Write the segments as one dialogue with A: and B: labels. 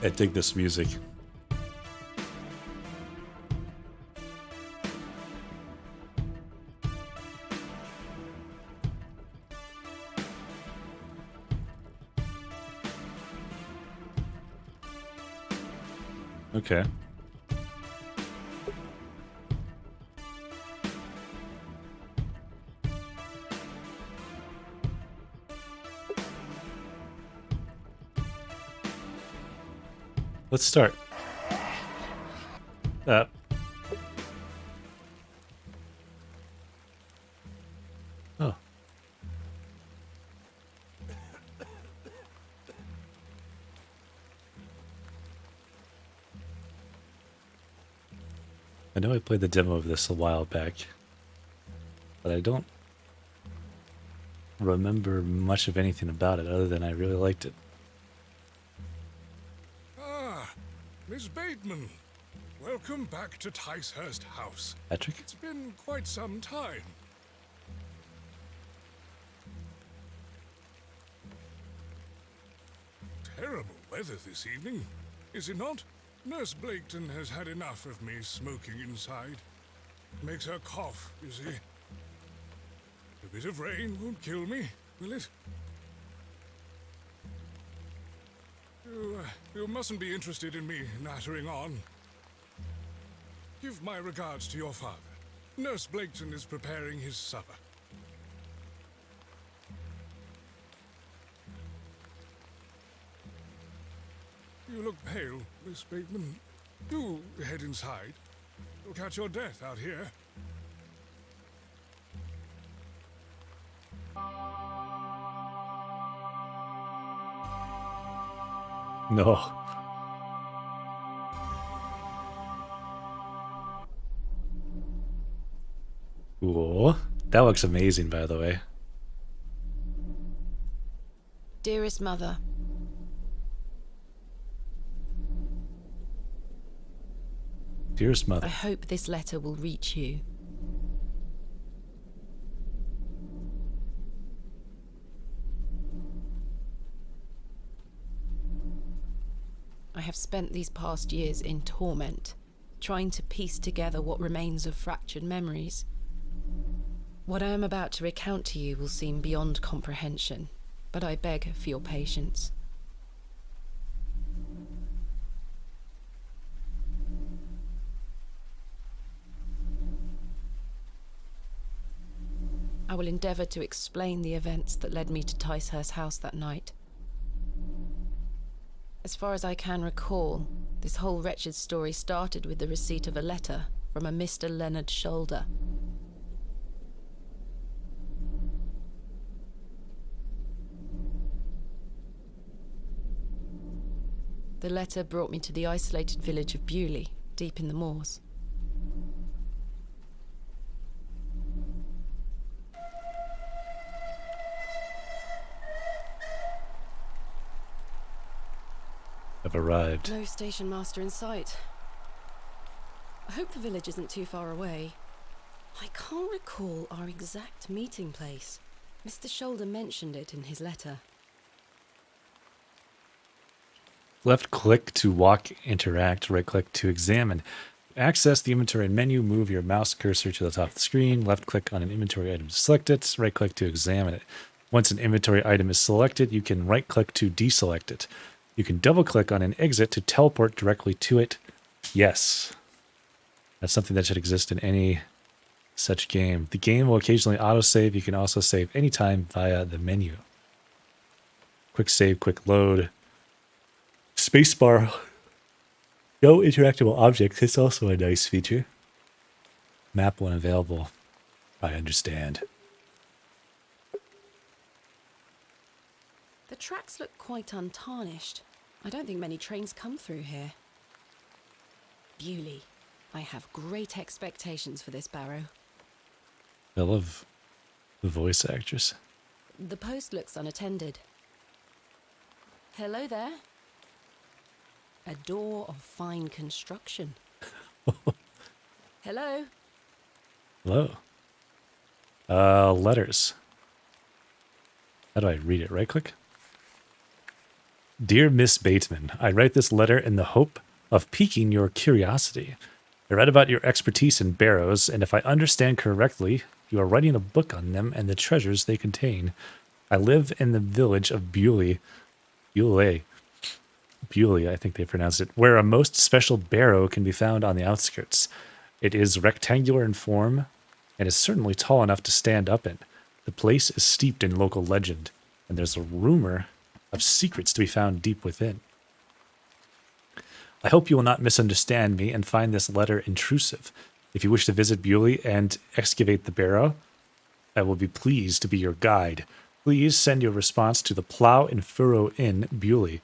A: I dig this music. Okay. Let's start. Oh. I know I played the demo of this a while back, but I don't remember much of anything about it other than I really liked it.
B: Ah, Miss Bateman. Welcome back to Ticehurst House.
A: Patrick?
B: It's been quite some time. Terrible weather this evening, is it not? Nurse Blaketon has had enough of me smoking inside. Makes her cough, you see. A bit of rain won't kill me, will it? You mustn't be interested in me nattering on. Give my regards to your father. Nurse Blaketon is preparing his supper. You look pale, Miss Bateman. Do head inside. You'll catch your death out here.
A: No. Cool. That looks amazing, by the way.
C: Dearest Mother,
A: Dearest Mother.
C: I hope this letter will reach you. I have spent these past years in torment, trying to piece together what remains of fractured memories. What I am about to recount to you will seem beyond comprehension, but I beg for your patience. I will endeavour to explain the events that led me to Ticehurst House that night. As far as I can recall, this whole wretched story started with the receipt of a letter from a Mr. Leonard Shoulder. The letter brought me to the isolated village of Bewley, deep in the moors.
A: I've arrived.
C: No station master in sight. I hope the village isn't too far away. I can't recall our exact meeting place. Mr. Shoulder mentioned it in his letter.
A: Left click to walk, interact, right click to examine. Access the inventory menu, move your mouse cursor to the top of the screen, left click on an inventory item to select it, right click to examine it. Once an inventory item is selected, you can right click to deselect it. You can double click on an exit to teleport directly to it. Yes. That's something that should exist in any such game. The game will occasionally autosave. You can also save anytime via the menu. Quick save, quick load. Spacebar. No interactable objects. It's also a nice feature. Map when available. I understand.
C: The tracks look quite untarnished. I don't think many trains come through here. Bewley. I have great expectations for this Barrow.
A: I love the voice actress.
C: The post looks unattended. Hello there. A door of fine construction. Hello.
A: Hello. Letters. How do I read it? Right click? Dear Miss Bateman, I write this letter in the hope of piquing your curiosity. I read about your expertise in barrows, and if I understand correctly, you are writing a book on them and the treasures they contain. I live in the village of Bewley, I think they pronounce it, where a most special barrow can be found on the outskirts. It is rectangular in form and is certainly tall enough to stand up in. The place is steeped in local legend, and there's a rumor of secrets to be found deep within. I hope you will not misunderstand me and find this letter intrusive. If you wish to visit Bewley and excavate the barrow, I will be pleased to be your guide. Please send your response to the Plough and Furrow Inn, Bewley.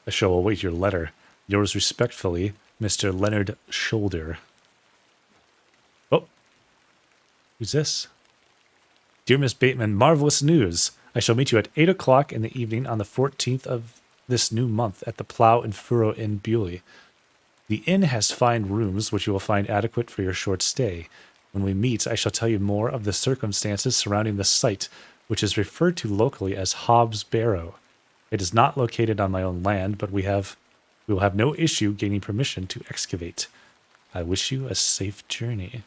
A: I shall await your letter. Yours respectfully, Mr. Leonard Shoulder. Oh, who's this? Dear Miss Bateman, marvelous news. I shall meet you at 8 o'clock in the evening on the 14th of this new month at the Plough and Furrow Inn, Bewley. The inn has fine rooms which you will find adequate for your short stay. When we meet, I shall tell you more of the circumstances surrounding the site, which is referred to locally as Hobbs Barrow. It is not located on my own land, but we will have no issue gaining permission to excavate. I wish you a safe journey.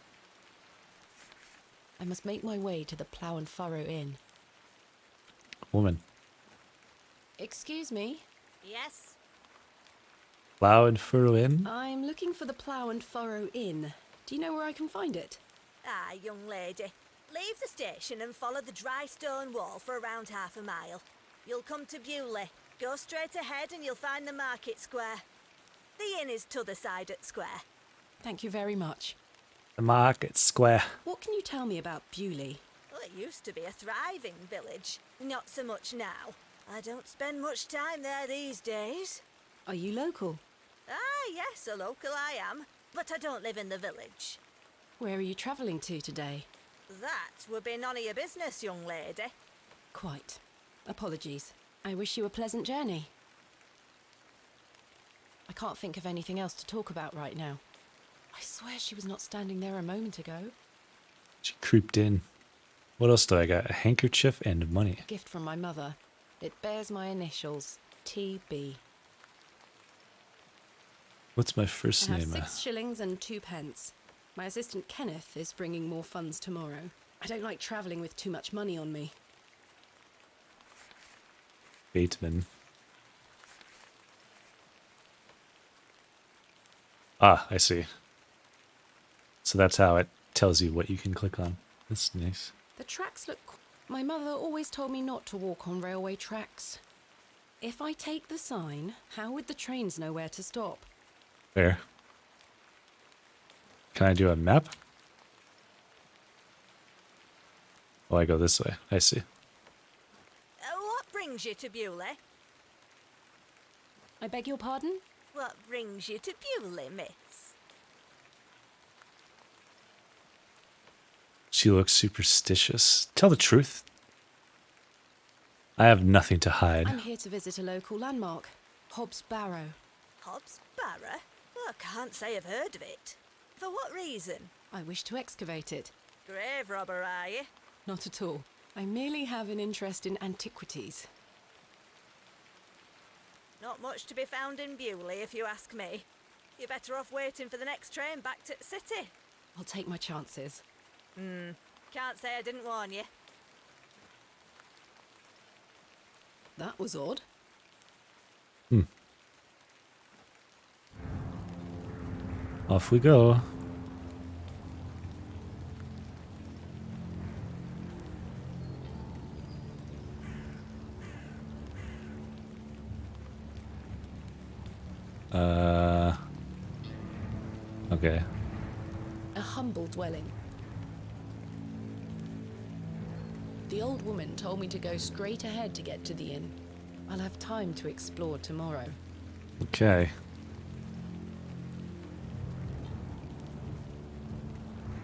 C: I must make my way to the Plough and Furrow Inn.
A: Woman.
C: Excuse me?
D: Yes?
A: Plough and Furrow Inn?
C: I'm looking for the Plough and Furrow Inn. Do you know where I can find it?
D: Ah, young lady. Leave the station and follow the dry stone wall for around half a mile. You'll come to Bewley. Go straight ahead and you'll find the market square. The inn is t'other side at square.
C: Thank you very much.
A: The market square.
C: What can you tell me about Bewley?
D: Well, it used to be a thriving village. Not so much now. I don't spend much time there these days.
C: Are you local?
D: Ah, yes, a local I am. But I don't live in the village.
C: Where are you travelling to today?
D: That would be none of your business, young lady.
C: Quite. Apologies. I wish you a pleasant journey. I can't think of anything else to talk about right now. I swear she was not standing there a moment ago.
A: She creeped in. What else do I got? A handkerchief and money.
C: A gift from my mother. It bears my initials, TB.
A: What's my first
C: I have
A: name?
C: 6 shillings and 2 pence. My assistant Kenneth is bringing more funds tomorrow. I don't like travelling with too much money on me.
A: Bateman. Ah, I see. So that's how it tells you what you can click on. That's nice.
C: The tracks look... My mother always told me not to walk on railway tracks. If I take the sign, how would the trains know where to stop?
A: There. Can I do a map? Oh, I go this way. I see.
D: What brings you to Bewley?
C: I beg your pardon?
D: What brings you to Bewley, miss?
A: She looks superstitious. Tell the truth. I have nothing to hide.
C: I'm here to visit a local landmark, Hobbs Barrow.
D: Hobbs Barrow? Well, I can't say I've heard of it. For what reason?
C: I wish to excavate it.
D: Grave robber, are you?
C: Not at all. I merely have an interest in antiquities.
D: Not much to be found in Bewley, if you ask me. You're better off waiting for the next train back to the city.
C: I'll take my chances.
D: Can't say I didn't warn you.
C: That was odd.
A: Off we go. Okay.
C: A humble dwelling. The old woman told me to go straight ahead to get to the inn. I'll have time to explore tomorrow.
A: Okay.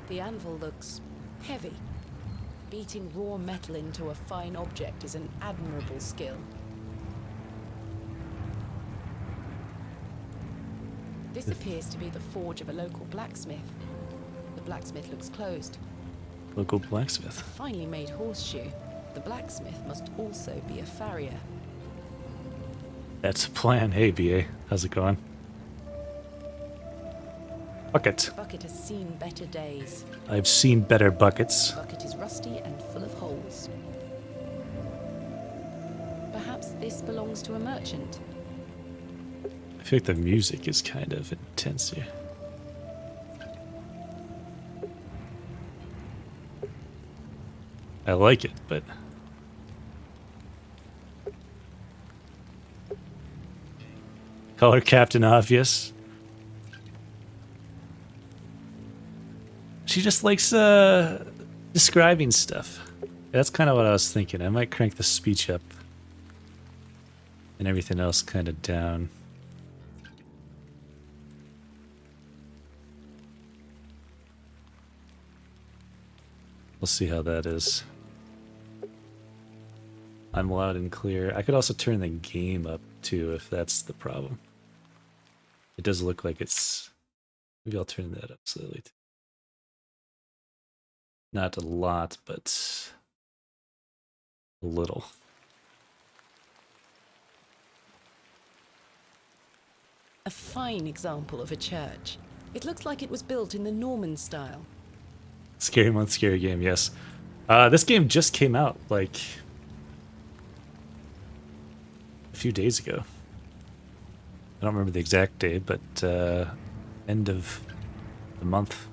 C: The anvil looks heavy. Beating raw metal into a fine object is an admirable skill. This appears to be the forge of a local blacksmith. The blacksmith looks closed.
A: Local blacksmith.
C: A finely made horseshoe. The blacksmith must also be a farrier.
A: That's a plan. Hey, BA. How's it going? Bucket.
C: Bucket has seen better days.
A: I've seen better buckets.
C: Bucket is rusty and full of holes. Perhaps this belongs to a merchant.
A: I feel like the music is kind of intense here. I like it, but... Color Captain Obvious. She just likes describing stuff. That's kind of what I was thinking. I might crank the speech up and everything else kind of down. We'll see how that is. I'm loud and clear. I could also turn the game up too if that's the problem. It does look like it's... Maybe I'll turn that up slightly too. Not a lot, but a little.
C: A fine example of a church. It looks like it was built in the Norman style.
A: Scary Month, Scary Game, yes. This game just came out, like, a few days ago. I don't remember the exact date, but end of the month.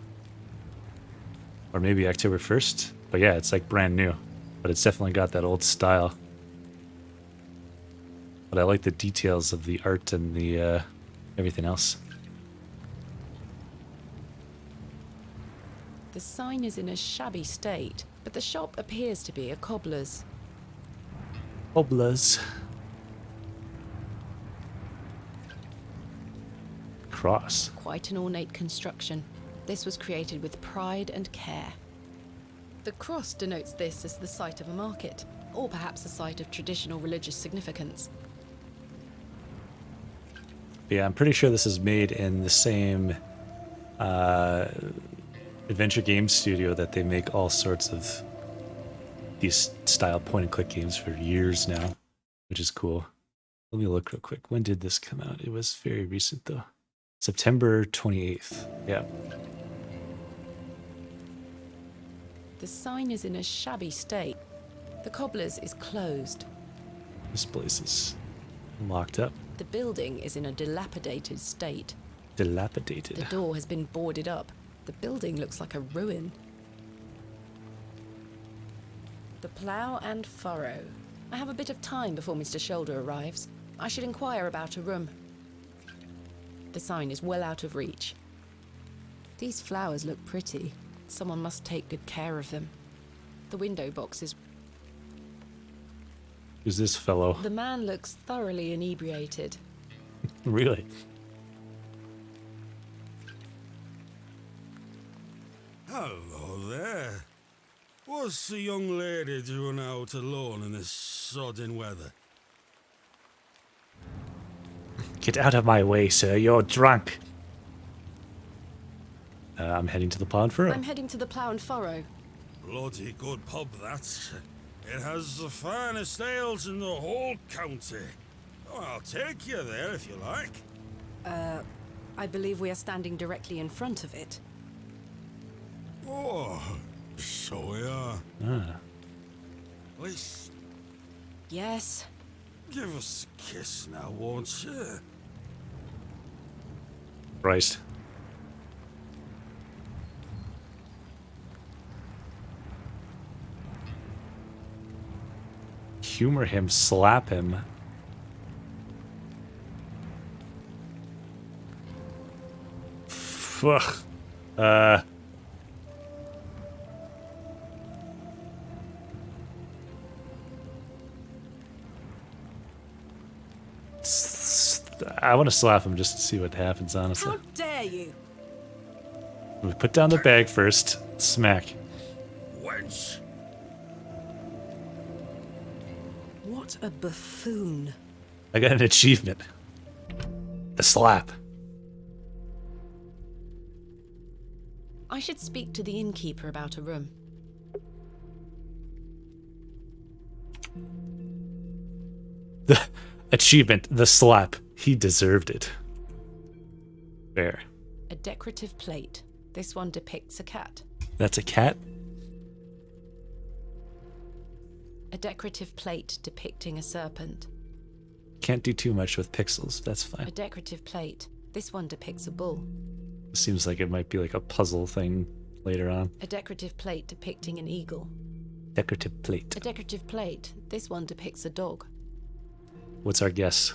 A: Or maybe October 1st. But yeah, it's like brand new. But it's definitely got that old style. But I like the details of the art and the everything else.
C: The sign is in a shabby state, but the shop appears to be a cobbler's.
A: Oblas. Cross.
C: Quite an ornate construction. This was created with pride and care. The cross denotes this as the site of a market, or perhaps a site of traditional religious significance.
A: Yeah, I'm pretty sure this is made in the same adventure game studio that they make all sorts of these style point-and-click games for years now, which is cool. Let me look real quick. When did this come out? It was very recent, though. September 28th. Yeah.
C: The sign is in a shabby state. The cobbler's is closed.
A: This place is locked up.
C: The building is in a dilapidated state.
A: Dilapidated.
C: The door has been boarded up. The building looks like a ruin. The plough and furrow. I have a bit of time before Mr. Shoulder arrives. I should inquire about a room. The sign is well out of reach. These flowers look pretty. Someone must take good care of them. The window box is...
A: Who's this fellow?
C: The man looks thoroughly inebriated.
A: Really?
E: Hello there. What's the young lady doing out alone in this sodding weather?
A: Get out of my way, sir. You're drunk. I'm heading to the pond furrow.
C: I'm heading to the plough and furrow.
E: Bloody good pub, that. It has the finest ales in the whole county. Oh, I'll take you there if you like.
C: I believe we are standing directly in front of it.
E: Oh, so we are.
A: Ah.
E: Please,
C: Yes.
E: give us a kiss now, won't you?
A: Christ. Humor him, slap him. Ugh. I want to slap him just to see what happens, honestly.
C: How dare you?
A: We put down the bag first. Smack.
E: Wench!
C: What a buffoon.
A: I got an achievement. The slap.
C: I should speak to the innkeeper about a room.
A: Achievement, the slap. He deserved it. Fair.
C: A decorative plate. This one depicts a cat.
A: That's a cat?
C: A decorative plate depicting a serpent.
A: Can't do too much with pixels. That's
C: A
A: fine.
C: decorative plate. This one depicts a bull.
A: Seems like it might be like a puzzle thing later on.
C: A decorative plate depicting an eagle.
A: Decorative plate.
C: A decorative plate. This one depicts a dog.
A: What's our guess?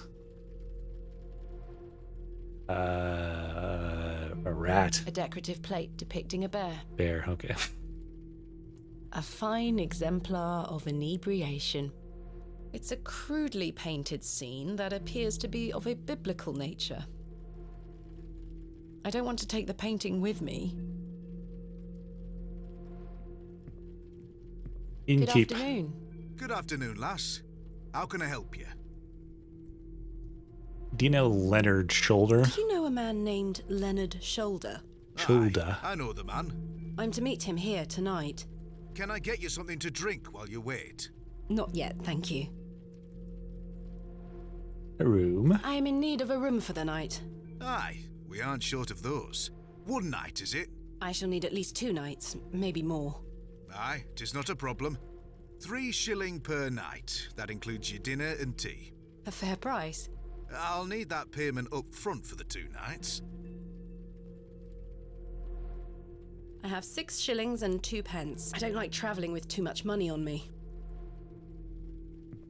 A: A rat.
C: A decorative plate depicting a bear.
A: Bear, okay.
C: A fine exemplar of inebriation. It's a crudely painted scene that appears to be of a biblical nature. I don't want to take the painting with me. Good
A: Inkeep.
C: afternoon.
F: Good afternoon, lass. How can I help you?
A: Do you know Leonard Shoulder?
C: Do you know a man named Leonard Shoulder?
A: Shoulder.
F: Aye, I know the man.
C: I'm to meet him here tonight.
F: Can I get you something to drink while you wait?
C: Not yet, thank you.
A: A room.
C: I am in need of a room for the night.
F: Aye, we aren't short of those. One night, is it?
C: I shall need at least 2 nights, maybe more.
F: Aye, 'tis not a problem. 3 shilling per night. That includes your dinner and tea.
C: A fair price.
F: I'll need that payment up front for the 2 nights.
C: I have 6 shillings and 2 pence. I don't like travelling with too much money on me.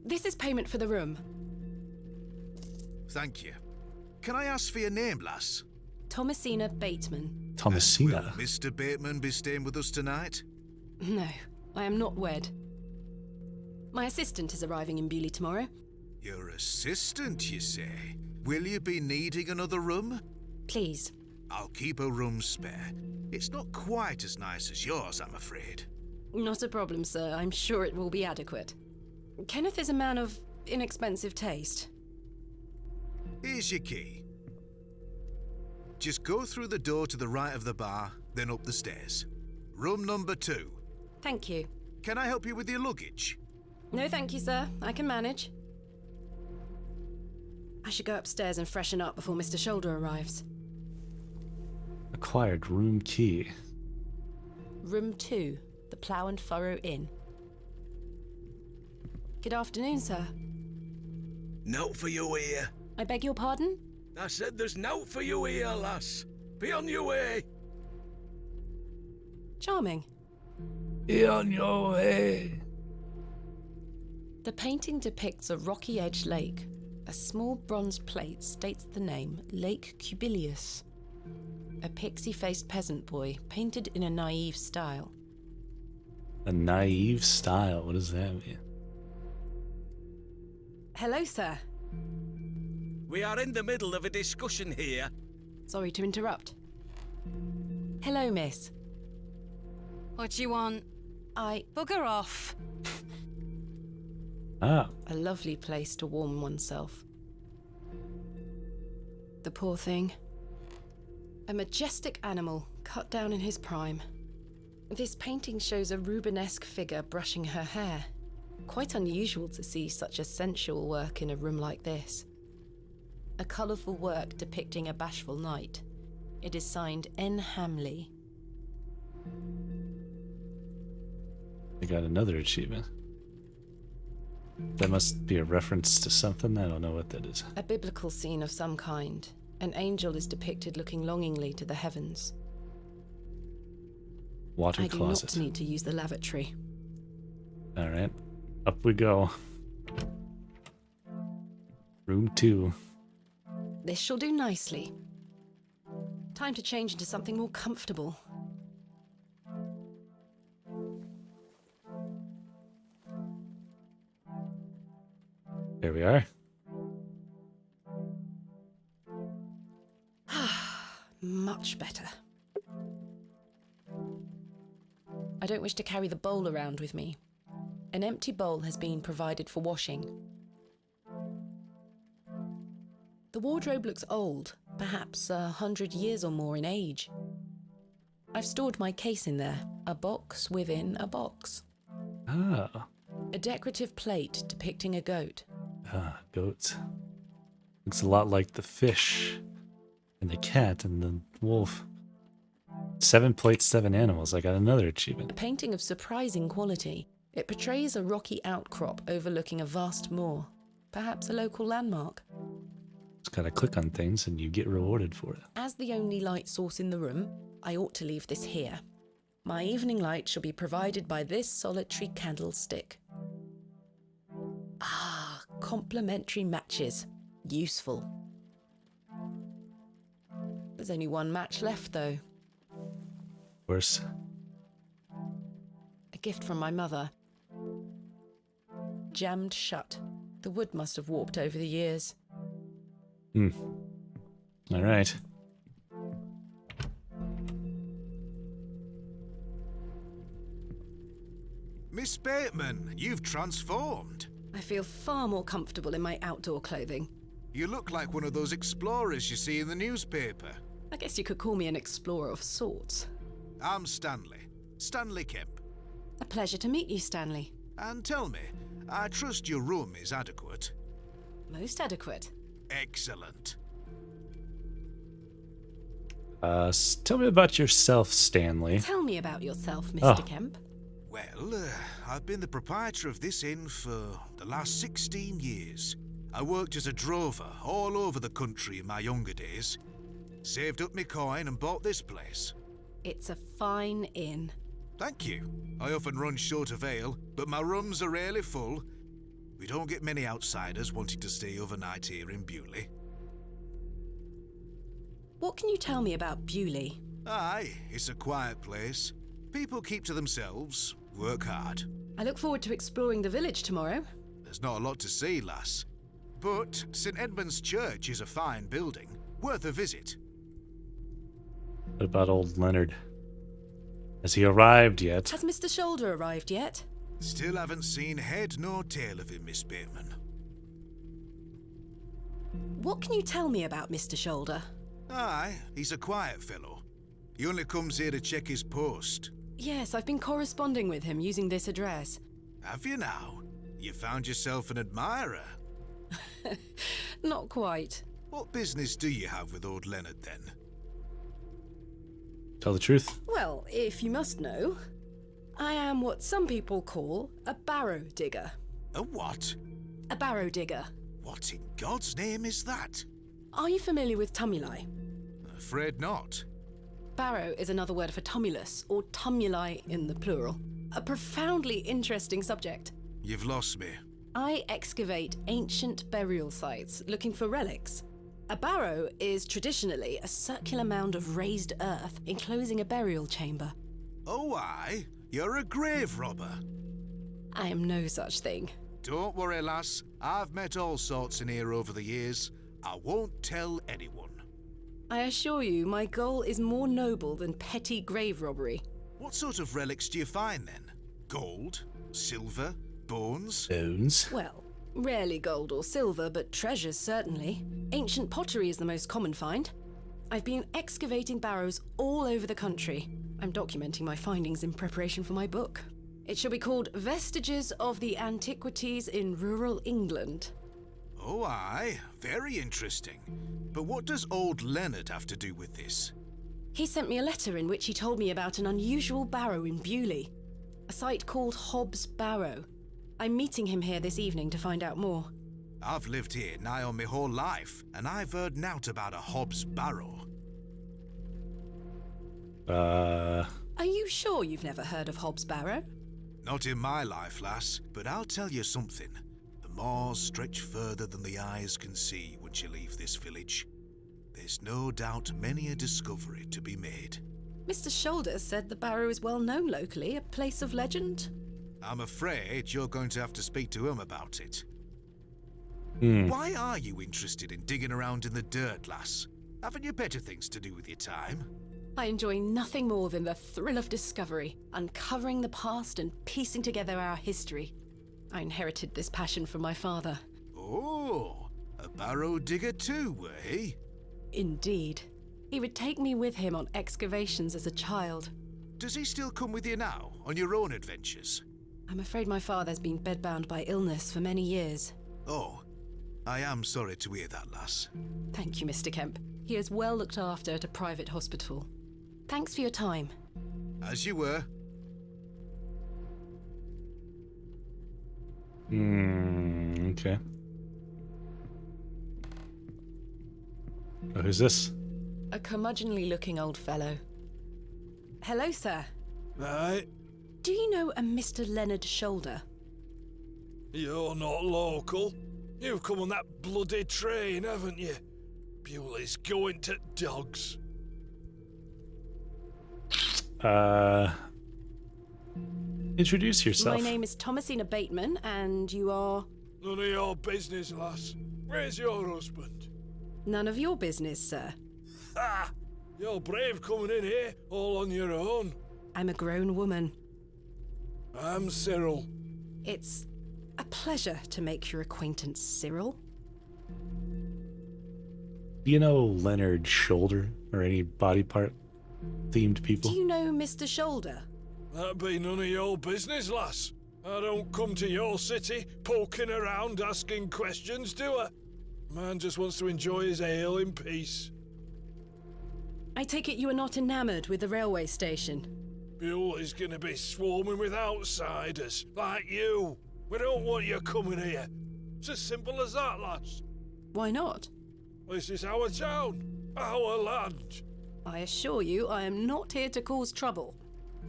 C: This is payment for the room.
F: Thank you. Can I ask for your name, lass?
C: Thomasina Bateman.
A: Thomasina.
F: Will Mr. Bateman be staying with us tonight?
C: No, I am not wed. My assistant is arriving in Bewley tomorrow.
F: Your assistant, you say? Will you be needing another room?
C: Please.
F: I'll keep a room spare. It's not quite as nice as yours, I'm afraid.
C: Not a problem, sir. I'm sure it will be adequate. Kenneth is a man of inexpensive taste.
F: Here's your key. Just go through the door to the right of the bar, then up the stairs. Room number 2.
C: Thank you.
F: Can I help you with your luggage?
C: No, thank you, sir. I can manage. I should go upstairs and freshen up before Mr. Shoulder arrives.
A: Acquired room key.
C: Room 2, the Plough and Furrow Inn. Good afternoon, sir.
G: Note for you here.
C: I beg your pardon?
G: I said there's note for you here, lass. Be on your way.
C: Charming.
A: Be on your way.
C: The painting depicts a rocky-edged lake. A small bronze plate states the name Lake Cubilius. A pixie-faced peasant boy painted in a naive style.
A: A naive style. What does that mean?
C: Hello, sir.
G: We are in the middle of a discussion here.
C: Sorry to interrupt. Hello, miss.
H: What do you want? Bugger off.
A: Ah,
C: A lovely place to warm oneself. The poor thing. A majestic animal cut down in his prime. This painting shows a Rubenesque figure brushing her hair. Quite unusual to see such a sensual work in a room like this. A colourful work depicting a bashful knight. It is signed N. Hamley.
A: I got another achievement. That must be a reference to something. I don't know what that is.
C: A biblical scene of some kind. An angel is depicted looking longingly to the heavens.
A: Water
C: I do
A: closet.
C: not need to use the lavatory.
A: All right, up we go. Room 2.
C: This shall do nicely. Time to change into something more comfortable.
A: There we are.
C: Much better. I don't wish to carry the bowl around with me. An empty bowl has been provided for washing. The wardrobe looks old, perhaps 100 years or more in age. I've stored my case in there, a box within a box.
A: Ah,
C: A decorative plate depicting a goat.
A: goats. Looks a lot like the fish and the cat and the wolf. 7 plates, 7 animals. I got another
C: A
A: achievement.
C: painting of surprising quality. It portrays a rocky outcrop overlooking a vast moor, perhaps a local landmark.
A: Just gotta click on things and you get rewarded for it.
C: As the only light source in the room, I ought to leave this here. My evening light shall be provided by this solitary candlestick. Ah, complementary matches. Useful. There's only one match left, though.
A: Worse.
C: A gift from my mother. Jammed shut. The wood must have warped over the years.
A: All right.
F: Miss Bateman, you've transformed.
C: I feel far more comfortable in my outdoor clothing.
F: You look like one of those explorers you see in the newspaper.
C: I guess you could call me an explorer of sorts.
F: I'm Stanley. Stanley Kemp.
C: A pleasure to meet you, Stanley.
F: And tell me, I trust your room is adequate.
C: Most adequate.
F: Excellent.
A: Tell me about yourself, Stanley.
C: Tell me about yourself, Mr. Kemp.
F: Well, I've been the proprietor of this inn for the last 16 years. I worked as a drover all over the country in my younger days. Saved up my coin and bought this place.
C: It's a fine inn.
F: Thank you. I often run short of ale, but my rooms are rarely full. We don't get many outsiders wanting to stay overnight here in Bewley.
C: What can you tell me about Bewley?
F: Aye, it's a quiet place. People keep to themselves, work hard.
C: I look forward to exploring the village tomorrow.
F: There's not a lot to see, lass. But St. Edmund's Church is a fine building, worth a visit.
A: What about old Leonard? Has he arrived yet?
C: Has Mr. Shoulder arrived yet?
F: Still haven't seen head nor tail of him, Miss Bateman.
C: What can you tell me about Mr. Shoulder?
F: Aye, he's a quiet fellow. He only comes here to check his post.
C: Yes, I've been corresponding with him using this address.
F: Have you now? You found yourself an admirer.
C: Not quite.
F: What business do you have with old Leonard, then?
A: Tell the truth.
C: Well, if you must know, I am what some people call a barrow digger.
F: A what?
C: A barrow digger.
F: What in God's name is that?
C: Are you familiar with tumuli?
F: Afraid not.
C: Barrow is another word for tumulus, or tumuli in the plural. A profoundly interesting subject.
F: You've lost me.
C: I excavate ancient burial sites looking for relics. A barrow is traditionally a circular mound of raised earth enclosing a burial chamber.
F: Oh, aye? You're a grave robber.
C: I am no such thing.
F: Don't worry, lass. I've met all sorts in here over the years. I won't tell anyone.
C: I assure you, my goal is more noble than petty grave robbery.
F: What sort of relics do you find, then? Gold? Silver? Bones?
A: Bones.
C: Well, rarely gold or silver, but treasures certainly. Ancient pottery is the most common find. I've been excavating barrows all over the country. I'm documenting my findings in preparation for my book. It shall be called Vestiges of the Antiquities in Rural England.
F: Oh, aye. Very interesting. But what does old Leonard have to do with this?
C: He sent me a letter in which he told me about an unusual barrow in Bewley, a site called Hobbs Barrow. I'm meeting him here this evening to find out more.
F: I've lived here nigh on my whole life, and I've heard nowt about a Hobbs Barrow.
C: Are you sure you've never heard of Hobbs Barrow?
F: Not in my life, lass, but I'll tell you something. The moors stretch further than the eyes can see once you leave this village. There's no doubt many a discovery to be made.
C: Mr. Shoulder said the barrow is well known locally, a place of legend.
F: I'm afraid you're going to have to speak to him about it.
A: Hmm.
F: Why are you interested in digging around in the dirt, lass? Haven't you better things to do with your time?
C: I enjoy nothing more than the thrill of discovery, uncovering the past and piecing together our history. I inherited this passion from my father.
F: Oh, a barrow digger too, were he?
C: Indeed. He would take me with him on excavations as a child.
F: Does he still come with you now, on your own adventures?
C: I'm afraid my father's been bedbound by illness for many years.
F: Oh, I am sorry to hear that, lass.
C: Thank you, Mr. Kemp. He is well looked after at a private hospital. Thanks for your time.
F: As you were.
A: Okay. Oh, who's this?
C: A curmudgeonly-looking old fellow. Hello, sir.
G: Right,
C: Do you know a Mr. Leonard Shoulder?
G: you're not local. You've come on that bloody train, haven't you? Bewley's going to dogs.
A: Introduce yourself.
C: My name is Thomasina Bateman, and you are...
G: None of your business, lass. Where's your husband?
C: None of your business, sir.
G: Ha! You're brave coming in here, all on your own.
C: I'm a grown woman.
G: I'm Cyril.
C: It's a pleasure to make your acquaintance, Cyril.
A: Do you know Leonard Shoulder or any body part themed people?
C: Do you know Mr. Shoulder?
G: That be none of your business, lass. I don't come to your city poking around asking questions, do I? Man just wants to enjoy his ale in peace.
C: I take it you are not enamoured with the railway station.
G: Bewley's gonna be swarming with outsiders, like you. We don't want you coming here. It's as simple as that, lass.
C: Why not?
G: This is our town, our land.
C: I assure you I am not here to cause trouble.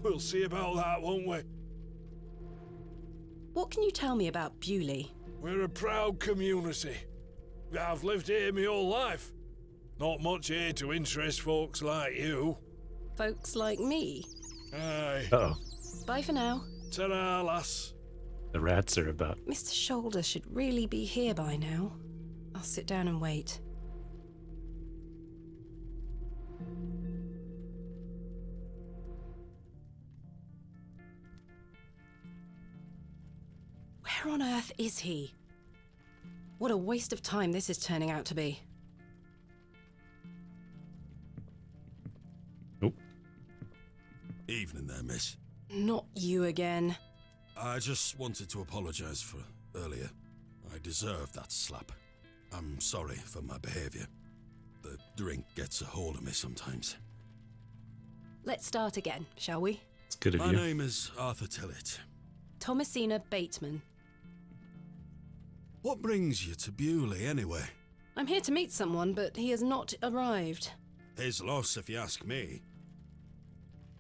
G: We'll see about that, won't we?
C: What can you tell me about Bewley?
G: We're a proud community. I've lived here my whole life. Not much here to interest folks like you.
C: Folks like me.
G: Aye.
A: Uh-oh.
C: Bye for now.
G: Ta-ra, lass.
A: The rats are about.
C: Mr. Shoulder should really be here by now. I'll sit down and wait. Where on earth is he? What a waste of time this is turning out to be.
A: Nope.
E: Evening there, miss.
C: Not you again.
E: I just wanted to apologise for earlier. I deserved that slap. I'm sorry for my behaviour. The drink gets a hold of me sometimes.
C: Let's start again, shall we?
A: It's good of
E: My
A: you.
E: name is Arthur Tillett.
C: Thomasina Bateman.
E: What brings you to Bewley, anyway?
C: I'm here to meet someone, but he has not arrived.
E: His loss, if you ask me.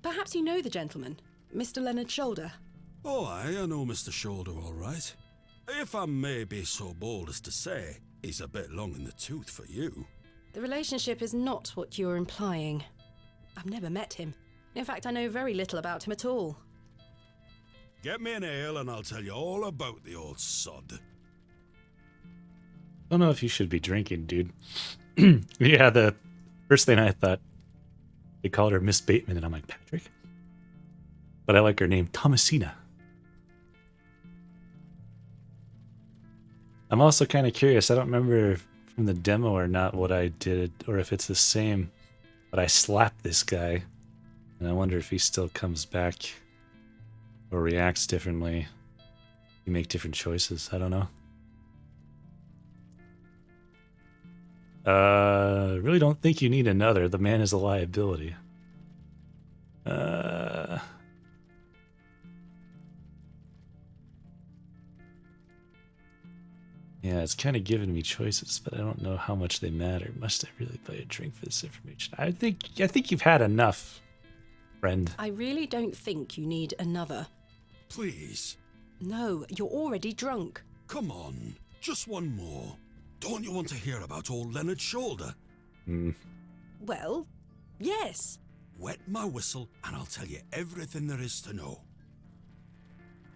C: Perhaps you know the gentleman, Mr. Leonard Shoulder.
E: Oh, I know Mr. Shoulder all right. If I may be so bold as to say, he's a bit long in the tooth for you.
C: The relationship is not what you're implying. I've never met him. In fact, I know very little about him at all.
E: Get me an ale and I'll tell you all about the old sod.
A: Don't know if you should be drinking, dude. Yeah, the first thing I thought, they called her Miss Bateman, and I'm like, Patrick? But I like her name, Thomasina. I'm also kind of curious. I don't remember from the demo or not what I did, or if it's the same. But I slapped this guy, and I wonder if he still comes back or reacts differently. You make different choices. I don't know. Really don't think you need another. The man is a liability. Yeah, it's kind of giving me choices, but I don't know how much they matter. Must I really buy a drink for this information? I think you've had enough, friend.
C: I really don't think you need another.
E: Please,
C: No, you're already drunk.
E: come on, just one more. Don't you want to hear about old Leonard Shoulder?
C: Well, yes.
E: Wet my whistle and I'll tell you everything there is to know.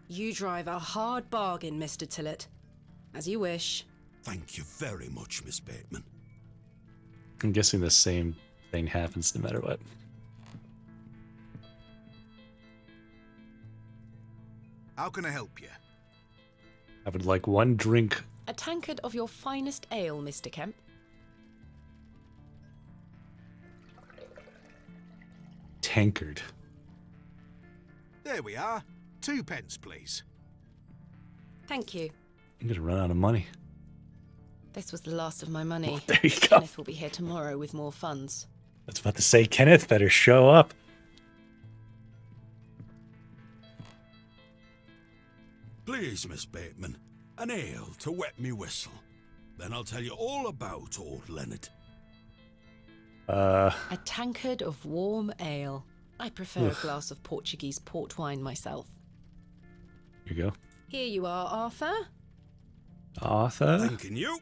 C: You drive a hard bargain, Mr. Tillett. As you wish.
E: Thank you very much, Miss Bateman.
A: I'm guessing the same thing happens no matter what.
F: How can I help you?
A: I would like one drink.
C: A tankard of your finest ale, Mr. Kemp.
A: Tankard.
F: There we are. 2 pence, please.
C: Thank you.
A: I'm gonna run out of money.
C: This was the last of my money.
A: There you go.
C: Kenneth will be here tomorrow with more funds.
A: I was about to say, Kenneth better show up.
E: Please, Miss Bateman, an ale to wet me whistle. Then I'll tell you all about old Leonard.
C: A tankard of warm ale. I prefer a glass of Portuguese port wine myself.
A: Here you go.
C: Here you are, Arthur.
A: Arthur?
E: Thanking you.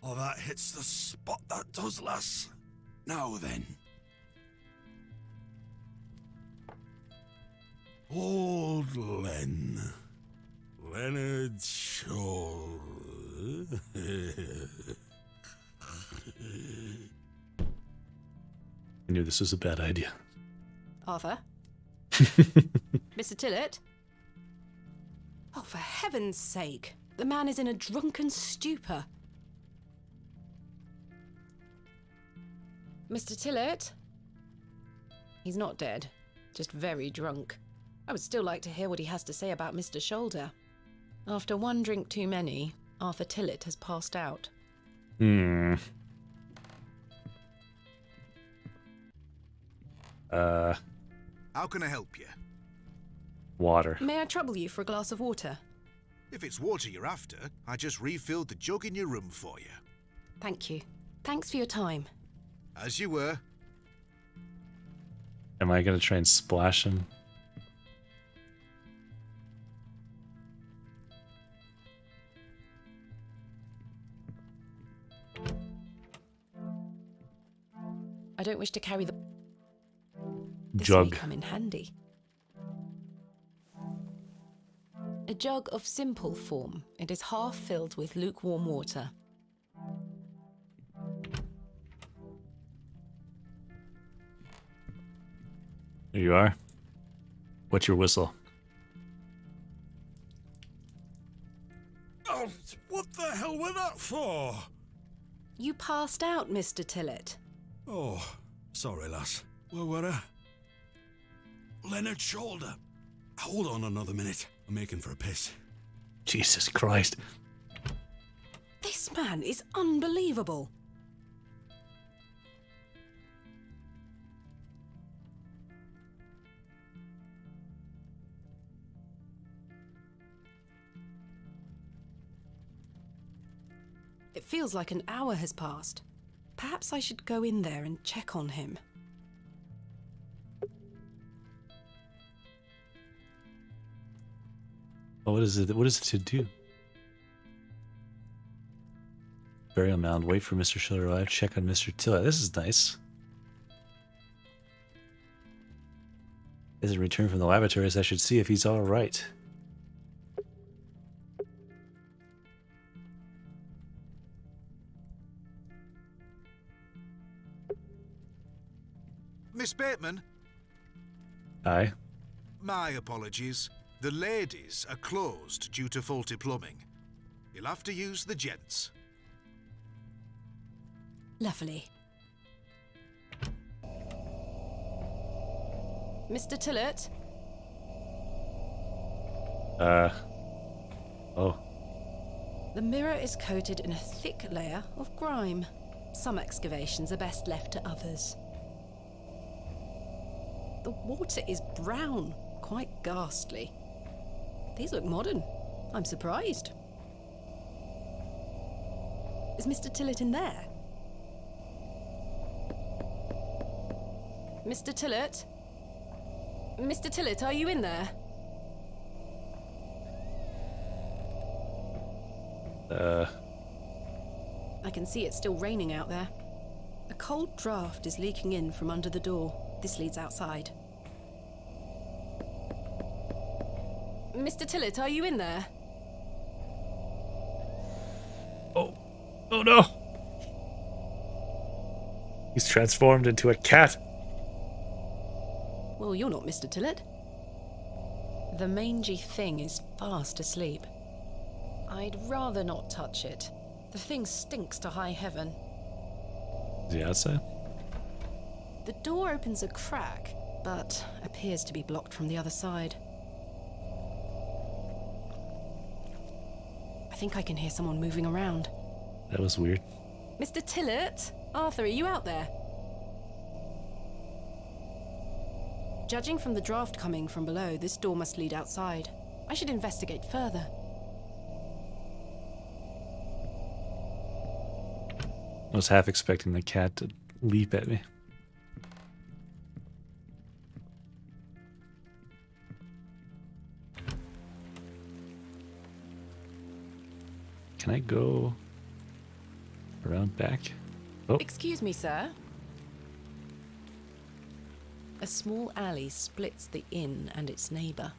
E: Oh, that hits the spot, that does, lass. Now then. Old Len. Leonard Shaw.
A: I knew this was a bad idea.
C: Arthur? Mr. Tillett? Oh, for heaven's sake. The man is in a drunken stupor. Mr. Tillett? He's not dead, just very drunk. I would still like to hear what he has to say about Mr. Shoulder. After one drink too many, Arthur Tillett has passed out.
F: How can I help you?
A: Water.
C: May I trouble you for a glass of water?
F: If it's water you're after, I just refilled the jug in your room for you.
C: Thank you. Thanks for your time.
F: As you were.
A: Am I gonna try and splash him?
C: I don't wish to carry the... This
A: Jug.
C: may come in handy. A jug of simple form. It is half filled with lukewarm water.
A: There you are. What's your whistle?
E: Oh, what the hell were that for?
C: You passed out, Mr. Tillett.
E: Oh, sorry, lass. Where were I? Leonard Shoulder. Hold on another minute. I'm making for a piss.
A: Jesus Christ.
C: This man is unbelievable. It feels like an hour has passed. Perhaps I should go in there and check on him.
A: Oh, what is it? What is it to do? Burial mound. Wait for Mr. Schiller to arrive. Check on Mr. Tillett. This is nice. As a return from the laboratories, I should see if he's all right.
F: Miss Bateman,
A: Aye.
F: my apologies. The ladies are closed due to faulty plumbing. You'll have to use the gents.
C: Lovely. Mr. Tillett?
A: Oh.
C: The mirror is coated in a thick layer of grime. Some excavations are best left to others. The water is brown, quite ghastly. These look modern. I'm surprised. Is Mr. Tillett in there? Mr. Tillett? Mr. Tillett, are you in there? I can see it's still raining out there. A cold draft is leaking in from under the door. This leads outside. Mr. Tillett, are you in there?
A: Oh. Oh no. He's transformed into a cat.
C: Well, you're not Mr. Tillett. The mangy thing is fast asleep. I'd rather not touch it. The thing stinks to high heaven.
A: Is he outside?
C: The door opens a crack, but appears to be blocked from the other side. think I can hear someone moving around.
A: That was weird.
C: Mr. Tillett? Arthur, are you out there? Judging from the draft coming from below, this door must lead outside. I should investigate further.
A: I was half expecting the cat to leap at me. Can I go around back? Oh,
C: Excuse me, sir. A small alley splits the inn and its neighbour.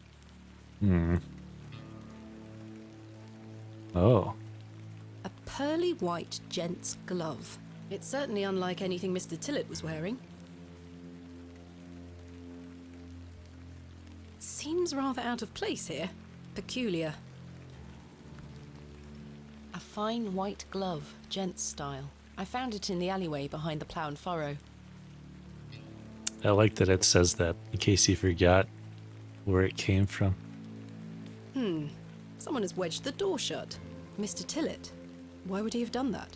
A: Oh.
C: A pearly white gent's glove. It's certainly unlike anything Mr. Tillett was wearing. Seems rather out of place here. Peculiar. A fine white glove, gent's style. I found it in the alleyway behind the plough and furrow.
A: I like that it says that in case you forgot where it came from.
C: Someone has wedged the door shut. Mr. Tillett. Why would he have done that?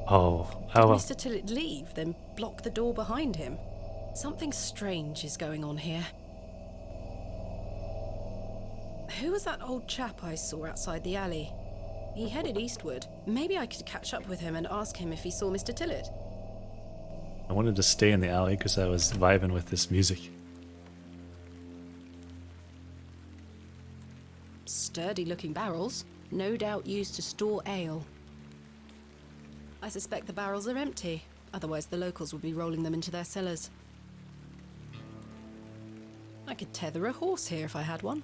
A: Oh,
C: Did
A: oh,
C: Mr. Tillett leave, then block the door behind him? Something strange is going on here. Who was that old chap I saw outside the alley? He headed eastward. Maybe I could catch up with him and ask him if he saw Mr. Tillett.
A: I wanted to stay in the alley because I was vibing with this music.
C: Sturdy-looking barrels, no doubt used to store ale. I suspect the barrels are empty, otherwise the locals would be rolling them into their cellars. I could tether a horse here if I had one.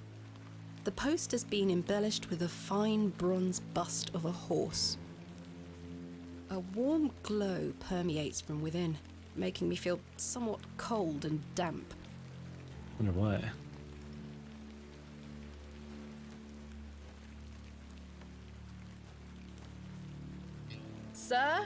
C: The post has been embellished with a fine bronze bust of a horse. A warm glow permeates from within, making me feel somewhat cold and damp.
A: Wonder why.
C: Sir?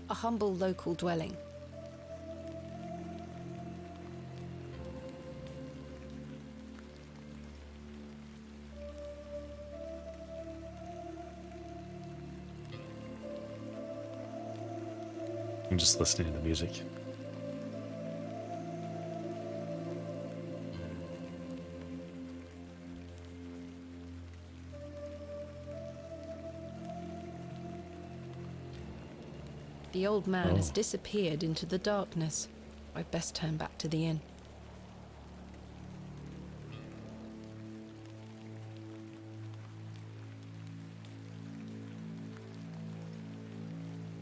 C: A humble local dwelling.
A: I'm just listening to the music.
C: The old man has disappeared into the darkness. I'd best turn back to the inn.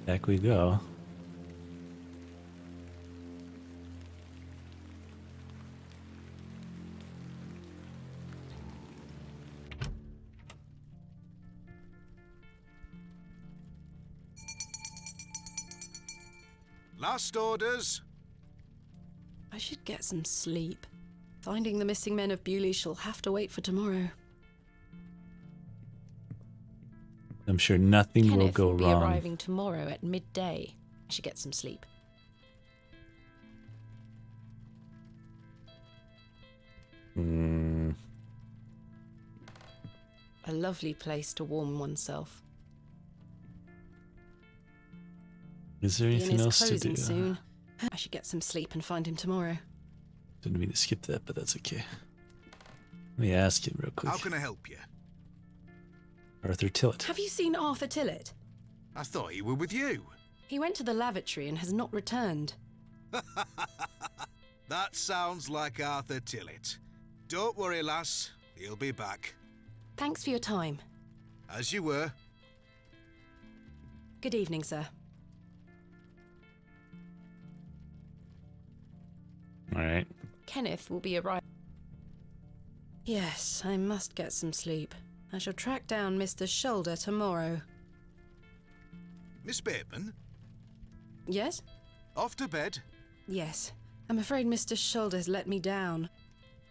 A: Back we go.
F: Last orders.
C: I should get some sleep. Finding the missing men of Bewley shall have to wait for tomorrow.
A: I'm sure nothing will
C: Kenneth
A: go
C: will be
A: wrong.
C: arriving tomorrow at midday. I should get some sleep. A lovely place to warm oneself.
A: Is there
C: The inn
A: anything
C: is
A: else to
C: closing
A: do?
C: soon. I should get some sleep and find him tomorrow.
A: Didn't mean to skip that, but that's okay. Let me ask him real quick.
F: How can I help you?
A: Arthur Tillett.
C: Have you seen Arthur Tillett?
F: I thought he were with you.
C: He went to the lavatory and has not returned.
F: That sounds like Arthur Tillett. Don't worry, lass. He'll be back.
C: Thanks for your time.
F: As you were.
C: Good evening, sir.
A: All right.
C: Kenneth will be arriving. Yes, I must get some sleep. I shall track down Mr. Shoulder tomorrow.
F: Miss Bateman,
C: Yes?
F: off to bed.
C: Yes. I'm afraid Mr. Shoulder's let me down.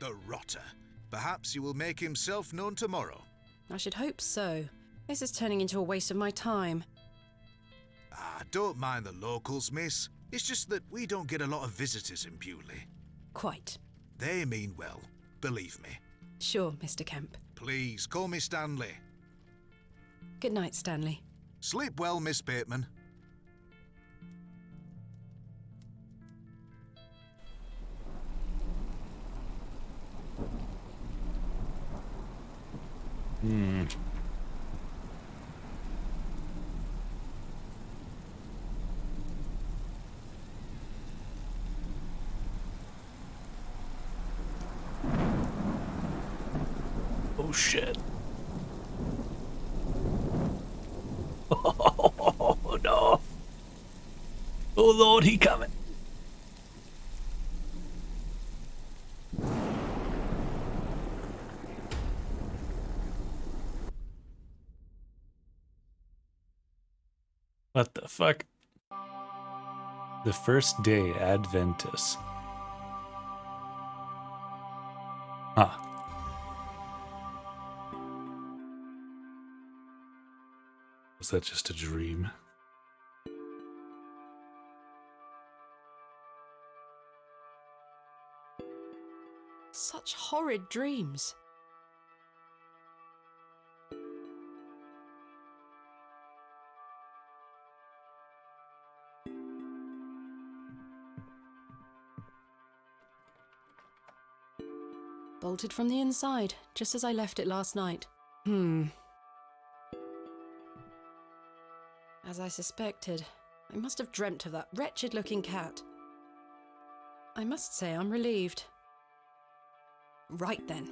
F: The rotter. Perhaps he will make himself known tomorrow.
C: I should hope so. This is turning into a waste of my time.
F: Ah, don't mind the locals, miss. It's just that we don't get a lot of visitors in Bewley.
C: Quite.
F: They mean well, believe me.
C: Sure, Mr. Kemp.
F: Please, call me Stanley.
C: Good night, Stanley.
F: Sleep well, Miss Bateman.
A: Oh shit. Oh no. Oh Lord, he coming. What the fuck? The first day Adventus. Huh. Was that just a dream?
C: Such horrid dreams. Bolted from the inside, just as I left it last night. As I suspected, I must have dreamt of that wretched-looking cat. I must say I'm relieved. Right then.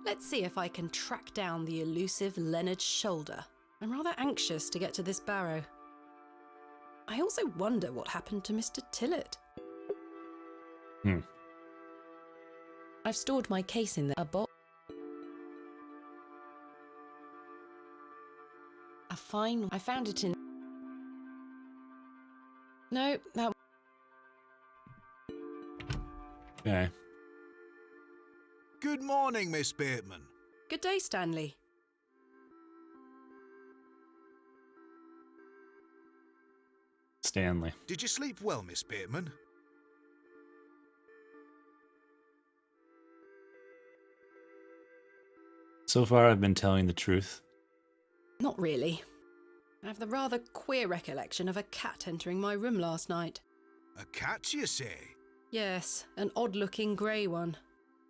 C: Let's see if I can track down the elusive Leonard Shoulder. I'm rather anxious to get to this barrow. I also wonder what happened to Mr. Tillett. I've stored my case in a box. I found it in... No, that...
A: Okay.
F: Good morning, Miss Bateman.
C: Good day, Stanley.
A: Stanley.
F: Did you sleep well, Miss Bateman?
A: So far I've been telling the truth.
C: Not really. I have the rather queer recollection of a cat entering my room last night.
F: A cat, you say?
C: Yes, an odd-looking grey one.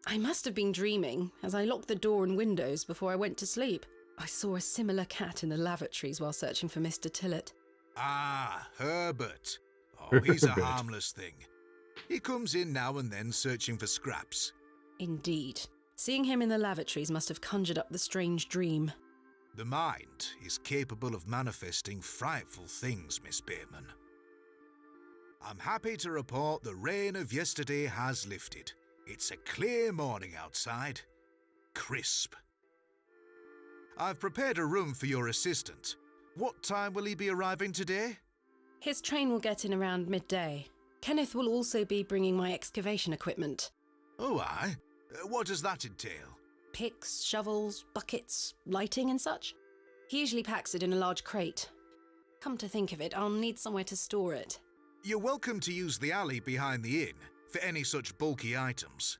C: I must have been dreaming, as I locked the door and windows before I went to sleep. I saw a similar cat in the lavatories while searching for Mr. Tillett.
F: Ah, Herbert. Oh, he's a
A: Herbert.
F: harmless thing. He comes in now and then searching for scraps.
C: Indeed. Seeing him in the lavatories must have conjured up the strange dream.
F: The mind is capable of manifesting frightful things, Miss Bateman. I'm happy to report the rain of yesterday has lifted. It's a clear morning outside. Crisp. I've prepared a room for your assistant. What time will he be arriving today?
C: His train will get in around midday. Kenneth will also be bringing my excavation equipment.
F: Oh, aye. What does that entail?
C: Picks, shovels, buckets, lighting and such. He usually packs it in a large crate. Come to think of it, I'll need somewhere to store it.
F: You're welcome to use the alley behind the inn for any such bulky items.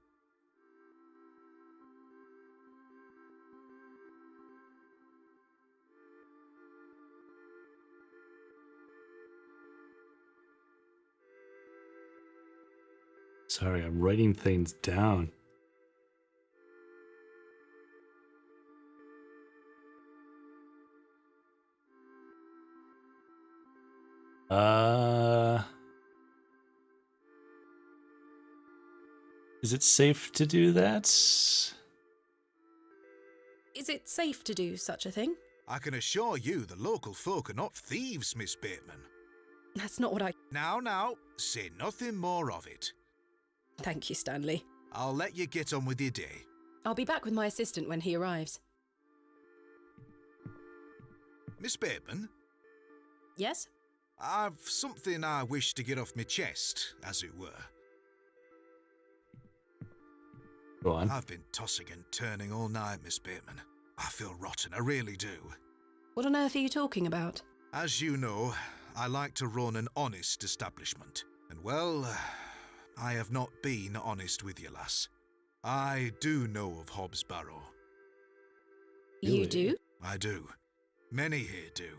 A: Sorry, I'm writing things down. Is it safe to do that?
C: Is it safe to do such a thing?
F: I can assure you the local folk are not thieves, Miss Bateman.
C: That's not what I...
F: Now, say nothing more of it.
C: Thank you, Stanley.
F: I'll let you get on with your day.
C: I'll be back with my assistant when he arrives.
F: Miss Bateman,
C: Yes?
F: I've something I wish to get off my chest, as it were.
A: Go on.
F: I've been tossing and turning all night, Miss Bateman. I feel rotten, I really do.
C: What on earth are you talking about?
F: As you know, I like to run an honest establishment. And well, I have not been honest with you, lass. I do know of Hobbs Barrow.
C: You
A: Really?
C: do?
F: I do. Many here do.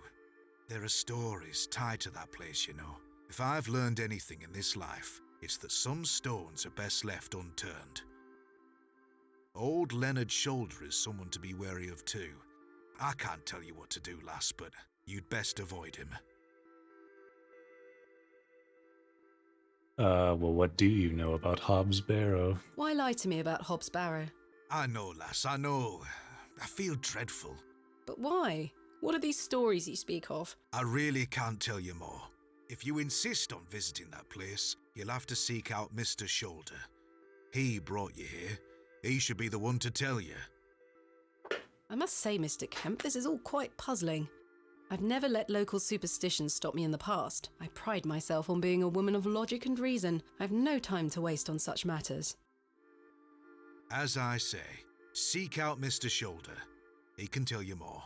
F: There are stories tied to that place, you know. If I've learned anything in this life, it's that some stones are best left unturned. Old Leonard Shoulder is someone to be wary of too. I can't tell you what to do, lass, but you'd best avoid him.
A: Well, what do you know about Hobbs Barrow?
C: Why lie to me about Hobbs Barrow?
F: I know, lass, I know. I feel dreadful.
C: But why? What are these stories you speak of?
F: I really can't tell you more. If you insist on visiting that place, you'll have to seek out Mr. Shoulder. He brought you here. He should be the one to tell you.
C: I must say, Mr. Kemp, this is all quite puzzling. I've never let local superstitions stop me in the past. I pride myself on being a woman of logic and reason. I've no time to waste on such matters.
F: As I say, seek out Mr. Shoulder. He can tell you more.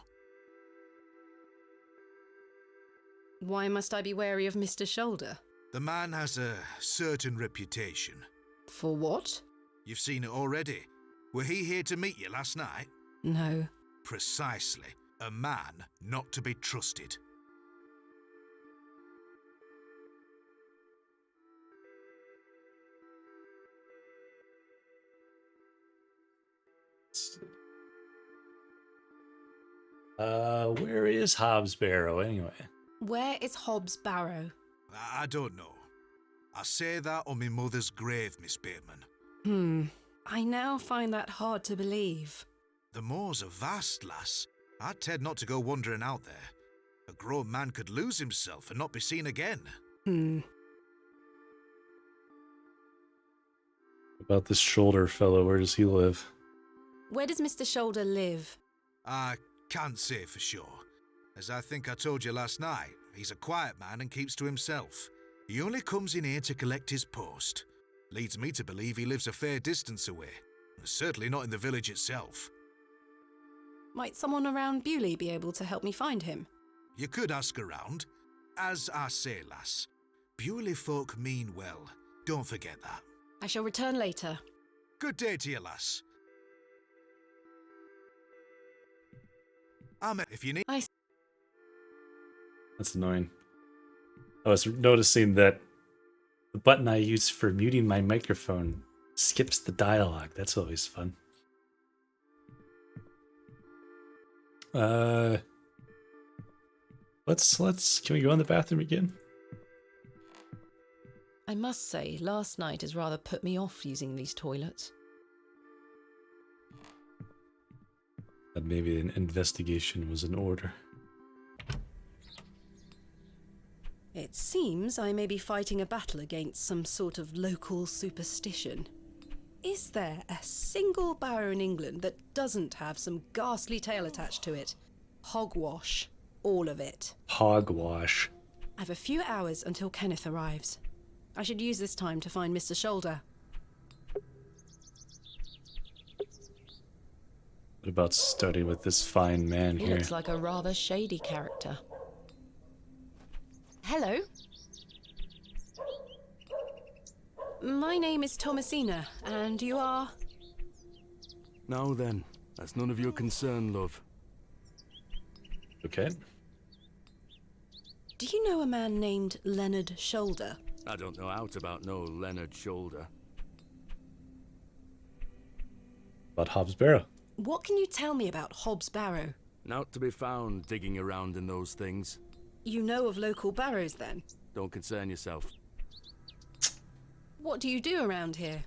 C: Why must I be wary of Mr. Shoulder?
F: The man has a certain reputation.
C: For what?
F: You've seen it already. Were he here to meet you last night?
C: No.
F: Precisely. A man not to be trusted.
A: Where is Hobbs Barrow anyway?
C: Where is Hobbs Barrow?
F: I don't know. I say that on my mother's grave, Miss Bateman.
C: I now find that hard to believe.
F: The moors are vast, lass. I'd tend not to go wandering out there. A grown man could lose himself and not be seen again.
A: About this Shoulder fellow, where does he live?
C: Where does Mr. Shoulder live?
F: I can't say for sure. As I think I told you last night, he's a quiet man and keeps to himself. He only comes in here to collect his post. Leads me to believe he lives a fair distance away. Certainly not in the village itself.
C: Might someone around Bewley be able to help me find him?
F: You could ask around. As I say, lass, Bewley folk mean well. Don't forget that.
C: I shall return later.
F: Good day to you, lass. If you need...
A: That's annoying. I was noticing that the button I use for muting my microphone skips the dialogue. That's always fun. Can we go in the bathroom again?
C: I must say, last night has rather put me off using these toilets.
A: That maybe an investigation was in order.
C: It seems I may be fighting a battle against some sort of local superstition. Is there a single barrow in England that doesn't have some ghastly tale attached to it? Hogwash. All of it.
A: Hogwash.
C: I've a few hours until Kenneth arrives. I should use this time to find Mr. Shoulder.
A: What about studying with this fine man
C: He
A: here?
C: looks like a rather shady character. Hello. My name is Thomasina, and you are...
I: Now then, that's none of your concern, love.
A: Okay.
C: Do you know a man named Leonard Shoulder?
I: I don't know out about no Leonard Shoulder.
A: About Hobbs Barrow.
C: What can you tell me about Hobbs Barrow?
I: Not to be found digging around in those things.
C: You know of local barrows, then?
I: Don't concern yourself.
C: What do you do around here?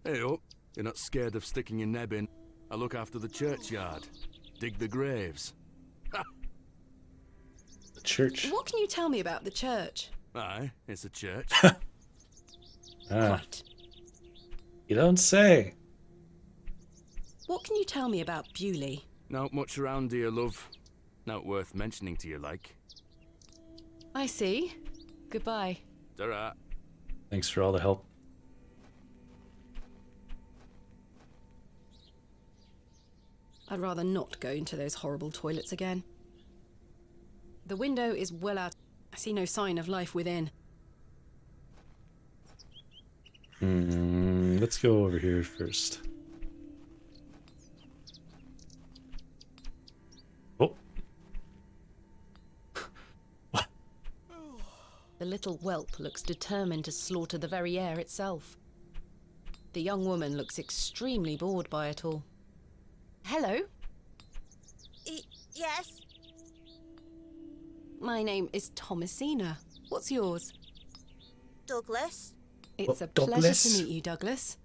I: Hey up, you're not scared of sticking your neb in. I look after the churchyard. Dig the graves.
A: The church.
C: What can you tell me about the church?
I: Aye, it's a church.
C: Quite.
A: You don't say.
C: What can you tell me about Bewley?
I: Not much around here, love. Not worth mentioning to you, like.
C: I see. Goodbye.
I: Ta-ra.
A: Thanks for all the help.
C: I'd rather not go into those horrible toilets again. The window is well out. I see no sign of life within.
A: Let's go over here first. Oh. What?
C: The little whelp looks determined to slaughter the very air itself. The young woman looks extremely bored by it all. Hello,
D: Yes?
C: my name is Thomasina. What's yours?
D: Douglas?
C: It's
A: Oh,
C: a pleasure
A: Douglas.
C: to meet you, Douglas.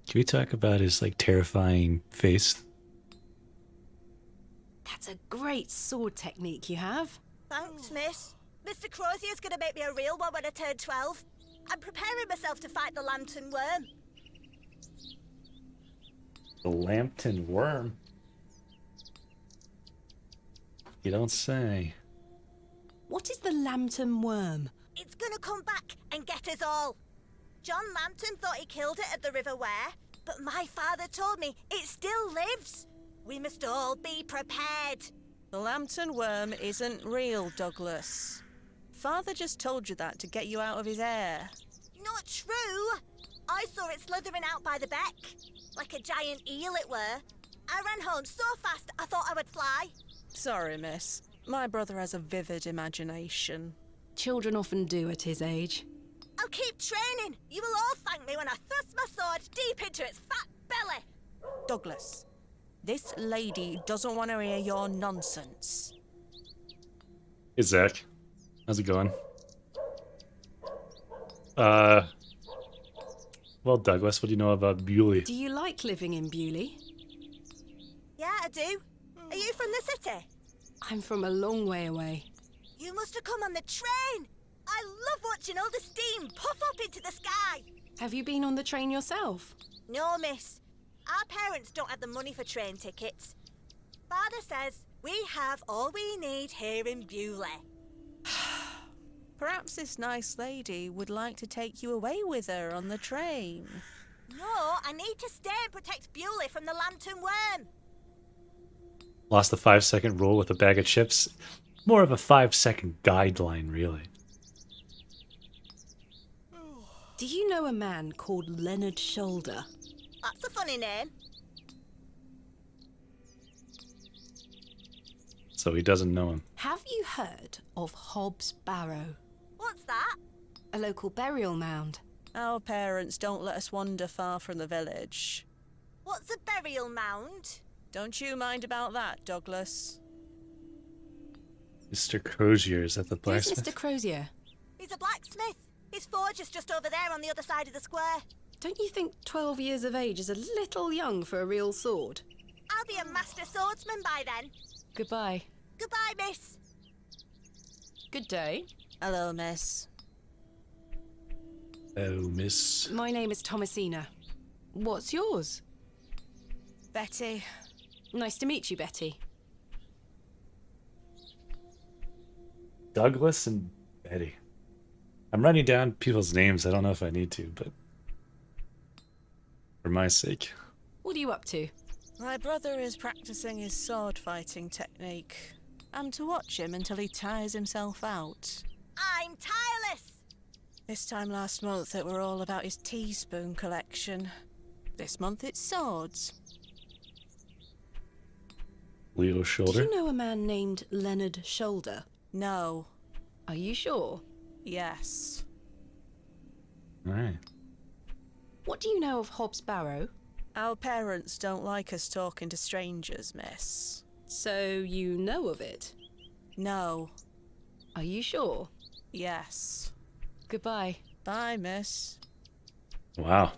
A: Can we talk about his like terrifying face?
C: That's a great sword technique you have.
D: Thanks, miss. Mr. Crozier's gonna make me a real one when I turn 12. I'm preparing myself to fight the lantern worm.
A: The Lambton worm. You don't say.
C: What is the Lambton worm?
D: It's gonna come back and get us all. John Lambton thought he killed it at the River Ware, but my father told me it still lives. We must all be prepared.
J: The Lambton worm isn't real, Douglas. Father just told you that to get you out of his hair.
D: Not true. I saw it slithering out by the beck. Like a giant eel it were. I ran home so fast I thought I would fly.
J: Sorry, miss. My brother has a vivid imagination.
C: Children often do at his age.
D: I'll keep training. You will all thank me when I thrust my sword deep into its fat belly.
J: Douglas, this lady doesn't want to hear your nonsense.
A: Hey Zach, how's it going? Well, Douglas, what do you know about Bewley?
C: Do you like living in Bewley?
D: Yeah, I do. Are you from the city?
C: I'm from a long way away.
D: You must have come on the train. I love watching all the steam puff up into the sky.
C: Have you been on the train yourself?
D: No, miss. Our parents don't have the money for train tickets. Father says we have all we need here in Bewley.
J: Perhaps this nice lady would like to take you away with her on the train.
D: No, I need to stay and protect Bewley from the lantern worm.
A: Lost the 5-second rule with a bag of chips. More of a 5-second guideline, really.
C: Do you know a man called Leonard Shoulder?
D: That's a funny name.
A: So he doesn't know him.
C: Have you heard of Hobbs Barrow?
D: What's that?
C: A local burial mound.
J: Our parents don't let us wander far from the village.
D: What's a burial mound?
J: Don't you mind about that, Douglas.
A: Mr. Crozier, is that the
C: Who's
A: blacksmith?
C: Mr. Crozier?
D: He's a blacksmith. His forge is just over there on the other side of the square.
C: Don't you think 12 years of age is a little young for a real sword?
D: I'll be a master swordsman by then.
C: Goodbye.
D: Goodbye, miss.
C: Good day.
J: Hello, miss.
A: Oh, miss.
C: My name is Thomasina. What's yours?
J: Betty.
C: Nice to meet you, Betty.
A: Douglas and Betty. I'm writing down people's names. I don't know if I need to, but for my sake.
C: What are you up to?
J: My brother is practicing his sword fighting technique. I'm to watch him until he tires himself out.
D: I'm tireless.
J: This time last month it were all about his teaspoon collection. This month it's swords.
A: Leo
C: Do
A: Shoulder.
C: you know a man named Leonard Shoulder?
J: No.
C: Are you sure?
J: Yes.
A: Alright.
C: What do you know of Hobbs Barrow?
J: Our parents don't like us talking to strangers, miss.
C: So you know of it?
J: No.
C: Are you sure?
J: Yes.
C: Goodbye.
J: Bye, miss.
A: Wow.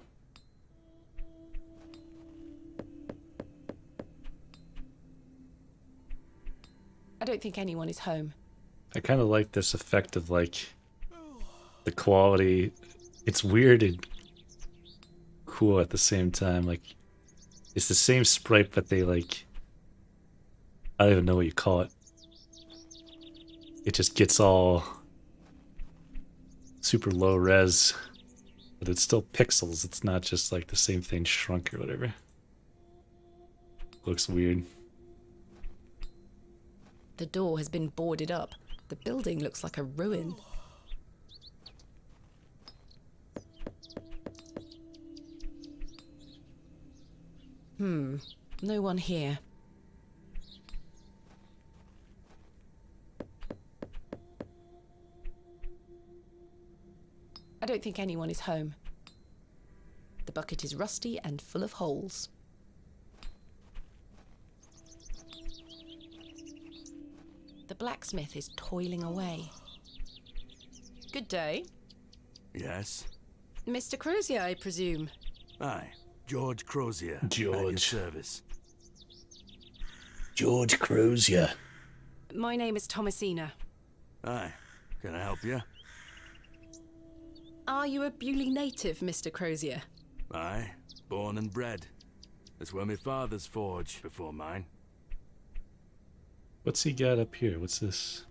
C: I don't think anyone is home.
A: I kind of like this effect of like the quality. It's weird and cool at the same time. Like it's the same sprite, but they like, I don't even know what you call it. It just gets all super low res, but it's still pixels. It's not just like the same thing shrunk or whatever. Looks weird.
C: The door has been boarded up. The building looks like a ruin. No one here. I don't think anyone is home. The bucket is rusty and full of holes. The blacksmith is toiling away. Good day.
I: Yes?
C: Mr. Crozier, I presume.
I: Aye. George Crozier. At your
A: George.
I: service.
A: George Crozier.
C: My name is Thomasina.
I: Aye. Can I help you?
C: Are you a Bewley native, Mr. Crozier?
I: Aye. Born and bred. That's where my father's forge before mine.
A: What's he got up here? What's this?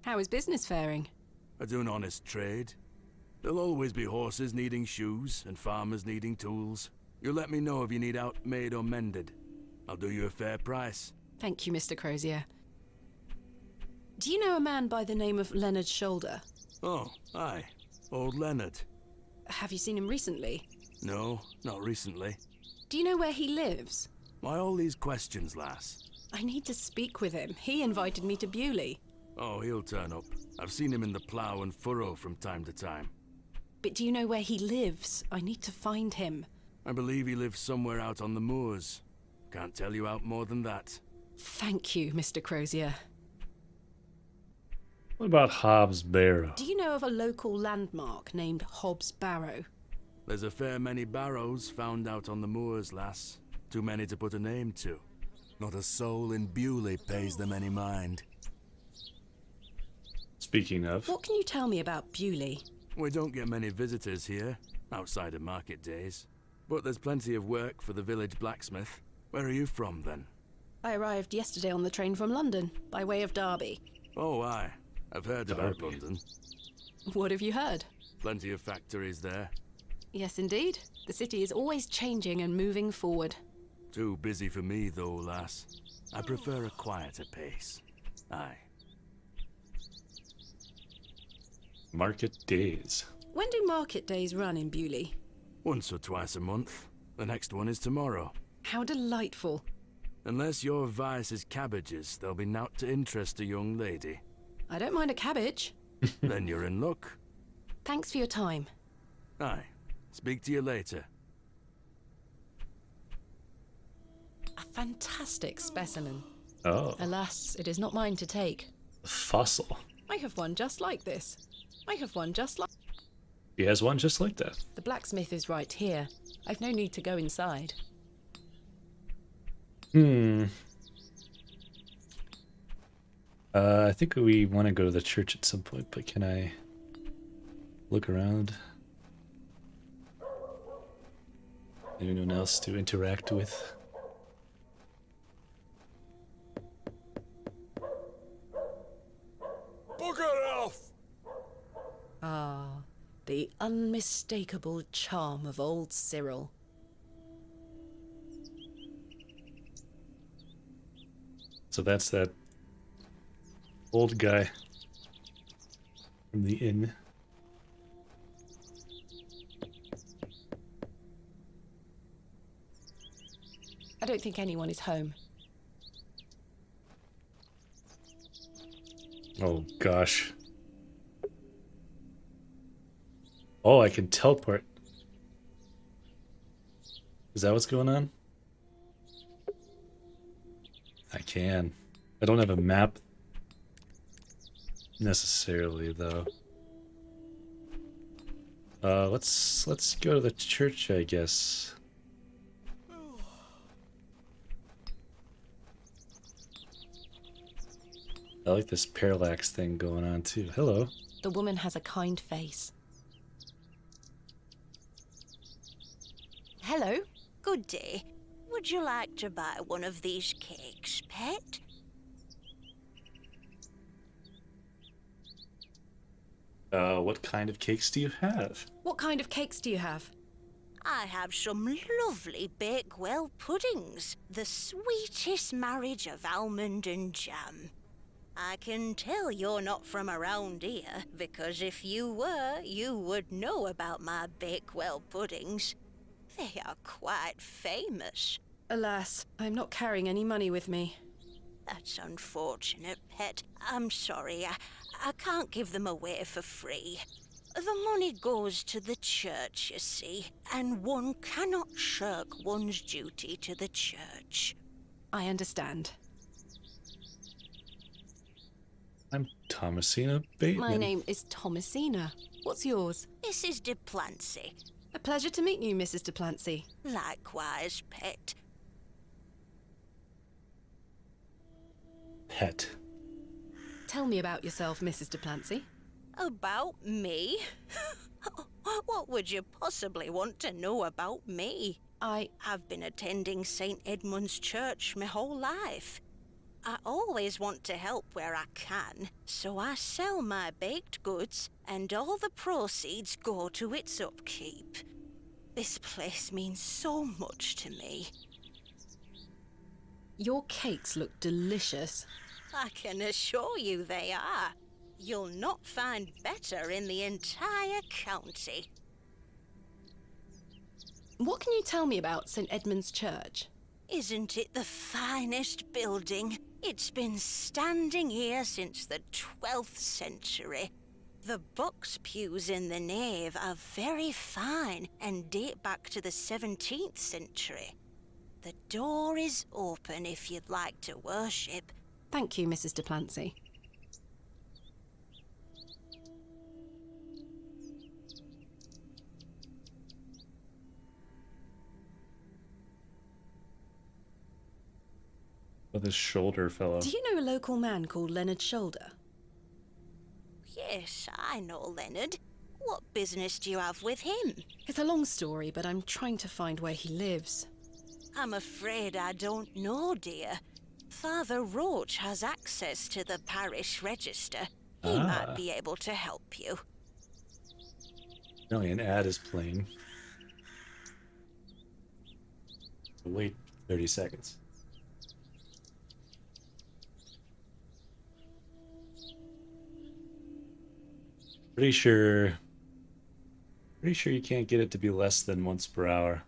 C: How is business faring?
I: I do an honest trade. There'll always be horses needing shoes and farmers needing tools. You let me know if you need out made or mended. I'll do you a fair price.
C: Thank you, Mr. Crozier. Do you know a man by the name of Leonard Shoulder?
I: Oh, aye. Old Leonard.
C: Have you seen him recently?
I: No, not recently.
C: Do you know where he lives?
I: Why all these questions, lass?
C: I need to speak with him. He invited me to Bewley.
I: Oh, he'll turn up. I've seen him in the plough and furrow from time to time.
C: But do you know where he lives? I need to find him.
I: I believe he lives somewhere out on the moors. Can't tell you out more than that.
C: Thank you, Mr. Crozier.
A: What about Hobbs Barrow?
C: Do you know of a local landmark named Hobbs Barrow?
I: There's a fair many barrows found out on the moors, lass. Too many to put a name to. Not a soul in Bewley pays them any mind.
A: Speaking of,
C: What can you tell me about Bewley?
I: We don't get many visitors here, outside of market days. But there's plenty of work for the village blacksmith. Where are you from, then?
C: I arrived yesterday on the train from London, by way of Derby.
I: Oh, aye. I've heard about
A: Derby.
I: London.
C: What have you heard?
I: Plenty of factories there.
C: Yes, indeed. The city is always changing and moving forward.
I: Too busy for me, though, lass. I prefer a quieter pace. Aye.
A: market days.
C: When do market days run in Bewley?
I: Once or twice a month. The next one is tomorrow.
C: How delightful.
I: Unless your vice is cabbages, there'll be naught to interest a young lady.
C: I don't mind a cabbage.
I: Then you're in luck.
C: Thanks for your time.
I: Aye. Speak to you later.
C: A fantastic specimen.
A: Oh,
C: Alas, it is not mine to take.
A: a fossil.
C: I have one just like this. I have one just like...
A: He has one just like that.
C: The blacksmith is right here. I've no need to go inside.
A: I think we want to go to the church at some point, but can I look around? Anyone else to interact with?
G: Bugger off!
C: Ah, the unmistakable charm of old Cyril.
A: So that's that old guy from the inn.
C: I don't think anyone is home.
A: Oh gosh. Oh, I can teleport. Is that what's going on? I can. I don't have a map necessarily though. Let's go to the church, I guess. I like this parallax thing going on too. Hello.
C: The woman has a kind face.
D: Hello. Good day. Would you like to buy one of these cakes, pet?
A: What kind of cakes do you have?
C: What kind of cakes do you have?
D: I have some lovely Bakewell puddings, the sweetest marriage of almond and jam. I can tell you're not from around here, because if you were, you would know about my Bakewell puddings. They are quite famous.
C: Alas, I'm not carrying any money with me.
D: That's unfortunate, pet. I'm sorry, I can't give them away for free. The money goes to the church, you see, and one cannot shirk one's duty to the church.
C: I understand.
A: I'm Thomasina Bateman.
C: My name is Thomasina. What's yours?
D: Mrs. de Plancy.
C: A pleasure to meet you, Mrs. de Plancy.
D: Likewise, pet.
A: Pet.
C: Tell me about yourself, Mrs. de Plancy.
D: About me? What would you possibly want to know about me? I've been attending St. Edmund's Church my whole life. I always want to help where I can, so I sell my baked goods, and all the proceeds go to its upkeep. This place means so much to me.
C: Your cakes look delicious.
D: I can assure you they are. You'll not find better in the entire county.
C: What can you tell me about St. Edmund's Church?
D: Isn't it the finest building? It's been standing here since the 12th century. The box pews in the nave are very fine and date back to the 17th century. The door is open if you'd like to worship.
C: Thank you, Mrs. de Plancy.
A: Oh, this shoulder fellow.
C: Do you know a local man called Leonard Shoulder?
D: Yes, I know Leonard. What business do you have with him?
C: It's a long story, but I'm trying to find where he lives.
D: I'm afraid I don't know, dear. Father Roach has access to the parish register. He might be able to help you.
A: Only an ad is playing. Wait 30 seconds. Pretty sure you can't get it to be less than once per hour.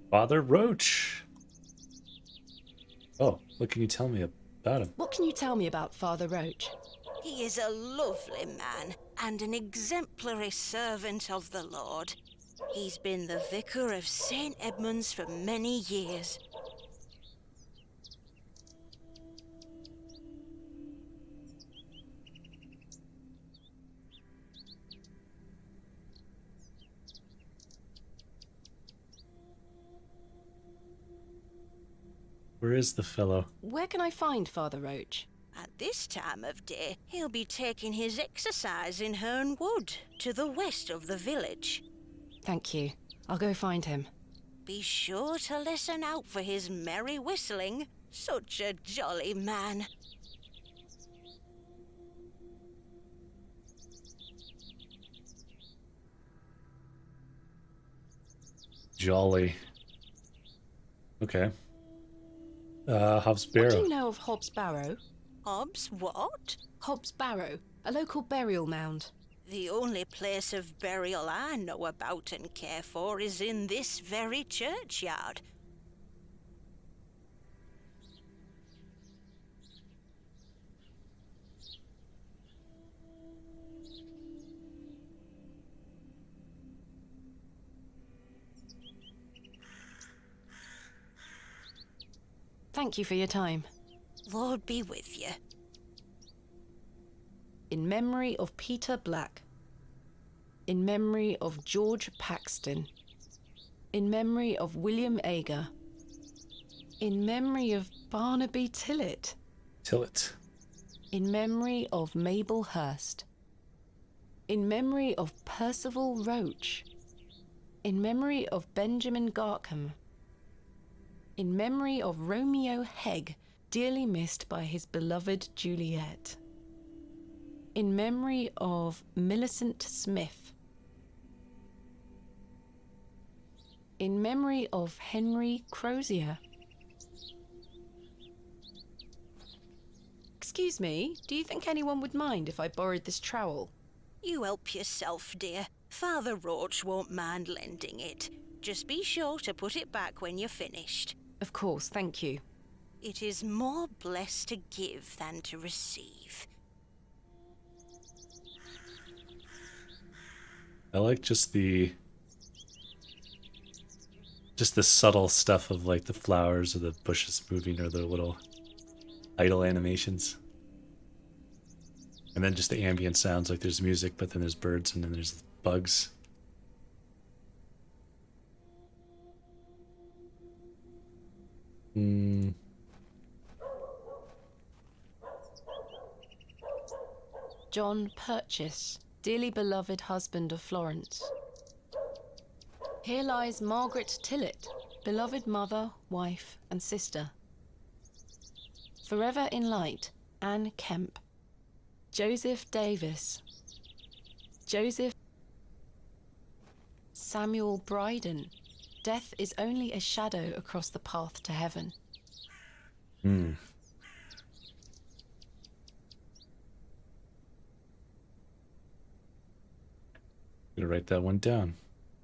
A: Father Roach. Oh, what can you tell me about him?
C: What can you tell me about Father Roach?
D: He is a lovely man and an exemplary servant of the Lord. He's been the vicar of St. Edmund's for many years.
A: Where is the fellow?
C: Where can I find Father Roach?
D: At this time of day, he'll be taking his exercise in Herne Wood, to the west of the village.
C: Thank you. I'll go find him.
D: Be sure to listen out for his merry whistling. Such a jolly man.
A: Jolly. Okay. Hobbs Barrow.
C: What do you know of Hobbs Barrow?
D: Hobbs what?
C: Hobbs Barrow, a local burial mound.
D: The only place of burial I know about and care for is in this very churchyard.
C: Thank you for your time.
D: Lord be with you.
C: In memory of Peter Black. In memory of George Paxton. In memory of William Ager. In memory of Barnaby Tillett. In memory of Mabel Hurst. In memory of Percival Roach. In memory of Benjamin Garkham. In memory of Romeo Hegg, dearly missed by his beloved Juliet. In memory of Millicent Smith. In memory of Henry Crozier. Excuse me, do you think anyone would mind if I borrowed this trowel?
D: You help yourself, dear. Father Roach won't mind lending it. Just be sure to put it back when you're finished.
C: Of course, thank you.
D: It is more blessed to give than to receive.
A: I like just the subtle stuff of like the flowers or the bushes moving or the little idle animations. And then just the ambient sounds, like there's music, but then there's birds and then there's bugs.
C: John Purchase, dearly beloved husband of Florence. Here lies Margaret Tillett, beloved mother, wife, and sister. Forever in light, Anne Kemp. Joseph Davis. Joseph Samuel Bryden. Death is only a shadow across the path to heaven.
A: Gonna write that one down,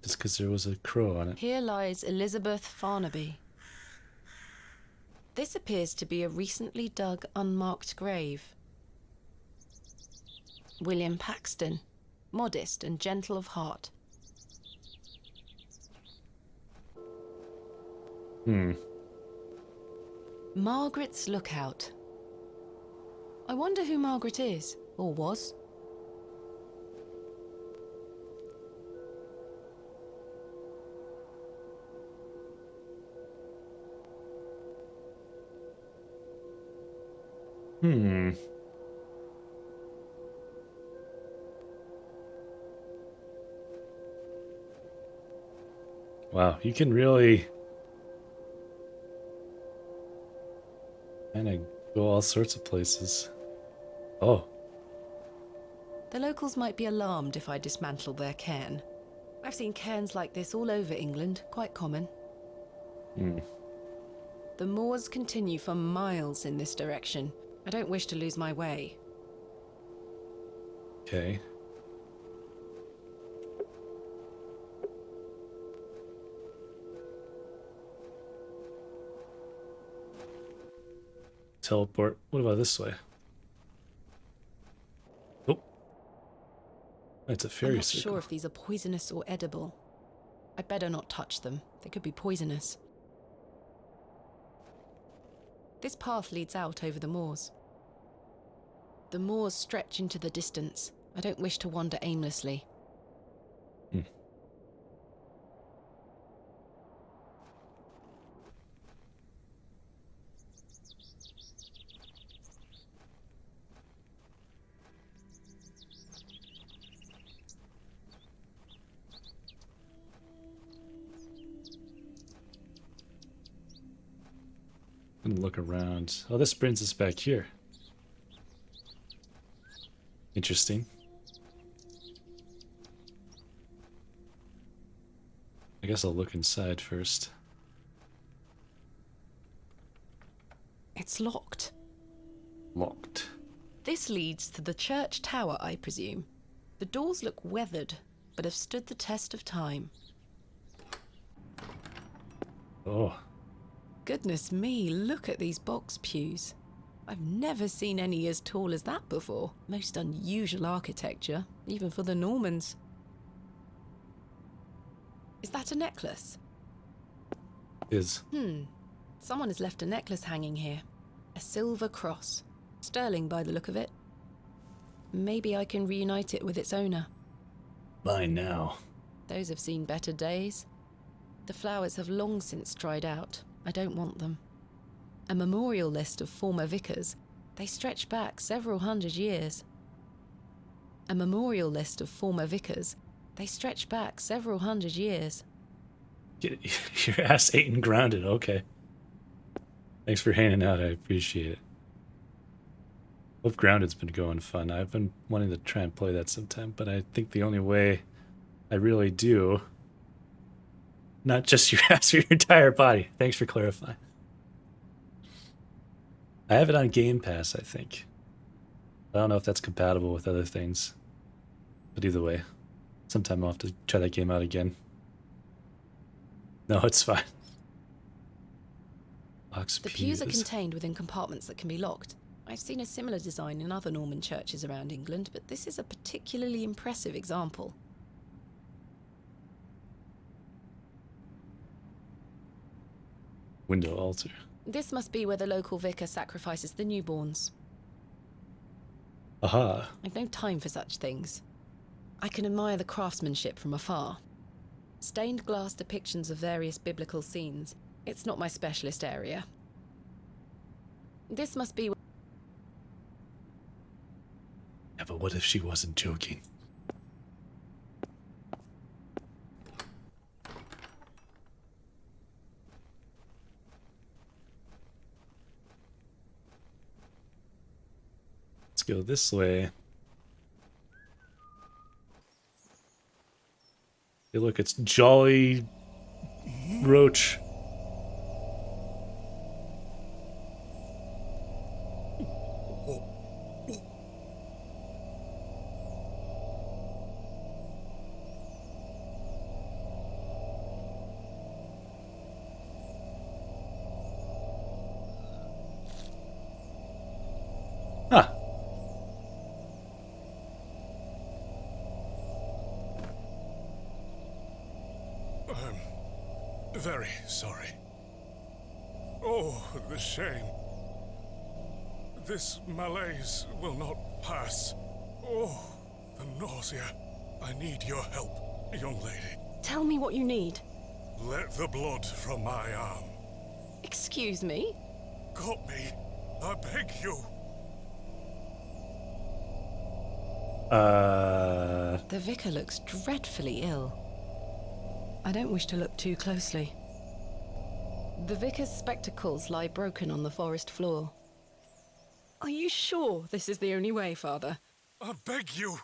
A: just because there was a crow on it.
C: Here lies Elizabeth Farnaby. This appears to be a recently dug, unmarked grave. William Paxton, modest and gentle of heart. Margaret's Lookout. I wonder who Margaret is, or was.
A: Wow, you can really kind of go all sorts of places. Oh,
C: The locals might be alarmed if I dismantle their cairn. I've seen cairns like this all over England, quite common. The moors continue for miles in this direction. I don't wish to lose my way.
A: okay. Teleport. What about this way? Oh. It's a
C: I'm
A: fairy
C: not
A: circle.
C: sure if these are poisonous or edible. I'd better not touch them. They could be poisonous. This path leads out over the moors. The moors stretch into the distance. I don't wish to wander aimlessly.
A: I'm gonna look around. Oh, this brings us back here. Interesting. I guess I'll look inside first.
C: It's locked.
A: Locked.
C: This leads to the church tower, I presume. The doors look weathered, but have stood the test of time.
A: Oh,
C: Goodness me, look at these box pews. I've never seen any as tall as that before. Most unusual architecture, even for the Normans. Is that a necklace?
A: is.
C: Someone has left a necklace hanging here. A silver cross. Sterling by the look of it. Maybe I can reunite it with its owner.
A: Mine now.
C: Those have seen better days. The flowers have long since dried out. I don't want them. A memorial list of former vicars. They stretch back several hundred years. A memorial list of former vicars. They stretch back several hundred years.
A: Get your ass ate and grounded. Okay. Thanks for hanging out. I appreciate it. Hope Grounded's been going fun. I've been wanting to try and play that sometime, but I think the only way I really do, not just your ass, your entire body. Thanks for clarifying. I have it on Game Pass, I think. I don't know if that's compatible with other things. But either way, sometime I'll have to try that game out again. No, it's fine. Box
C: The pews are contained within compartments that can be locked. I've seen a similar design in other Norman churches around England, but this is a particularly impressive example.
A: Window altar.
C: This must be where the local vicar sacrifices the newborns.
A: Aha.
C: I've no time for such things. I can admire the craftsmanship from afar. Stained glass depictions of various biblical scenes. It's not my specialist area. This must be...
A: Yeah, but what if she wasn't joking? Let's go this way. Hey, look, it's Jolly Roach. Huh.
B: Very sorry. Oh, the shame. This malaise will not pass. Oh, the nausea. I need your help, young lady.
C: Tell me what you need.
B: Let the blood from my arm.
C: Excuse me?
B: Got me. I beg you.
C: The vicar looks dreadfully ill. I don't wish to look too closely. The vicar's spectacles lie broken on the forest floor. Are you sure this is the only way, Father?
B: I beg you.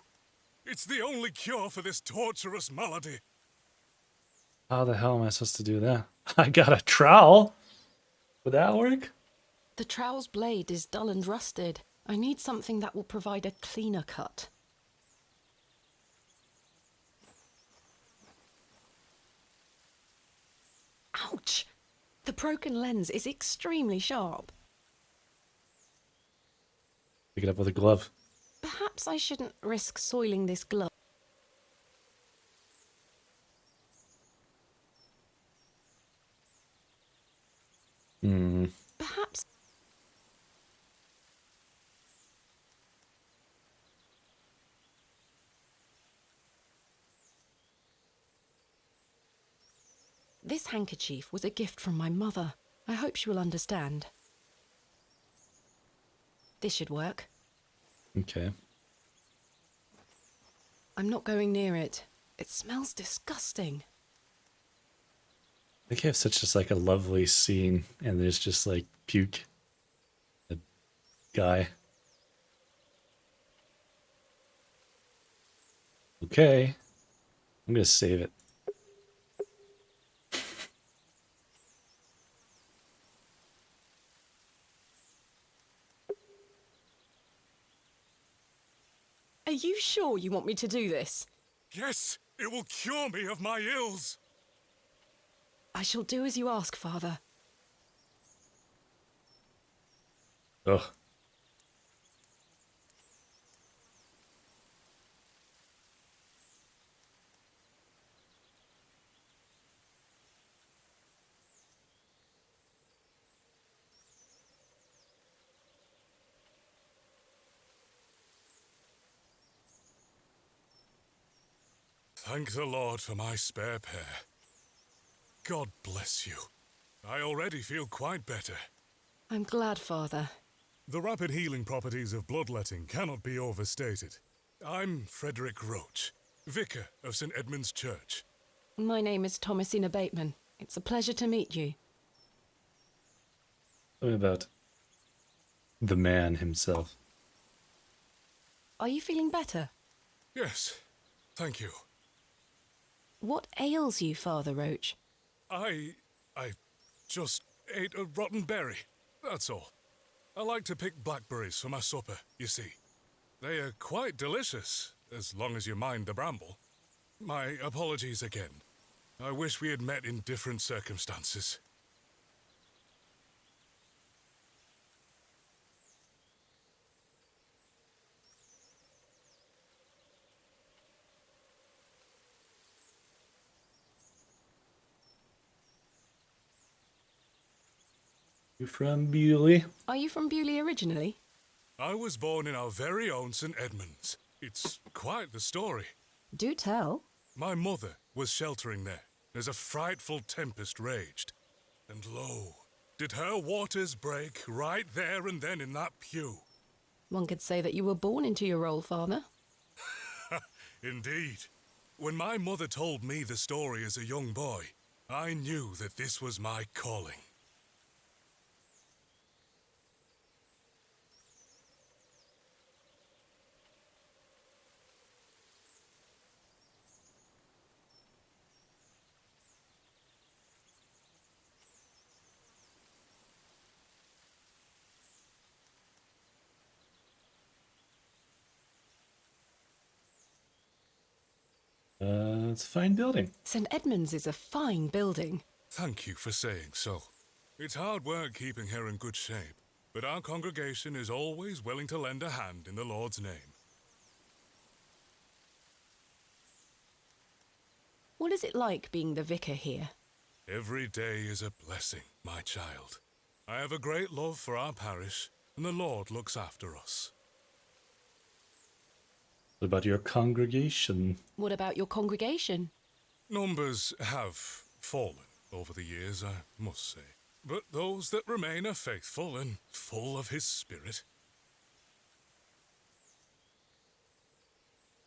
B: It's the only cure for this torturous malady.
A: How the hell am I supposed to do that? I got a trowel. Would that work?
C: The trowel's blade is dull and rusted. I need something that will provide a cleaner cut. Ouch! The broken lens is extremely sharp.
A: Pick it up with a glove.
C: Perhaps I shouldn't risk soiling this glove. Perhaps... This handkerchief was a gift from my mother. I hope she will understand. This should work.
A: Okay.
C: I'm not going near it. It smells disgusting.
A: They have such just like a lovely scene, and there's just like puke. A guy. Okay. I'm gonna save it.
C: Are you sure you want me to do this?
B: Yes, it will cure me of my ills.
C: I shall do as you ask, Father.
A: Ugh.
B: Thank the Lord for my spare pair. God bless you. I already feel quite better.
C: I'm glad, Father.
B: The rapid healing properties of bloodletting cannot be overstated. I'm Frederick Roach, vicar of St. Edmund's Church.
C: My name is Thomasina Bateman. It's a pleasure to meet you.
A: Tell me about the man himself.
C: Are you feeling better?
B: Yes, thank you.
C: What ails you, Father Roach?
B: I just ate a rotten berry, that's all. I like to pick blackberries for my supper, you see. They are quite delicious, as long as you mind the bramble. My apologies again. I wish we had met in different circumstances.
A: You from Bewley?
C: Are you from Bewley originally?
B: I was born in our very own St. Edmunds. It's quite the story.
C: Do tell.
B: My mother was sheltering there as a frightful tempest raged. And lo, did her waters break right there and then in that pew.
C: One could say that you were born into your role, Father.
B: Indeed. When my mother told me the story as a young boy, I knew that this was my calling.
A: It's a fine building.
C: St. Edmunds is a fine building.
B: Thank you for saying so. It's hard work keeping her in good shape, but our congregation is always willing to lend a hand in the Lord's name.
C: What is it like being the vicar here?
B: Every day is a blessing, my child. I have a great love for our parish, and the Lord looks after us.
A: What about your congregation?
C: What about your congregation?
B: Numbers have fallen over the years, I must say. But those that remain are faithful and full of His Spirit.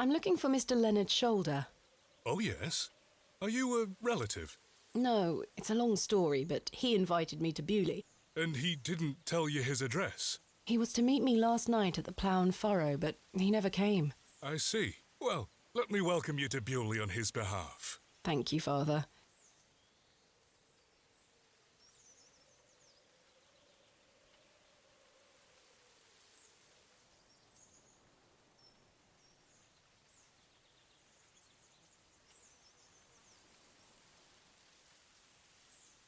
C: I'm looking for Mr. Leonard Shoulder.
B: Oh, yes? Are you a relative?
C: No, it's a long story, but he invited me to Bewley.
B: And he didn't tell you his address?
C: He was to meet me last night at the Plough and Furrow, but he never came.
B: I see. Well, let me welcome you to Bewley on his behalf.
C: Thank you, Father.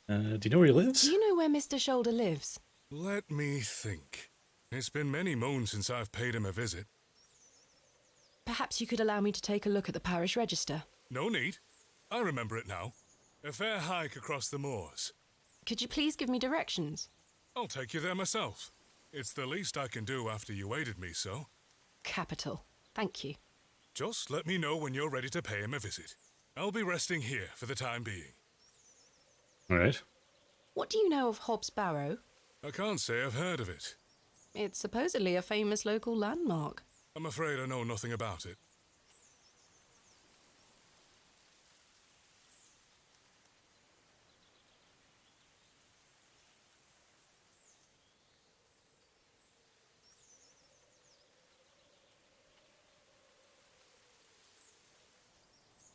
A: Do you know where he lives?
C: Do you know where Mr. Shoulder lives?
B: Let me think. It's been many moons since I've paid him a visit.
C: Perhaps you could allow me to take a look at the parish register.
B: No need. I remember it now. A fair hike across the moors.
C: Could you please give me directions?
B: I'll take you there myself. It's the least I can do after you aided me so.
C: Capital. Thank you.
B: Just let me know when you're ready to pay him a visit. I'll be resting here for the time being.
A: All right.
C: What do you know of Hobbs Barrow?
B: I can't say I've heard of it.
C: It's supposedly a famous local landmark.
B: I'm afraid I know nothing about it.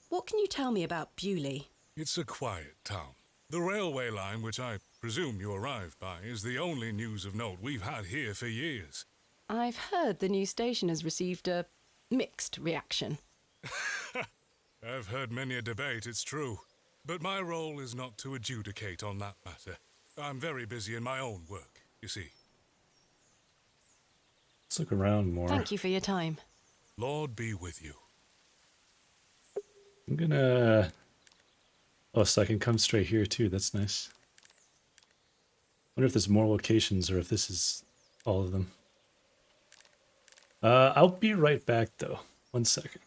C: What can you tell me about Bewley?
B: It's a quiet town. The railway line, which I presume you arrived by, is the only news of note we've had here for years.
C: I've heard the new station has received a mixed reaction.
B: I've heard many a debate, it's true. But my role is not to adjudicate on that matter. I'm very busy in my own work, you see.
A: Let's look around more.
C: Thank you for your time.
B: Lord be with you.
A: I'm gonna... Oh, so I can come straight here too. That's nice. Wonder if there's more locations or if this is all of them. I'll be right back though. 1 second.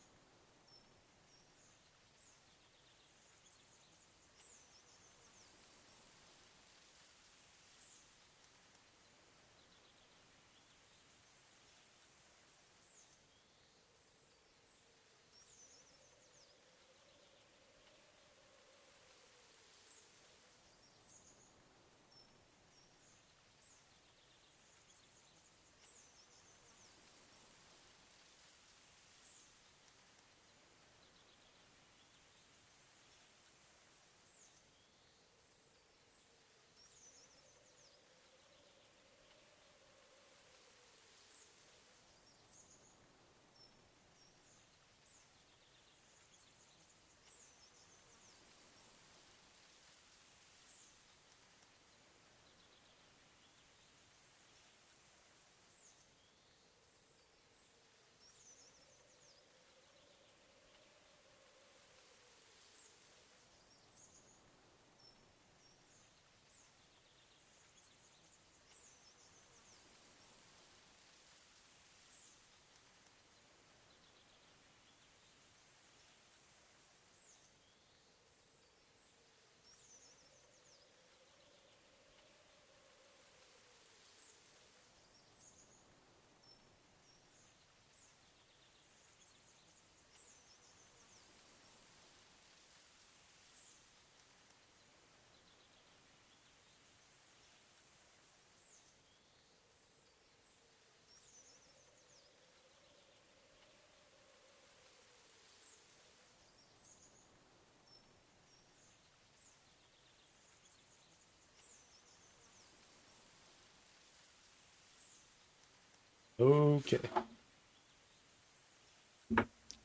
A: Okay.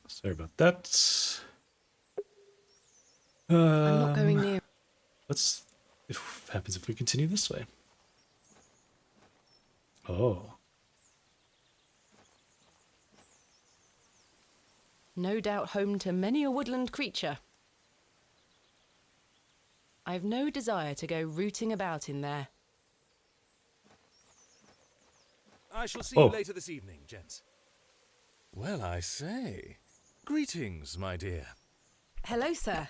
A: Sorry about that.
C: I'm not going near.
A: Let's. What happens if we continue this way? Oh.
C: No doubt home to many a woodland creature. I have no desire to go rooting about in there.
K: I shall see
A: Oh.
K: you later this evening, gents. Well, I say. Greetings, my dear.
C: Hello, sir.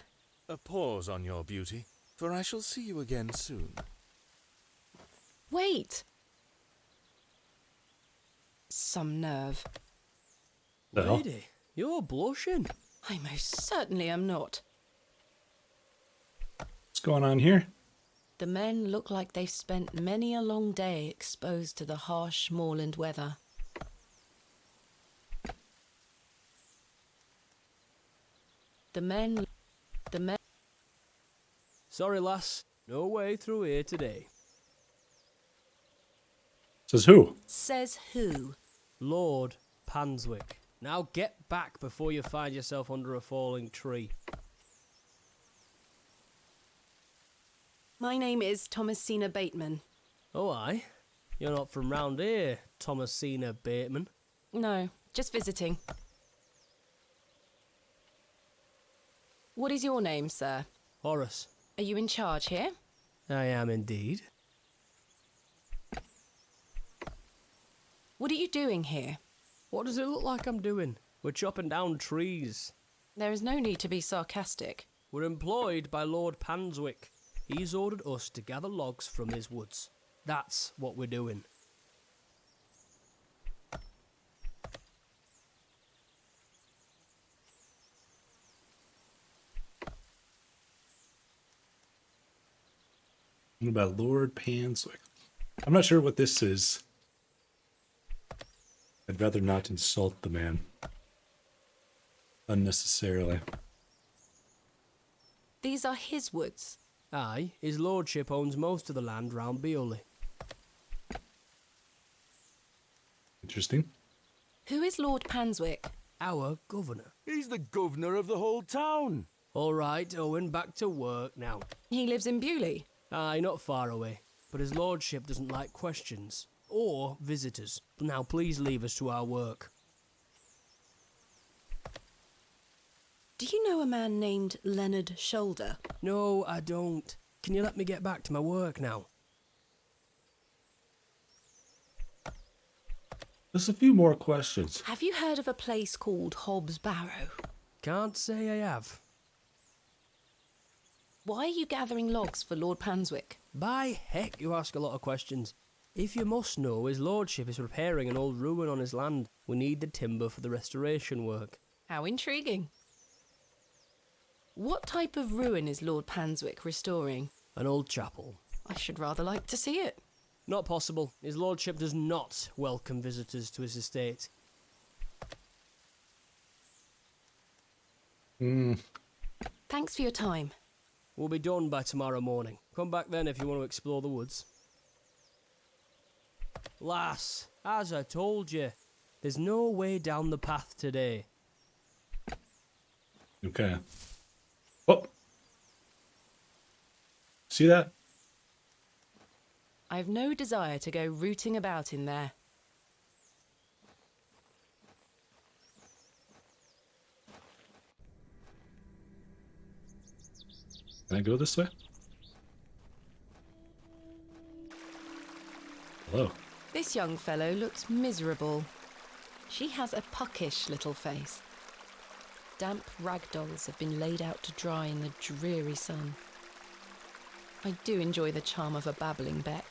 K: A pause on your beauty, for I shall see you again soon.
C: Wait! Some nerve.
A: The hell?
L: Lady, you're blushing.
C: I most certainly am not.
A: What's going on here?
C: The men look like they've spent many a long day exposed to the harsh moorland weather. The men...
L: Sorry, lass. No way through here today.
A: Says who?
C: Says who?
L: Lord Panswick. Now get back before you find yourself under a falling tree.
C: My name is Thomasina Bateman.
L: Oh, aye? You're not from round here, Thomasina Bateman.
C: No, just visiting. What is your name, sir?
L: Horace.
C: Are you in charge here?
L: I am indeed.
C: What are you doing here?
L: What does it look like I'm doing? We're chopping down trees.
C: There is no need to be sarcastic.
L: We're employed by Lord Panswick. He's ordered us to gather logs from his woods. That's what we're doing.
A: What about Lord Panswick? I'm not sure what this is. I'd rather not insult the man. Unnecessarily.
C: These are his woods.
L: Aye, his lordship owns most of the land round Beoley.
A: Interesting.
C: Who is Lord Panswick?
L: Our governor.
I: He's the governor of the whole town.
L: All right, Owen, back to work now.
C: He lives in Bewley.
L: Aye, not far away. But his lordship doesn't like questions. Or visitors. Now please leave us to our work.
C: Do you know a man named Leonard Shoulder?
L: No, I don't. Can you let me get back to my work now?
A: There's a few more questions.
C: Have you heard of a place called Hobbs Barrow?
L: Can't say I have.
C: Why are you gathering logs for Lord Panswick?
L: By heck, you ask a lot of questions. If you must know, his lordship is repairing an old ruin on his land. We need the timber for the restoration work.
C: How intriguing. What type of ruin is Lord Panswick restoring?
L: An old chapel.
C: I should rather like to see it.
L: Not possible. His lordship does not welcome visitors to his estate.
C: Thanks for your time.
L: We'll be done by tomorrow morning. Come back then if you want to explore the woods. Lass, as I told you, there's no way down the path today.
A: Okay. Oh. See that?
C: I have no desire to go rooting about in there.
A: Can I go this way? Hello.
C: This young fellow looks miserable. She has a puckish little face. Damp rag dolls have been laid out to dry in the dreary sun. I do enjoy the charm of a babbling beck.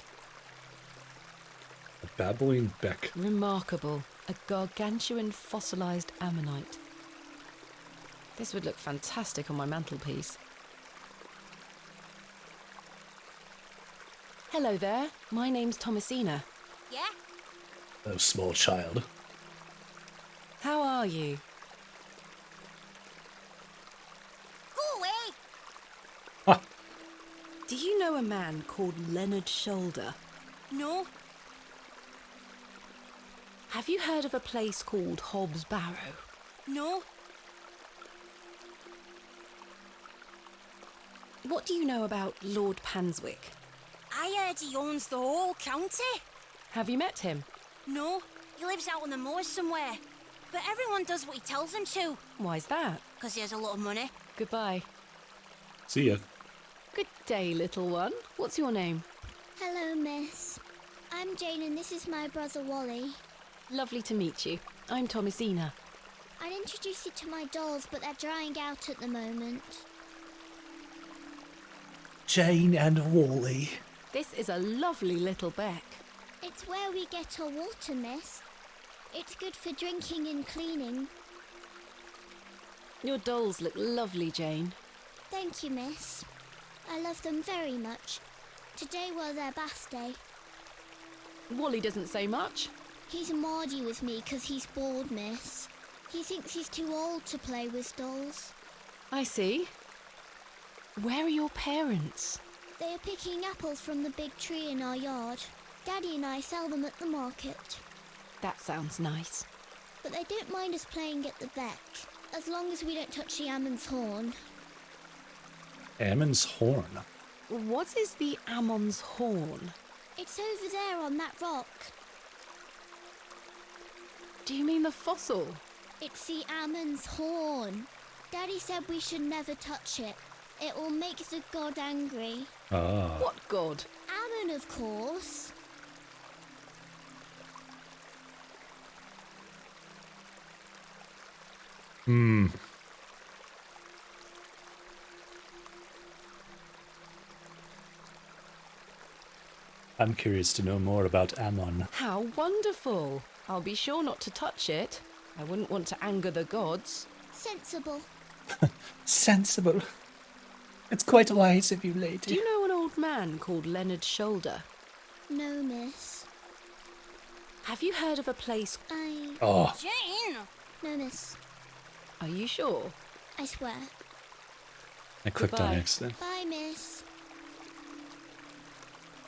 A: A babbling beck.
C: Remarkable. A gargantuan fossilised ammonite. This would look fantastic on my mantelpiece. Hello there. My name's Thomasina.
D: Yeah?
A: Oh, small child.
C: How are you?
D: Go away!
A: Ah,
C: Do you know a man called Leonard Shoulder?
D: No.
C: Have you heard of a place called Hobbs Barrow?
H: No?
C: What do you know about Lord Panswick?
H: I heard he owns the whole county.
C: Have you met him?
H: No, he lives out on the moors somewhere. But everyone does what he tells them to,
C: Why's that?
H: because he has a lot of money.
C: Goodbye.
A: See ya.
C: Good day, little one. What's your name?
M: Hello, miss. I'm Jane and this is my brother Wally.
C: Lovely to meet you. I'm Thomasina.
M: I'd introduce you to my dolls, but they're drying out at the moment.
A: Jane and Wally.
C: This is a lovely little beck.
M: It's where we get our water, miss. It's good for drinking and cleaning.
C: Your dolls look lovely, Jane.
M: Thank you, miss. I love them very much. Today was their bath day.
C: Wally doesn't say much.
M: He's mardy with me 'cause he's bored, miss. He thinks he's too old to play with dolls.
C: I see. Where are your parents?
M: They are picking apples from the big tree in our yard. Daddy and I sell them at the market.
C: That sounds nice.
M: But they don't mind us playing at the beck, as long as we don't touch the Ammon's horn.
A: Ammon's horn.
C: What is the Ammon's horn?
M: It's over there on that rock.
C: Do you mean the fossil?
M: It's the Ammon's horn. Daddy said we should never touch it. It will make the god angry.
A: Ah.
C: What god?
M: Ammon, of course.
A: I'm curious to know more about Ammon.
C: How wonderful. I'll be sure not to touch it. I wouldn't want to anger the gods.
M: Sensible.
A: Sensible. It's quite wise of you, lady.
C: Do you know an old man called Leonard Shoulder?
M: No, miss.
C: Have you heard of a place...
A: Oh.
H: Jane!
M: No, miss.
C: Are you sure?
M: I swear.
A: I clicked on
C: Goodbye.
A: accident.
M: Bye, miss.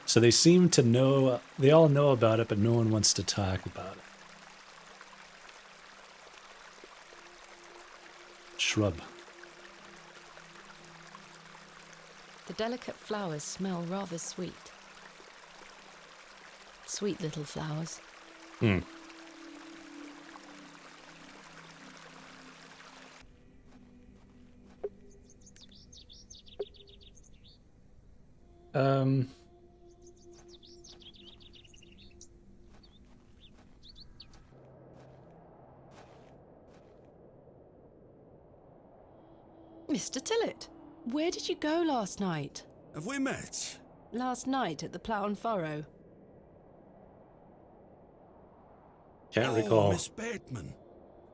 A: So they seem to know, they all know about it, but no one wants to talk about it. Shrub.
C: The delicate flowers smell rather sweet. Sweet little flowers.
A: Hmm.
C: Mr. Tillett, where did you go last night?
E: Have we met?
C: Last night at the Plough and Furrow.
A: Can't
E: Oh,
A: recall.
E: Miss Bateman.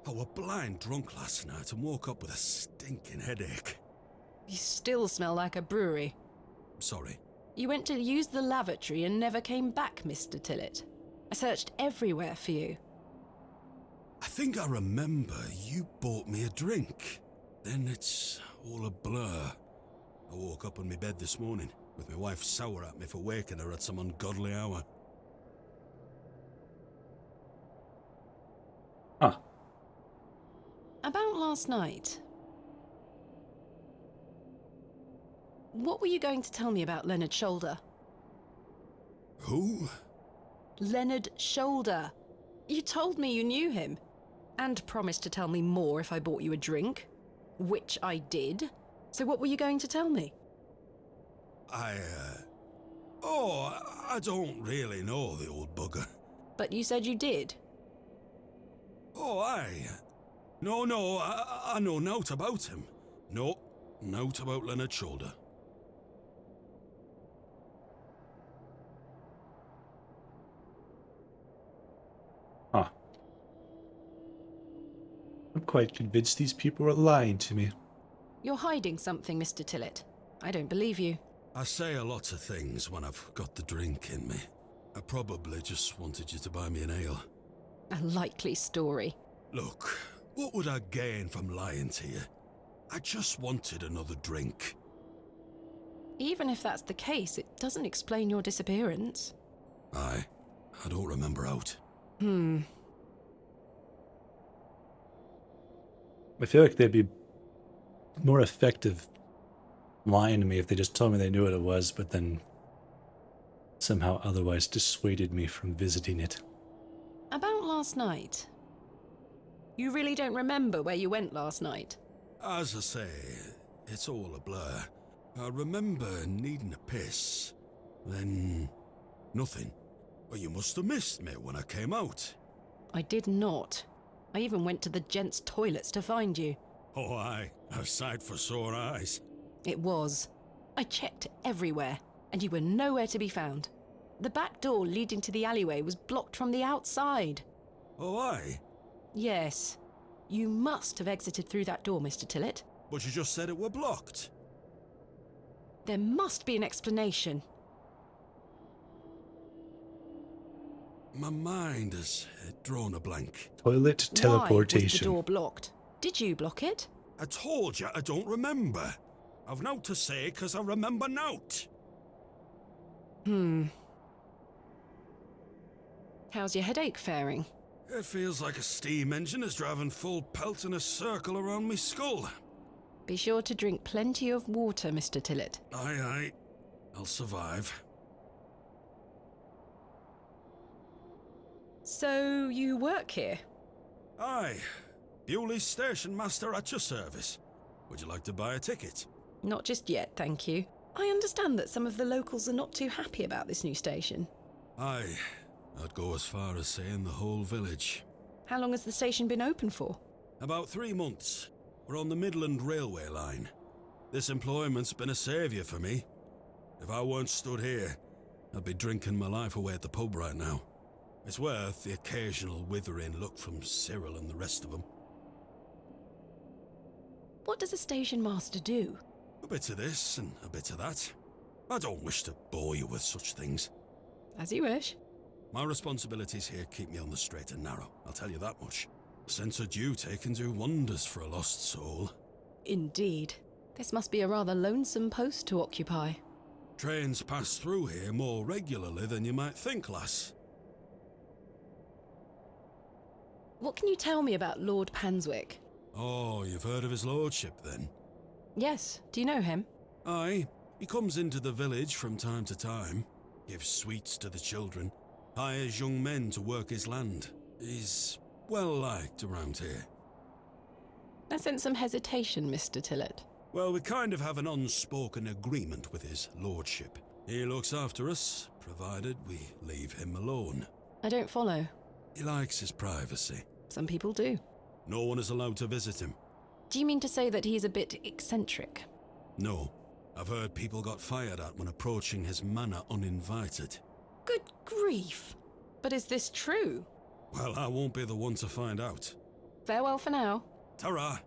E: I were blind drunk last night and woke up with a stinking headache.
C: You still smell like a brewery.
E: Sorry.
C: You went to use the lavatory and never came back, Mr. Tillett. I searched everywhere for you.
E: I think I remember you bought me a drink. Then it's all a blur. I woke up in my bed this morning with my wife sour at me for waking her at some ungodly hour.
A: Huh.
C: About last night. What were you going to tell me about Leonard Shoulder?
E: Who?
C: Leonard Shoulder. You told me you knew him. And promised to tell me more if I bought you a drink. Which I did. So what were you going to tell me?
E: I don't really know the old bugger.
C: But you said you did.
E: Oh, aye. No, I know naught about him. No, naught about Leonard Shoulder.
A: Huh. I'm quite convinced these people are lying to me.
C: You're hiding something, Mr. Tillett. I don't believe you.
E: I say a lot of things when I've got the drink in me. I probably just wanted you to buy me an ale.
C: A likely story.
E: Look, what would I gain from lying to you? I just wanted another drink.
C: Even if that's the case, it doesn't explain your disappearance.
E: Aye, I don't remember out.
A: I feel like they'd be more effective lying to me if they just told me they knew what it was, but then somehow otherwise dissuaded me from visiting it.
C: About last night. You really don't remember where you went last night?
E: As I say, it's all a blur. I remember needing a piss, then nothing. Well, you must have missed me when I came out.
C: I did not. I even went to the gents' toilets to find you.
E: Oh, aye, a sight for sore eyes.
C: It was. I checked everywhere, and you were nowhere to be found. The back door leading to the alleyway was blocked from the outside.
E: Oh, aye?
C: Yes. You must have exited through that door, Mr. Tillett.
E: But you just said it were blocked.
C: There must be an explanation.
E: My mind has drawn a blank.
A: Toilet teleportation.
C: Why was the door blocked? Did you block it?
E: I told you I don't remember. I've nought to say 'cause I remember nought.
C: How's your headache faring?
E: It feels like a steam engine is driving full pelt in a circle around me skull.
C: Be sure to drink plenty of water, Mr. Tillett.
E: Aye, aye. I'll survive.
C: So, you work here?
E: Aye. Bewley Station Master at your service. Would you like to buy a ticket?
C: Not just yet, thank you. I understand that some of the locals are not too happy about this new station.
E: Aye. I'd go as far as saying the whole village.
C: How long has the station been open for?
E: About 3 months. We're on the Midland Railway line. This employment's been a saviour for me. If I weren't stood here, I'd be drinking my life away at the pub right now. It's worth the occasional withering look from Cyril and the rest of them.
C: What does a station master do?
E: A bit of this and a bit of that. I don't wish to bore you with such things.
C: As you wish.
E: My responsibilities here keep me on the straight and narrow, I'll tell you that much. A sense of duty can do wonders for a lost soul.
C: Indeed. This must be a rather lonesome post to occupy.
E: Trains pass through here more regularly than you might think, lass.
C: What can you tell me about Lord Panswick?
E: Oh, you've heard of his lordship, then?
C: Yes. Do you know him?
E: Aye. He comes into the village from time to time, gives sweets to the children, hires young men to work his land. He's well liked around here.
C: I sense some hesitation, Mr. Tillett.
E: Well, we kind of have an unspoken agreement with his lordship. He looks after us, provided we leave him alone.
C: I don't follow.
E: He likes his privacy.
C: Some people do.
E: No one is allowed to visit him.
C: Do you mean to say that he's a bit eccentric?
E: No. I've heard people got fired at when approaching his manor uninvited.
C: Good grief. But is this true?
E: Well, I won't be the one to find out.
C: Farewell for now.
E: Ta-ra!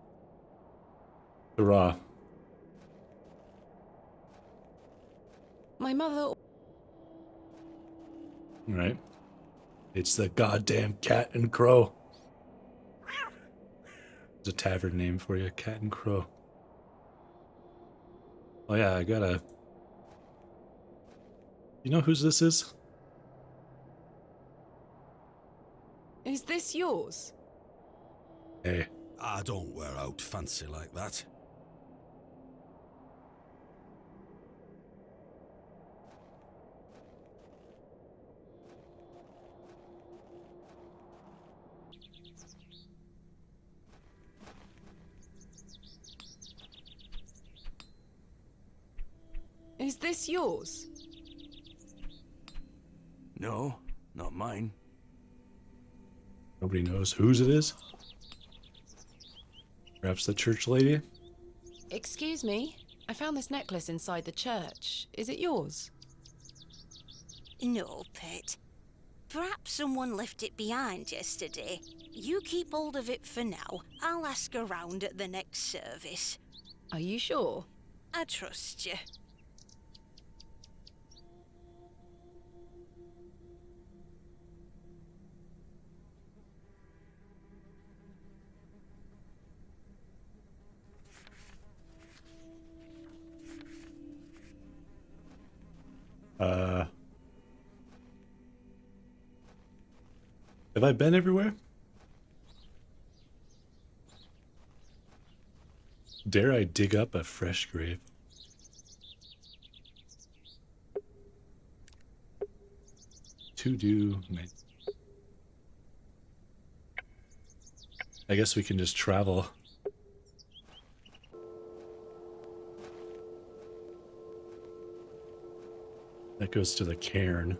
A: Hurrah.
C: My mother...
A: Right. It's the goddamn Cat and Crow. There's a tavern name for you, Cat and Crow. Oh yeah, I gotta... You know whose this is?
C: Is this yours?
A: Hey.
E: I don't wear out fancy like that.
C: Is this yours?
I: No, not mine.
A: Nobody knows whose it is? Perhaps the church lady?
C: Excuse me. I found this necklace inside the church. Is it yours?
H: No, Pet. Perhaps someone left it behind yesterday. You keep hold of it for now. I'll ask around at the next service.
C: Are you sure?
H: I trust you.
A: Have I been everywhere? Dare I dig up a fresh grave? To do. I guess we can just travel. That goes to the cairn.